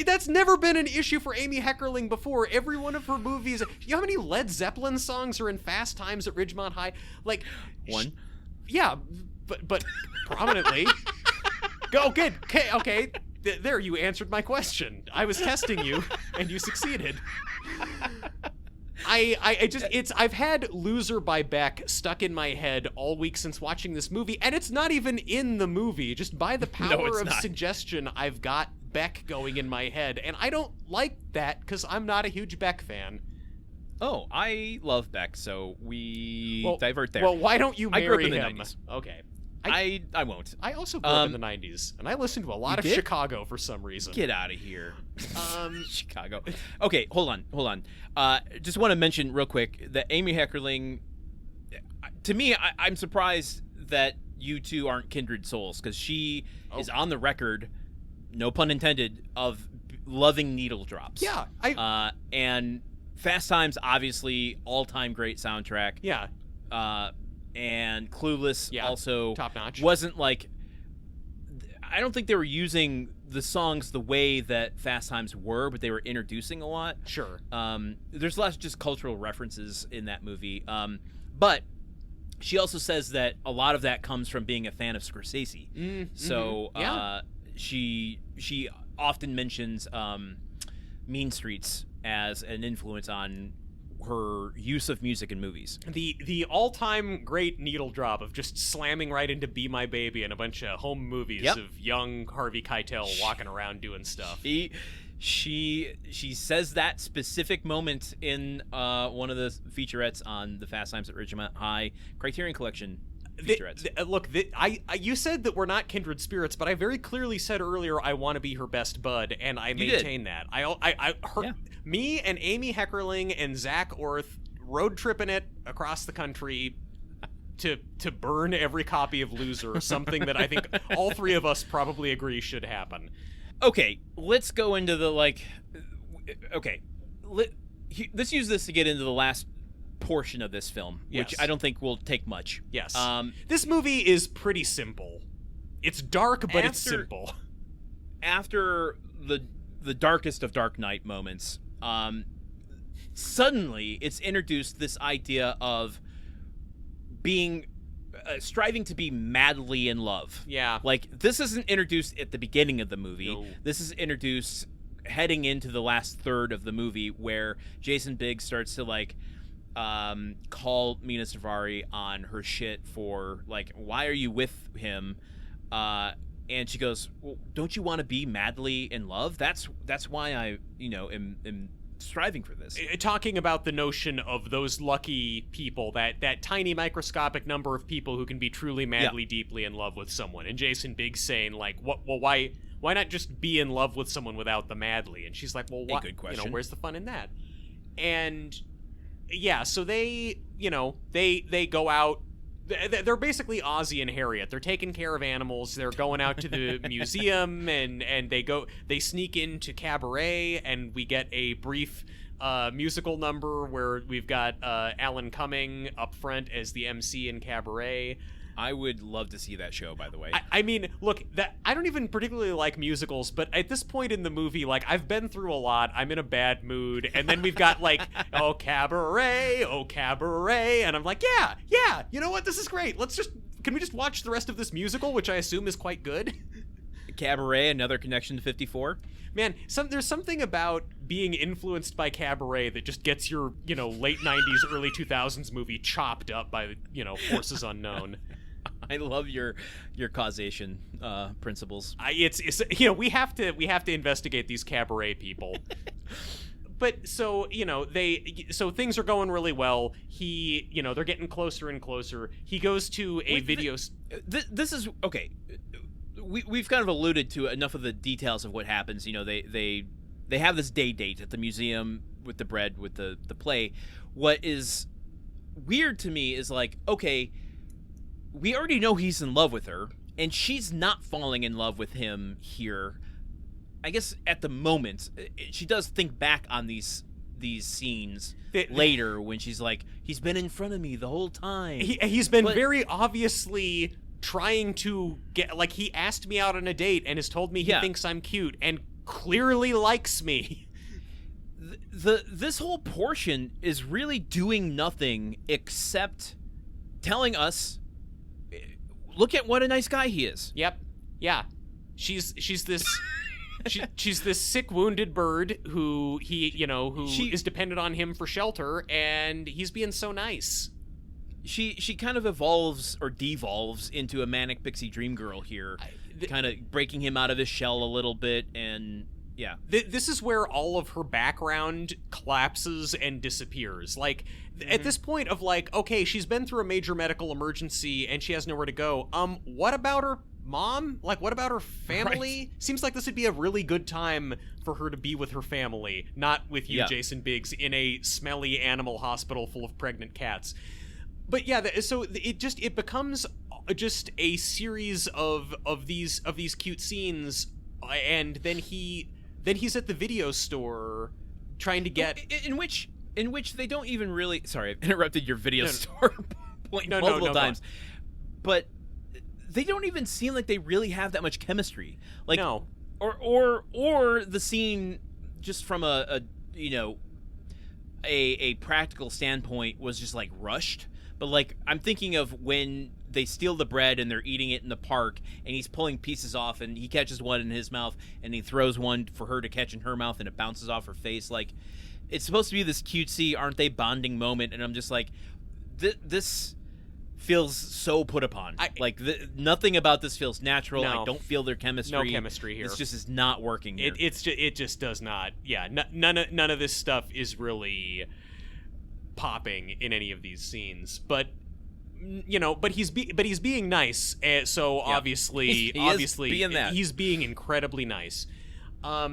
That's never been an issue for Amy Heckerling before. Every one of her movies. You know how many Led Zeppelin songs are in Fast Times at Ridgemont High? Like one. Yeah, but prominently. Go good. Okay. There, you answered my question. I was testing you, and you succeeded. I've had "Loser" by Beck stuck in my head all week since watching this movie, and it's not even in the movie. Just by the power of suggestion, I've got Beck going in my head, and I don't like that because I'm not a huge Beck fan. Oh, I love Beck, so we divert there. Well, why don't you marry him? I grew up in the 90s. Okay. I won't. I also grew up in the 90s, and I listened to a lot of Chicago for some reason. Get out of here. Chicago. Okay, hold on. Just want to mention real quick that Amy Heckerling, to me, I'm surprised that you two aren't kindred souls, because she is on the record, no pun intended, of loving needle drops. Yeah. And Fast Times, obviously, all-time great soundtrack. Yeah. And Clueless also top notch. Wasn't like, I don't think they were using the songs the way that Fast Times were, but they were introducing a lot. Sure. There's lots of just cultural references in that movie. But she also says that a lot of that comes from being a fan of Scorsese. Mm-hmm. So she often mentions Mean Streets as an influence on her use of music in movies. The all-time great needle drop of just slamming right into "Be My Baby" and a bunch of home movies of young Harvey Keitel walking around doing stuff. She says that specific moment in one of the featurettes on the Fast Times at Ridgemont High Criterion Collection featurettes. You said that we're not kindred spirits, but I very clearly said earlier I want to be her best bud, and I maintain that. Me and Amy Heckerling and Zach Orth road tripping it across the country to burn every copy of "Loser," something that I think all three of us probably agree should happen. Okay, let's go into the let's use this to get into the last portion of this film, which I don't think will take much. Yes. This movie is pretty simple. It's dark, but it's simple. After the darkest of Dark Knight moments, suddenly it's introduced this idea of being striving to be madly in love. Yeah. Like, this isn't introduced at the beginning of the movie. No. This is introduced heading into the last third of the movie, where Jason Biggs starts to call Mena Suvari on her shit for why are you with him? And she goes, well, don't you want to be madly in love? That's why I am striving for this. Talking about the notion of those lucky people, that tiny microscopic number of people who can be truly madly deeply in love with someone, and Jason Biggs saying why not just be in love with someone without the madly? And she's like, well, what? Good question. Where's the fun in that? And yeah, so they go out. They're basically Ozzy and Harriet. They're taking care of animals. They're going out to the museum, and they sneak into Cabaret, and we get a brief musical number where we've got Alan Cumming up front as the MC in Cabaret. I would love to see that show, by the way. I mean, look, I don't even particularly like musicals, but at this point in the movie, I've been through a lot. I'm in a bad mood, and then we've got oh cabaret, and I'm like, yeah, you know what? This is great. Can we just watch the rest of this musical, which I assume is quite good? Cabaret, another connection to 54. Man, there's something about being influenced by Cabaret that just gets your late 90s, early 2000s movie chopped up by forces unknown. I love your causation principles. We have to investigate these Cabaret people. But so, so things are going really well. They're getting closer and closer. He goes to a video. This is okay. We've kind of alluded to enough of the details of what happens. They have this date at the museum with the bread, with the play. What is weird to me is like, okay, we already know he's in love with her, and she's not falling in love with him here. I guess at the moment, she does think back on these scenes later when she's like, he's been in front of me the whole time. He's been very obviously trying to get, like, he asked me out on a date and has told me he thinks I'm cute and clearly likes me. This whole portion is really doing nothing except telling us, look at what a nice guy he is. Yep. Yeah. She's this she's this sick, wounded bird who is dependent on him for shelter, and he's being so nice. She kind of evolves or devolves into a manic pixie dream girl here, kind of breaking him out of his shell a little bit, and yeah. This is where all of her background collapses and disappears. Like, at this point of like, okay, she's been through a major medical emergency and she has nowhere to go. What about her mom? Like, what about her family? Right. Seems like this would be a really good time for her to be with her family, not with you, Jason Biggs, in a smelly animal hospital full of pregnant cats. But yeah, so it becomes just a series of these cute scenes, and then he's at the video store trying to get in which they don't even really. Sorry, I've interrupted your video store point multiple times, but they don't even seem like they really have that much chemistry. Like, no, or the scene just from a practical standpoint was just like rushed. But, like, I'm thinking of when they steal the bread and they're eating it in the park, and he's pulling pieces off, and he catches one in his mouth, and he throws one for her to catch in her mouth, and it bounces off her face. Like, it's supposed to be this cutesy, aren't they, bonding moment, and I'm just like, this feels so put upon. Nothing about this feels natural. No. I don't feel their chemistry. No chemistry here. This just is not working here. It just does not. Yeah, none of this stuff is really popping in any of these scenes, but he's being nice, so obviously he's being incredibly nice, but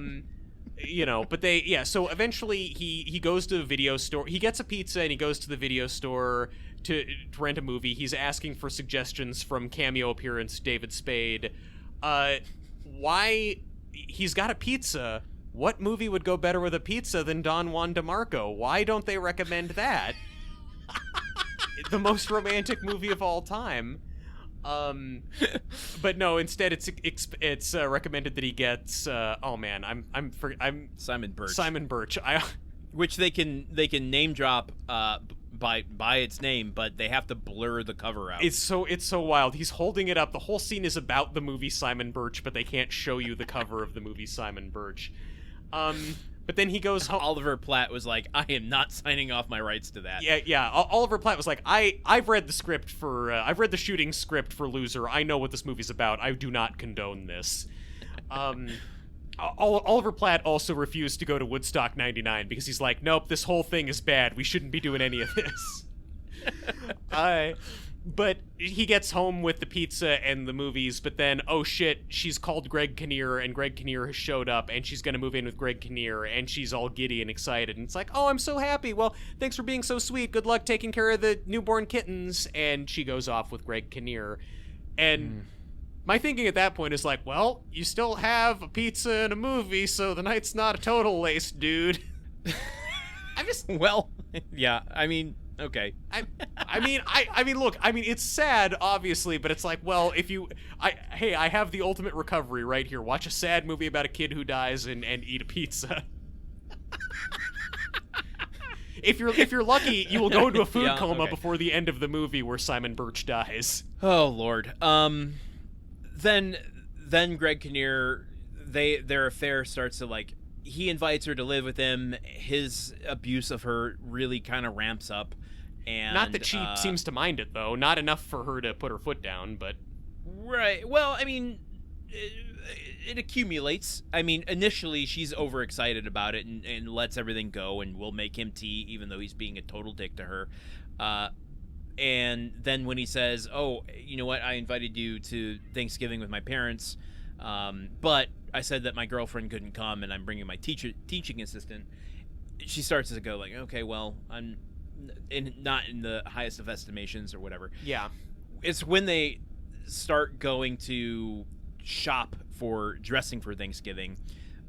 so eventually he goes to the video store, he gets a pizza, and he goes to the video store to rent a movie. He's asking for suggestions from cameo appearance David Spade. Why he's got a pizza? What movie would go better with a pizza than Don Juan DeMarco? Why don't they recommend that? The most romantic movie of all time. But no, instead it's recommended that he gets I'm Simon Birch. Simon Birch. Which they can name drop by its name, but they have to blur the cover out. It's so wild. He's holding it up. The whole scene is about the movie Simon Birch, but they can't show you the cover of the movie Simon Birch. But then he goes home. Oliver Platt was like, I am not signing off my rights to that. Yeah. Oliver Platt was like, I've read the script I've read the shooting script for Loser. I know what this movie's about. I do not condone this. Oliver Platt also refused to go to Woodstock 99 because he's like, nope, this whole thing is bad. We shouldn't be doing any of this. But he gets home with the pizza and the movies, but then, oh shit, she's called Greg Kinnear, and Greg Kinnear has showed up, and she's gonna move in with Greg Kinnear, and she's all giddy and excited, and it's like, oh, I'm so happy. Well, thanks for being so sweet. Good luck taking care of the newborn kittens. And she goes off with Greg Kinnear. And my thinking at that point is like, well, you still have a pizza and a movie, so the night's not a total waste, dude. Yeah, I mean, okay. I mean, look, it's sad, obviously, but it's like, well, I have the ultimate recovery right here. Watch a sad movie about a kid who dies and eat a pizza. If you're lucky, you will go into a food coma before the end of the movie where Simon Birch dies. Oh Lord. Then Greg Kinnear, their affair starts to, like, he invites her to live with him. His abuse of her really kind of ramps up. And not that she seems to mind it, though. Not enough for her to put her foot down, but... Right. Well, I mean, it accumulates. I mean, initially she's overexcited about it and lets everything go and will make him tea, even though he's being a total dick to her. And then when he says, "Oh, you know what? I invited you to Thanksgiving with my parents, but I said that my girlfriend couldn't come, and I'm bringing my teaching assistant." She starts to go like, "Okay, well, I'm not in the highest of estimations or whatever." Yeah. It's when they start going to shop for dressing for Thanksgiving,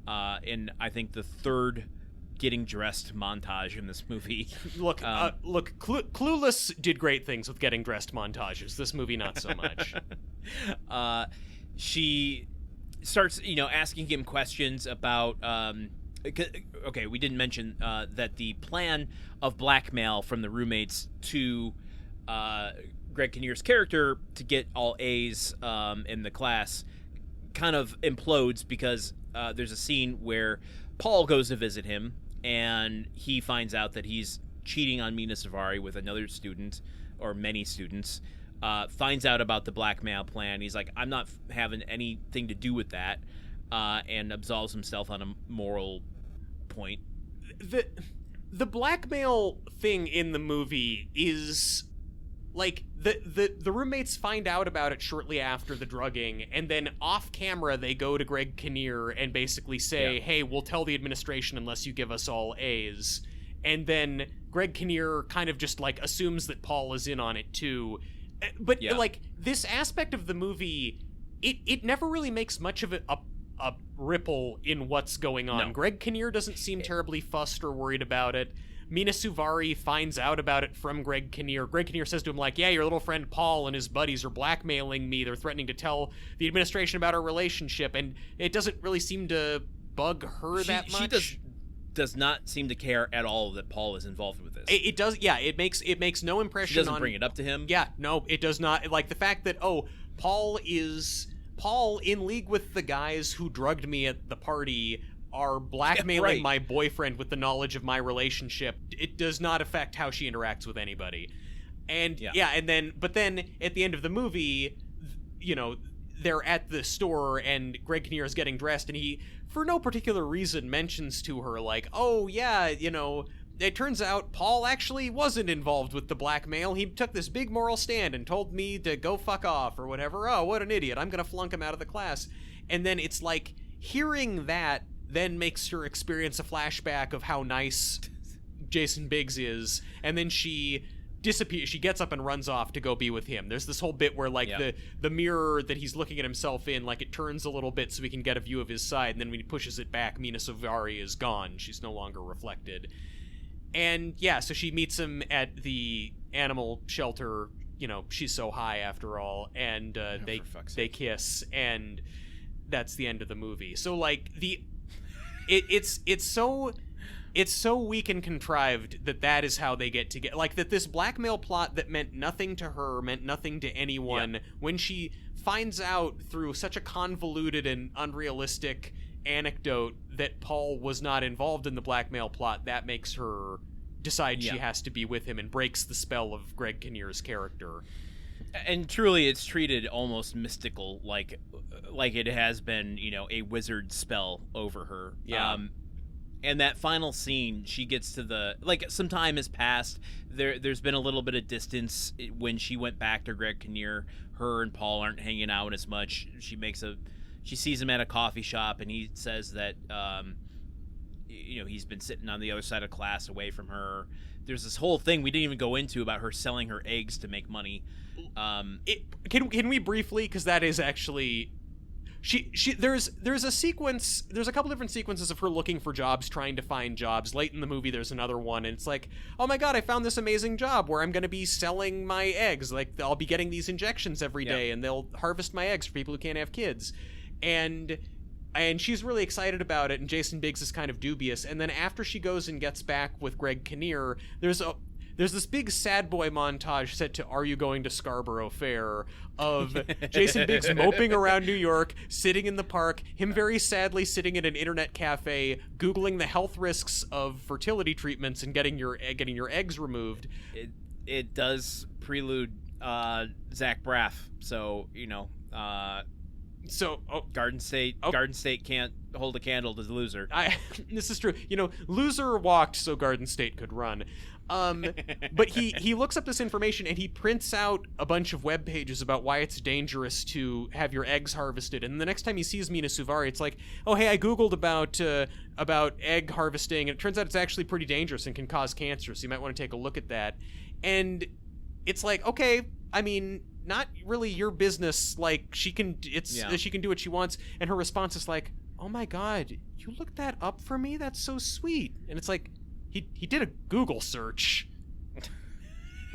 and I think the third getting dressed montage in this movie. Look, Clueless did great things with getting dressed montages. This movie, not so much. She starts, asking him questions about. Okay, we didn't mention that the plan of blackmail from the roommates to Greg Kinnear's character to get all A's in the class kind of implodes because there's a scene where Paul goes to visit him and he finds out that he's cheating on Mena Suvari with another student or many students, finds out about the blackmail plan. He's like, I'm not having anything to do with that, and absolves himself on a moral point. The blackmail thing in the movie is like the roommates find out about it shortly after the drugging, and then off camera they go to Greg Kinnear and basically say, "Hey, we'll tell the administration unless you give us all A's." And then Greg Kinnear kind of just like assumes that Paul is in on it too. But like this aspect of the movie, it never really makes much of a ripple in what's going on. No. Greg Kinnear doesn't seem terribly fussed or worried about it. Mena Suvari finds out about it from Greg Kinnear. Greg Kinnear says to him, like, "Yeah, your little friend Paul and his buddies are blackmailing me. They're threatening to tell the administration about our relationship." And it doesn't really seem to bug her that much. She does not seem to care at all that Paul is involved with this. It does, yeah. It makes no impression. She doesn't bring it up to him. Yeah, no, it does not. Like the fact that Paul in league with the guys who drugged me at the party are blackmailing my boyfriend with the knowledge of my relationship. It does not affect how she interacts with anybody. And but then at the end of the movie, they're at the store and Greg Kinnear is getting dressed and he, for no particular reason, mentions to her like, "Oh yeah, it turns out Paul actually wasn't involved with the blackmail. He took this big moral stand and told me to go fuck off or whatever. Oh, what an idiot. I'm going to flunk him out of the class." And then it's like hearing that then makes her experience a flashback of how nice Jason Biggs is. And then she disappears. She gets up and runs off to go be with him. There's this whole bit where like the mirror that he's looking at himself in, like it turns a little bit so we can get a view of his side. And then when he pushes it back, Mena Suvari is gone. She's no longer reflected. And so she meets him at the animal shelter. She's so high after all, and they kiss, and that's the end of the movie. So like it's so weak and contrived that is how they get together. Like that this blackmail plot that meant nothing to her, meant nothing to anyone. When she finds out through such a convoluted and unrealistic anecdote that Paul was not involved in the blackmail plot, that makes her decide she has to be with him and breaks the spell of Greg Kinnear's character. And truly it's treated almost mystical, like it has been, a wizard spell over her. And that final scene, she gets to some time has passed. There's been a little bit of distance when she went back to Greg Kinnear. Her and Paul aren't hanging out as much. She sees him at a coffee shop, and he says that, he's been sitting on the other side of class away from her. There's this whole thing we didn't even go into about her selling her eggs to make money. Can we briefly, because that is actually... There's a sequence, there's a couple different sequences of her looking for jobs, trying to find jobs. Late in the movie, there's another one, and it's like, "Oh my god, I found this amazing job where I'm going to be selling my eggs. Like, I'll be getting these injections every day, and they'll harvest my eggs for people who can't have kids." And she's really excited about it, and Jason Biggs is kind of dubious. And then after she goes and gets back with Greg Kinnear, there's this big sad boy montage set to "Are You Going to Scarborough Fair?" of Jason Biggs moping around New York, sitting in the park, him very sadly sitting at an internet cafe, Googling the health risks of fertility treatments and getting your eggs removed. It does prelude Zach Braff, so, So Garden State can't hold a candle to the loser. This is true. Loser walked so Garden State could run. But he looks up this information and he prints out a bunch of web pages about why it's dangerous to have your eggs harvested. And the next time he sees Mena Suvari, it's like, oh hey, I googled about egg harvesting, and it turns out it's actually pretty dangerous and can cause cancer. So you might want to take a look at that. And it's like, okay, I mean, not really your business. Like she can do what she wants. And her response is like, oh my god, you looked that up for me? That's so sweet. And it's like, he did a Google search.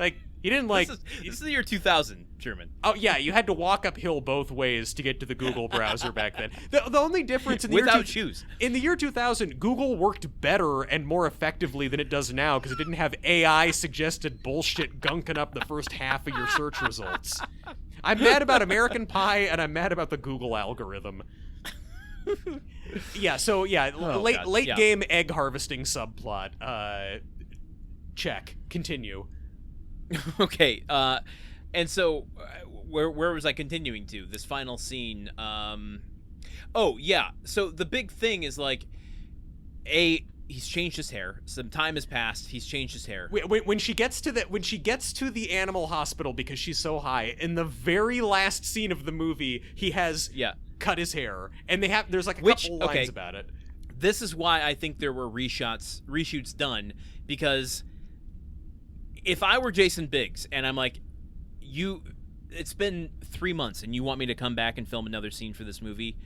Like, he didn't like... This is the year 2000, German. Oh, yeah, you had to walk uphill both ways to get to the Google browser back then. The only difference in the Without shoes. In the year 2000, Google worked better and more effectively than it does now because it didn't have AI-suggested bullshit gunking up the first half of your search results. I'm mad about American Pie, and I'm mad about the Google algorithm. Late game egg harvesting subplot. Check. Continue. Okay. And so where was I continuing to? This final scene. Oh yeah. So the big thing is like, he's changed his hair. Some time has passed. He's changed his hair. When she gets to the animal hospital because she's so high, in the very last scene of the movie, he has cut his hair, and there's like a couple lines about it. This is why I think there were reshoots done, because if I were Jason Biggs and I'm like, it's been 3 months and you want me to come back and film another scene for this movie,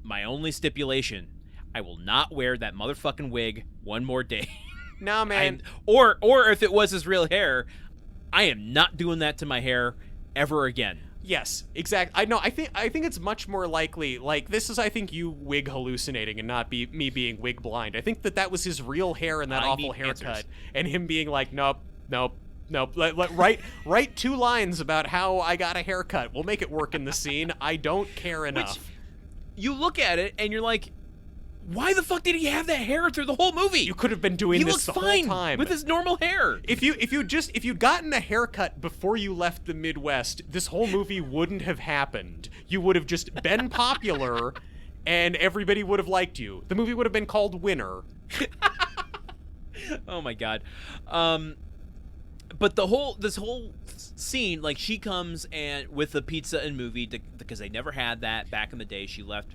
my only stipulation, I will not wear that motherfucking wig one more day. Nah, man. Or if it was his real hair, I am not doing that to my hair ever again. Yes, exactly. I think it's much more likely, like, this is, I think, you wig hallucinating and not me being wig blind. I think that was his real hair and that awful haircut, answers. And him being like, nope. Write 2 lines about how I got a haircut. We'll make it work in the scene. I don't care enough. Which, you look at it and you're like, why the fuck did he have that hair through the whole movie? You could have been doing this the whole time with his normal hair. If you'd gotten a haircut before you left the Midwest, this whole movie wouldn't have happened. You would have just been popular, and everybody would have liked you. The movie would have been called Winner. Oh my god. But this whole scene, like, she comes and with the pizza and movie because they never had that back in the day. She left,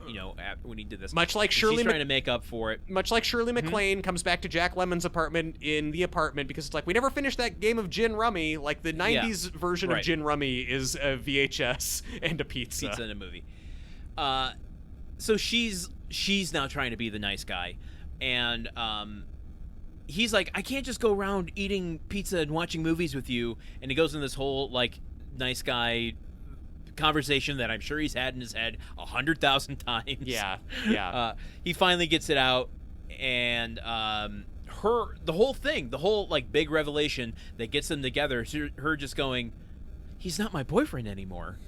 when he did this. Much like Shirley, she's trying to make up for it. Much like Shirley MacLaine comes back to Jack Lemmon's apartment because it's like, we never finished that game of Gin Rummy. Like, the 90s version of Gin Rummy is a VHS and a pizza. Pizza and a movie. So she's now trying to be the nice guy, and he's like, I can't just go around eating pizza and watching movies with you. And he goes in this whole, like, nice guy conversation that I'm sure he's had in his head 100,000 times. Yeah. He finally gets it out, and the whole like big revelation that gets them together is her just going, he's not my boyfriend anymore.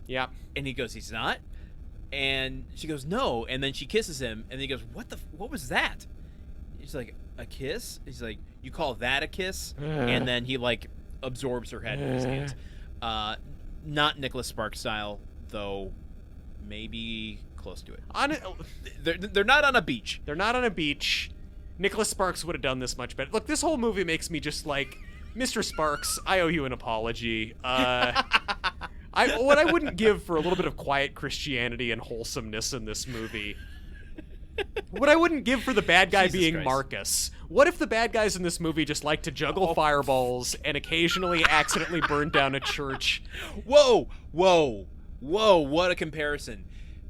Yeah. And he goes, he's not? And she goes, no. And then she kisses him, and he goes, what was that? She's like, a kiss? He's like, you call that a kiss? And then he, like, absorbs her head in his hands. Not Nicholas Sparks style, though maybe close to it. They're not on a beach. They're not on a beach. Nicholas Sparks would have done this much better. Look, this whole movie makes me just like, Mr. Sparks, I owe you an apology. What I wouldn't give for a little bit of quiet Christianity and wholesomeness in this movie. What I wouldn't give for the bad guy being Christ. Marcus. What if the bad guys in this movie just like to juggle fireballs and occasionally accidentally burn down a church? Whoa, what a comparison.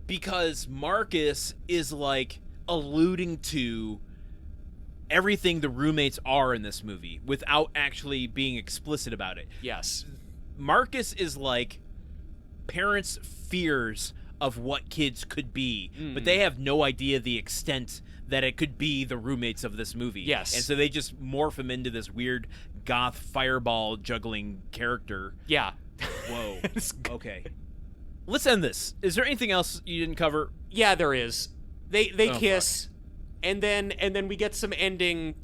Because Marcus is like alluding to everything the roommates are in this movie without actually being explicit about it. Yes. Marcus is like parents' fears of what kids could be, but they have no idea the extent that it could be the roommates of this movie. Yes. And so they just morph him into this weird goth fireball juggling character. Yeah. Whoa. Okay. Let's end this. Is there anything else you didn't cover? Yeah, there is. They kiss. And then we get some ending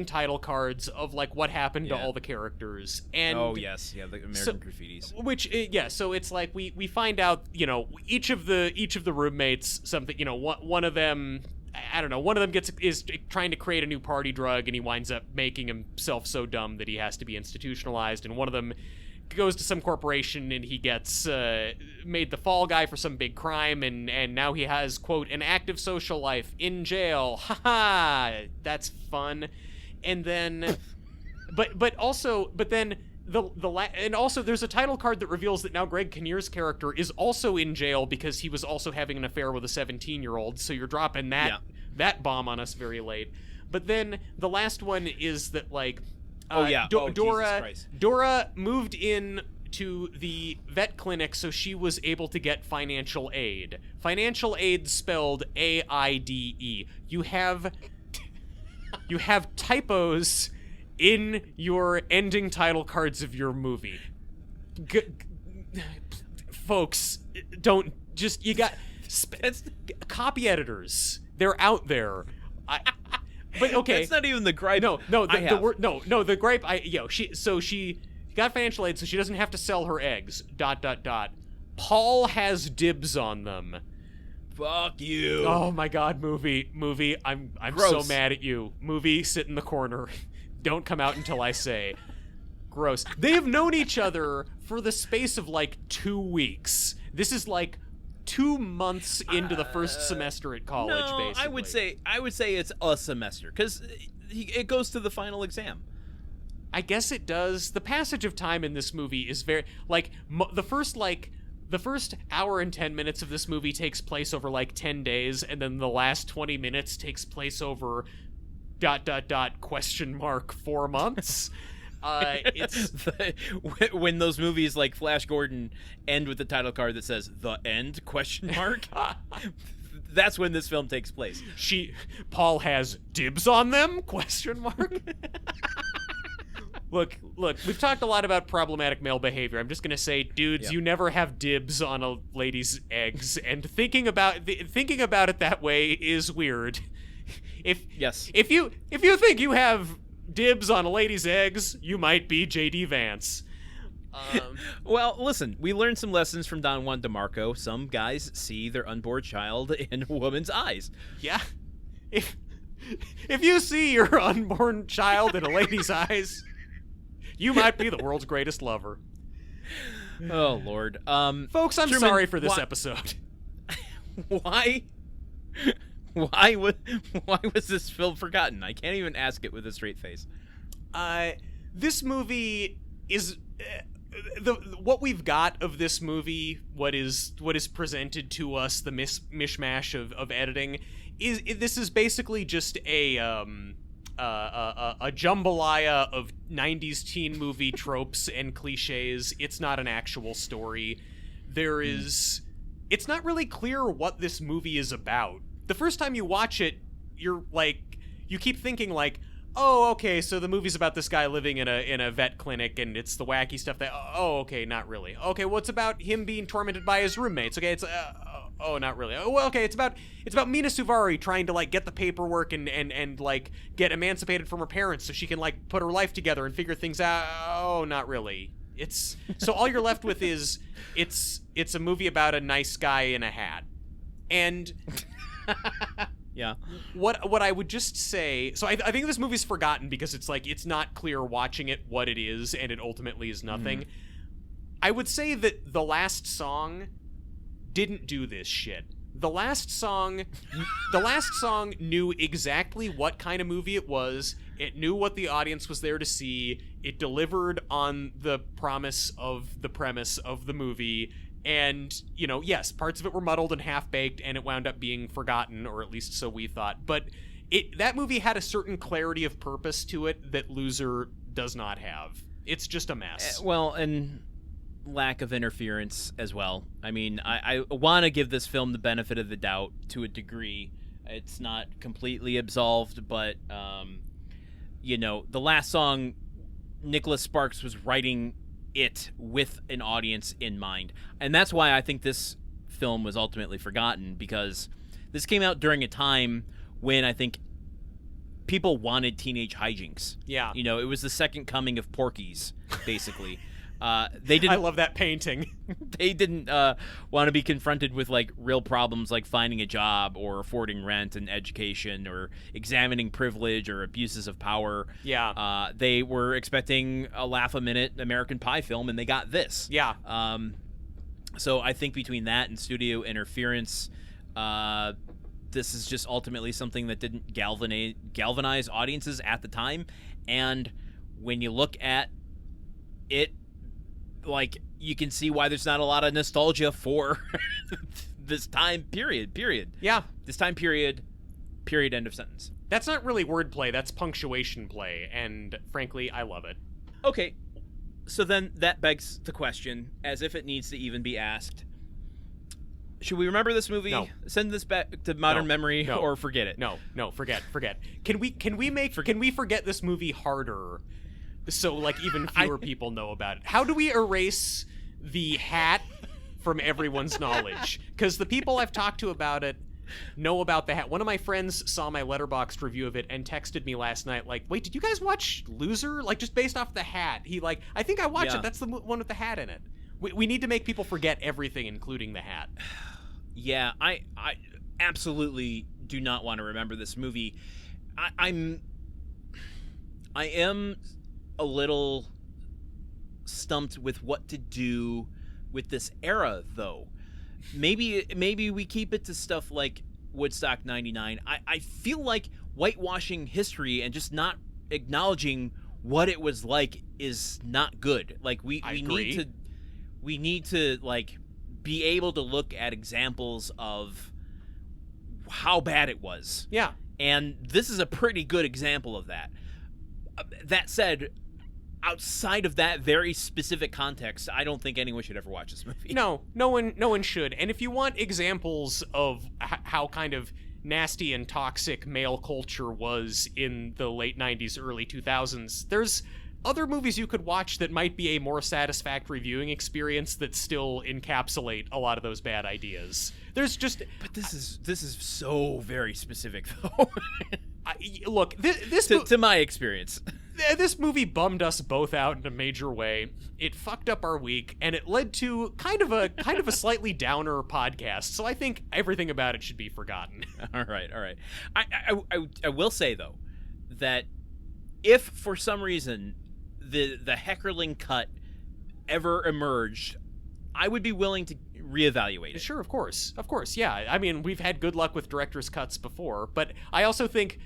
title cards of like what happened to all the characters. And oh yes, yeah, the American graffitis. Which so it's like we find out, each of the roommates something, one of them, I don't know, one of them is trying to create a new party drug, and he winds up making himself so dumb that he has to be institutionalized, and one of them goes to some corporation and he gets made the fall guy for some big crime, and now he has, quote, an active social life in jail. That's fun. And then but then and also there's a title card that reveals that now Greg Kinnear's character is also in jail because he was also having an affair with a 17-year-old, so you're dropping that bomb on us very late. But then the last one is that, like, Dora moved in to the vet clinic so she was able to get financial aid. Financial aid spelled AIDE. You have typos in your ending title cards of your movie. Folks, don't just, you got copy editors. They're out there. But okay, that's not even the gripe. The gripe. She got financial aid, so she doesn't have to sell her eggs. ... Paul has dibs on them. Fuck you. Oh my God, movie. I'm Gross. so mad at you. Movie, sit in the corner. Don't come out until I say. Gross. They have known each other for the space of like 2 weeks. This is like 2 months into the first semester at college, basically. I would say it's a semester, because it goes to the final exam. I guess it does. The passage of time in this movie is very, like, the first hour and 10 minutes of this movie takes place over like 10 days, and then the last 20 minutes takes place over ... 4 months. It's when those movies like Flash Gordon end with the title card that says "The End?" ? That's when this film takes place. Paul has dibs on them ? Look, we've talked a lot about problematic male behavior. I'm just going to say, dudes, you never have dibs on a lady's eggs, and thinking about it that way is weird. If you think you have dibs on a lady's eggs, you might be J.D. Vance. Well, listen, we learned some lessons from Don Juan DeMarco. Some guys see their unborn child in a woman's eyes. Yeah. If you see your unborn child in a lady's eyes, you might be the world's greatest lover. Oh, Lord. Folks, I'm Truman, sorry for this episode. Why was this film forgotten? I can't even ask it with a straight face. This movie is what we've got of this movie. What is presented to us, the mishmash of editing, this is basically just a jambalaya of 90s teen movie tropes and cliches. It's not an actual story. It's not really clear what this movie is about. The first time you watch it, you keep thinking like, oh, okay, so the movie's about this guy living in a vet clinic, and it's the wacky stuff that, oh, okay, not really. Okay, well, it's about him being tormented by his roommates. Okay, it's, oh, not really. Oh, well, okay, it's about Mena Suvari trying to, like, get the paperwork and like, get emancipated from her parents so she can, like, put her life together and figure things out. Oh, not really. So all you're left with is, it's a movie about a nice guy in a hat. And... Yeah. What I would just say, so I think this movie's forgotten because it's like, it's not clear watching it what it is, and it ultimately is nothing. Mm. I would say that the last song didn't do this shit. The last song knew exactly what kind of movie it was. It knew what the audience was there to see. It delivered on the promise of the premise of the movie. And, yes, parts of it were muddled and half-baked, and it wound up being forgotten, or at least so we thought. But that movie had a certain clarity of purpose to it that Loser does not have. It's just a mess. Well, and lack of interference as well. I mean, I want to give this film the benefit of the doubt to a degree. It's not completely absolved, but, the last song, Nicholas Sparks was writing it with an audience in mind, and that's why I think this film was ultimately forgotten, because this came out during a time when I think people wanted teenage hijinks. Yeah. You know, it was the second coming of Porky's, basically. They didn't. I love that painting. They didn't want to be confronted with like real problems like finding a job or affording rent and education or examining privilege or abuses of power. Yeah. They were expecting a laugh-a-minute American Pie film, and they got this. Yeah. So I think between that and studio interference, this is just ultimately something that didn't galvanize audiences at the time. And when you look at it, like, you can see why there's not a lot of nostalgia for this time period. Yeah. This time period, end of sentence. That's not really wordplay, that's punctuation play, and frankly, I love it. Okay, so then that begs the question, as if it needs to even be asked. Should we remember this movie? No. Send this back to modern memory, No. or forget it? No, forget. Can we forget this movie harder so like even fewer people know about it? How do we erase the hat from everyone's knowledge? Because the people I've talked to about it know about the hat. One of my friends saw my Letterboxd review of it and texted me last night like, wait, did you guys watch Loser? Like, just based off the hat. He like, I think I watched it. That's the one with the hat in it. We need to make people forget everything, including the hat. Yeah, I absolutely do not want to remember this movie. I am a little stumped with what to do with this era, though. Maybe we keep it to stuff like Woodstock 99. I feel like whitewashing history and just not acknowledging what it was like is not good. Like we need to like be able to look at examples of how bad it was. Yeah. And this is a pretty good example of that. That said, outside of that very specific context, I don't think anyone should ever watch this movie. No one should. And if you want examples of how kind of nasty and toxic male culture was in the late 90s, early 2000s, there's other movies you could watch that might be a more satisfactory viewing experience that still encapsulate a lot of those bad ideas. There's just... But this is so very specific, though. Look, this to my experience. This movie bummed us both out in a major way. It fucked up our week, and it led to kind of a slightly downer podcast. So I think everything about it should be forgotten. All right. I will say though that if for some reason the Heckerling cut ever emerged, I would be willing to reevaluate it. Sure, of course, yeah. I mean, we've had good luck with director's cuts before, but I also think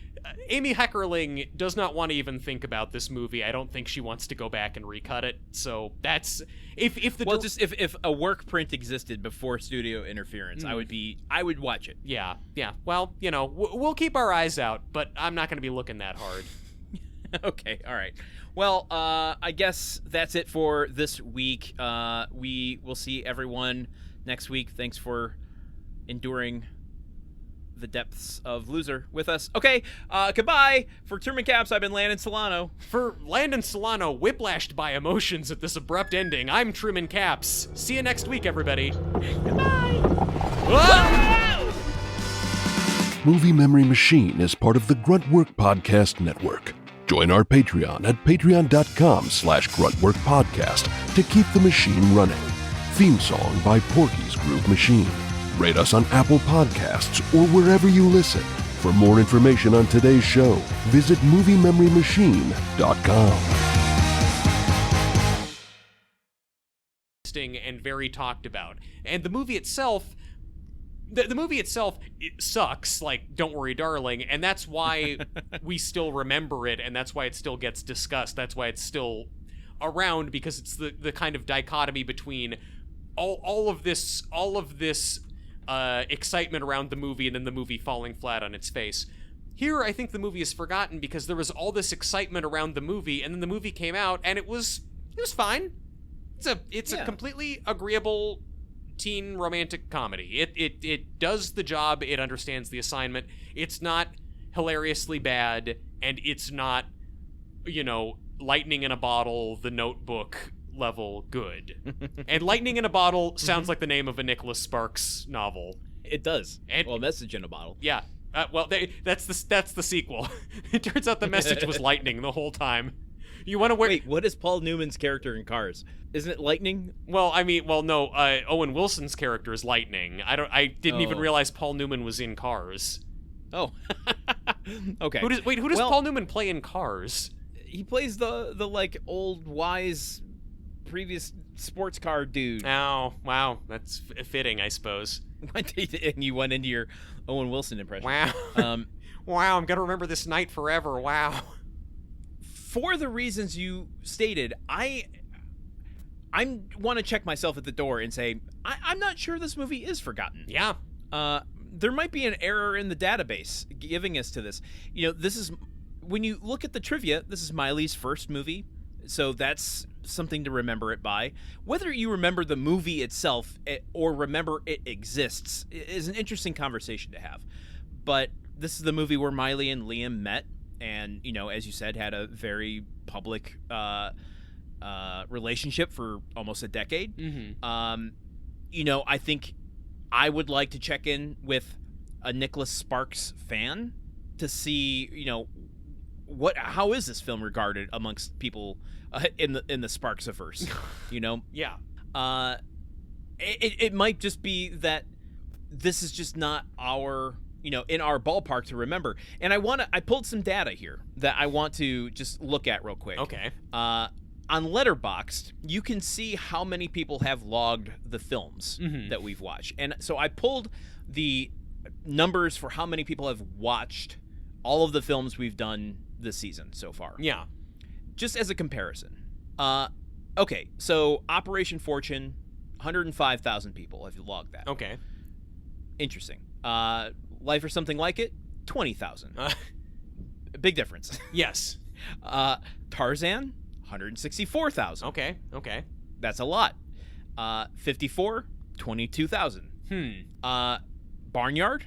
Amy Heckerling does not want to even think about this movie. I don't think she wants to go back and recut it. So that's if a work print existed before studio interference, I would watch it. Yeah. Well, you know, we'll keep our eyes out, but I'm not going to be looking that hard. Okay, all right. Well, I guess that's it for this week. We will see everyone next week. Thanks for enduring the depths of Loser with us. Okay, goodbye. For Truman Caps, I've been Landon Solano. For Landon Solano, whiplashed by emotions at this abrupt ending, I'm Truman Caps. See you next week, everybody. Goodbye. Whoa! Movie Memory Machine is part of the Gruntwork Podcast Network. Join our Patreon at patreon.com/gruntworkpodcast to keep the machine running. Theme song by Porky's Groove Machine. Rate us on Apple Podcasts or wherever you listen. For more information on today's show, visit MovieMemoryMachine.com. And very talked about. And the movie itself... The movie itself, it sucks, like, Don't Worry, Darling, and that's why we still remember it, and that's why it still gets discussed. That's why it's still around, because it's the kind of dichotomy between all of this excitement around the movie and then the movie falling flat on its face. Here, I think the movie is forgotten because there was all this excitement around the movie, and then the movie came out, and it was fine. It's a completely agreeable teen romantic comedy. It does the job. It understands the assignment. It's not hilariously bad, and it's not, lightning in a bottle, The Notebook level good. And Lightning in a Bottle sounds like the name of a Nicholas Sparks novel. It does. Message in a Bottle. Yeah. Well, that's the sequel. It turns out the message was lightning the whole time. You want to wear... Wait, what is Paul Newman's character in Cars? Isn't it lightning? Well, I mean, no. Owen Wilson's character is lightning. I didn't even realize Paul Newman was in Cars. Oh, okay. Who does Paul Newman play in Cars? He plays the like old wise previous sports car dude. Oh, wow, that's fitting, I suppose. And you went into your Owen Wilson impression. Wow. Wow, I'm gonna remember this night forever. Wow. For the reasons you stated, I want to check myself at the door and say I'm not sure this movie is forgotten. Yeah. There might be an error in the database giving us to this. This is, when you look at the trivia, this is Miley's first movie, so that's something to remember it by. Whether you remember the movie itself or remember it exists is an interesting conversation to have. But this is the movie where Miley and Liam met and, as you said, had a very public relationship for almost a decade. Mm-hmm. I think I would like to check in with a Nicholas Sparks fan to see, how is this film regarded amongst people in the Sparks-averse, Yeah. It might just be that this is just not our, in our ballpark to remember. And I pulled some data here that I want to just look at real quick. Okay. On Letterboxd, you can see how many people have logged the films that we've watched. And so I pulled the numbers for how many people have watched all of the films we've done this season so far. Yeah. Just as a comparison. Okay, so Operation Fortune, 105,000 people have logged that. Okay. Interesting. Life or Something Like It, 20,000. Big difference. Yes. Tarzan, 164,000. Okay. That's a lot. 54, 22,000. Barnyard,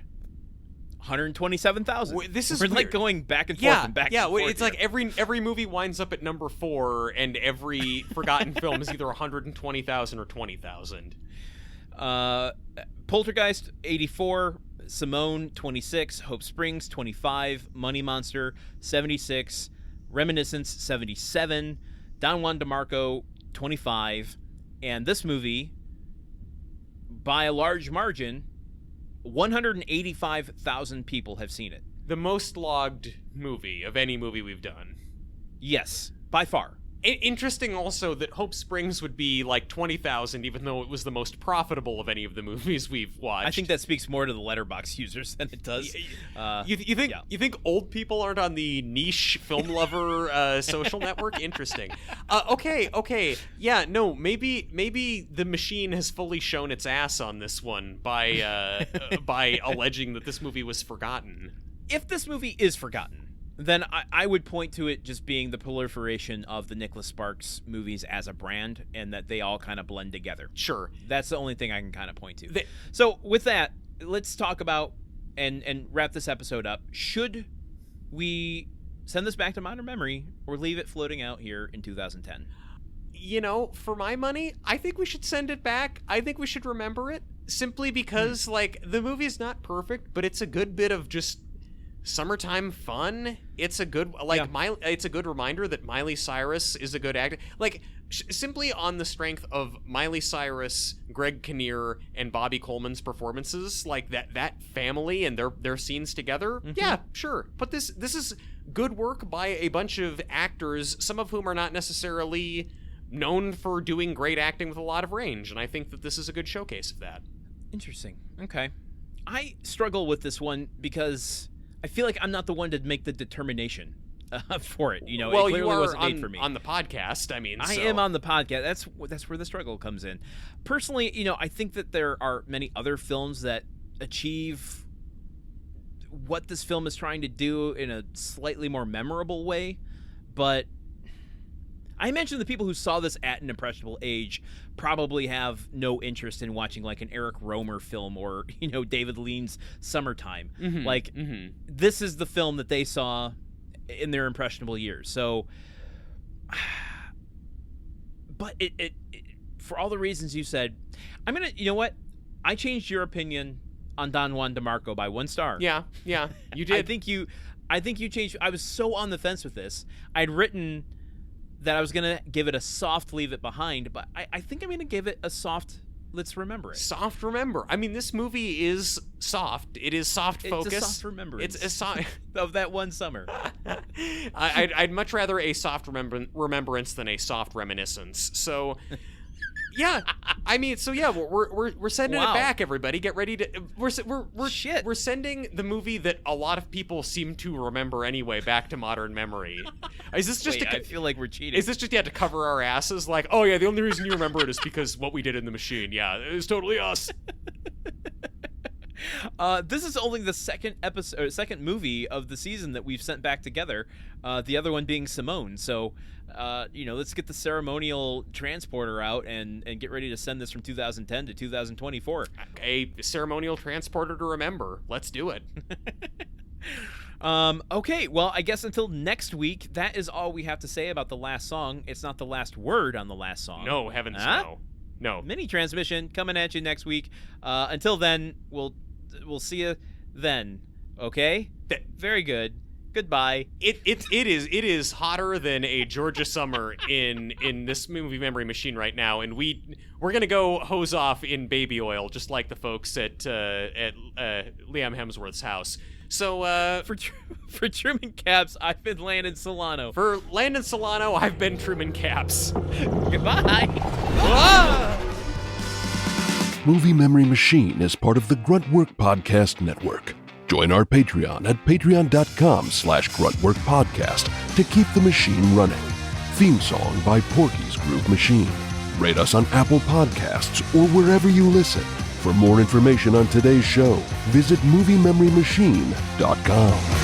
127,000. This is We're weird. Like going back and forth and back and forth. Yeah, it's like every movie winds up at number 4, and every forgotten film is either 120,000 or 20,000. Poltergeist, 84. Simone, 26. Hope Springs, 25. Money Monster, 76. Reminiscence, 77. Don Juan DeMarco, 25. And this movie, by a large margin, 185,000 people have seen it. The most logged movie of any movie we've done. Yes, by far. Interesting also that Hope Springs would be like 20,000, even though it was the most profitable of any of the movies we've watched. I think that speaks more to the Letterboxd users than it does. You think old people aren't on the niche film lover social network? Interesting. Okay. Yeah, no, maybe the machine has fully shown its ass on this one by alleging that this movie was forgotten. If this movie is forgotten, then I would point to it just being the proliferation of the Nicholas Sparks movies as a brand, and that they all kind of blend together. Sure. That's the only thing I can kind of point to. So with that, let's talk about and wrap this episode up. Should we send this back to modern memory or leave it floating out here in 2010? For my money, I think we should send it back. I think we should remember it, simply because, the movie's not perfect, but it's a good bit of just summertime fun. It's a good it's a good reminder that Miley Cyrus is a good actor. Simply on the strength of Miley Cyrus, Greg Kinnear, and Bobby Coleman's performances, that family and their scenes together. Mm-hmm. Yeah, sure. But this is good work by a bunch of actors, some of whom are not necessarily known for doing great acting with a lot of range, and I think that this is a good showcase of that. Interesting. Okay. I struggle with this one because I feel like I'm not the one to make the determination for it. Well, it clearly you are wasn't made for me. on the podcast. I am on the podcast. That's where the struggle comes in. Personally, I think that there are many other films that achieve what this film is trying to do in a slightly more memorable way, but I imagine the people who saw this at an impressionable age probably have no interest in watching an Eric Romer film or, David Lean's Summertime. Mm-hmm. This is the film that they saw in their impressionable years. So, but it for all the reasons you said, I'm going to, I changed your opinion on Don Juan DeMarco by 1 star. Yeah, you did. I think you changed. I was so on the fence with this. I'd written that I was gonna give it a soft leave it behind, but I think I'm gonna give it a soft let's remember it. Soft remember. I mean, this movie is soft. It is soft focus. It's a soft remembrance. It's a soft of that one summer. I'd much rather a soft remembrance than a soft reminiscence. So. Yeah, I mean, so yeah, we're sending it back, everybody. Get ready to we're sending the movie that a lot of people seem to remember anyway back to modern memory. Is this just? I feel like we're cheating. Is this just to cover our asses? Like, oh yeah, the only reason you remember it is because what we did in the machine. Yeah, it was totally us. This is only the second movie of the season that we've sent back together. The other one being Simone. So, let's get the ceremonial transporter out and get ready to send this from 2010 to 2024. A ceremonial transporter to remember. Let's do it. Okay, well, I guess until next week, that is all we have to say about the last song. It's not the last word on the last song. No, heavens no. No. Mini transmission coming at you next week. Until then, we'll see you then. Okay? Very good. Goodbye. It is hotter than a Georgia summer in this movie memory machine right now, and we're gonna go hose off in baby oil, just like the folks at Liam Hemsworth's house. So for Truman Caps, I've been Landon Solano. For Landon Solano, I've been Truman Caps. Goodbye. Movie Memory Machine is part of the Gruntwork Podcast Network. Join our Patreon at patreon.com/gruntworkpodcast to keep the machine running. Theme song by Porky's Groove Machine. Rate us on Apple Podcasts or wherever you listen. For more information on today's show, visit MovieMemoryMachine.com.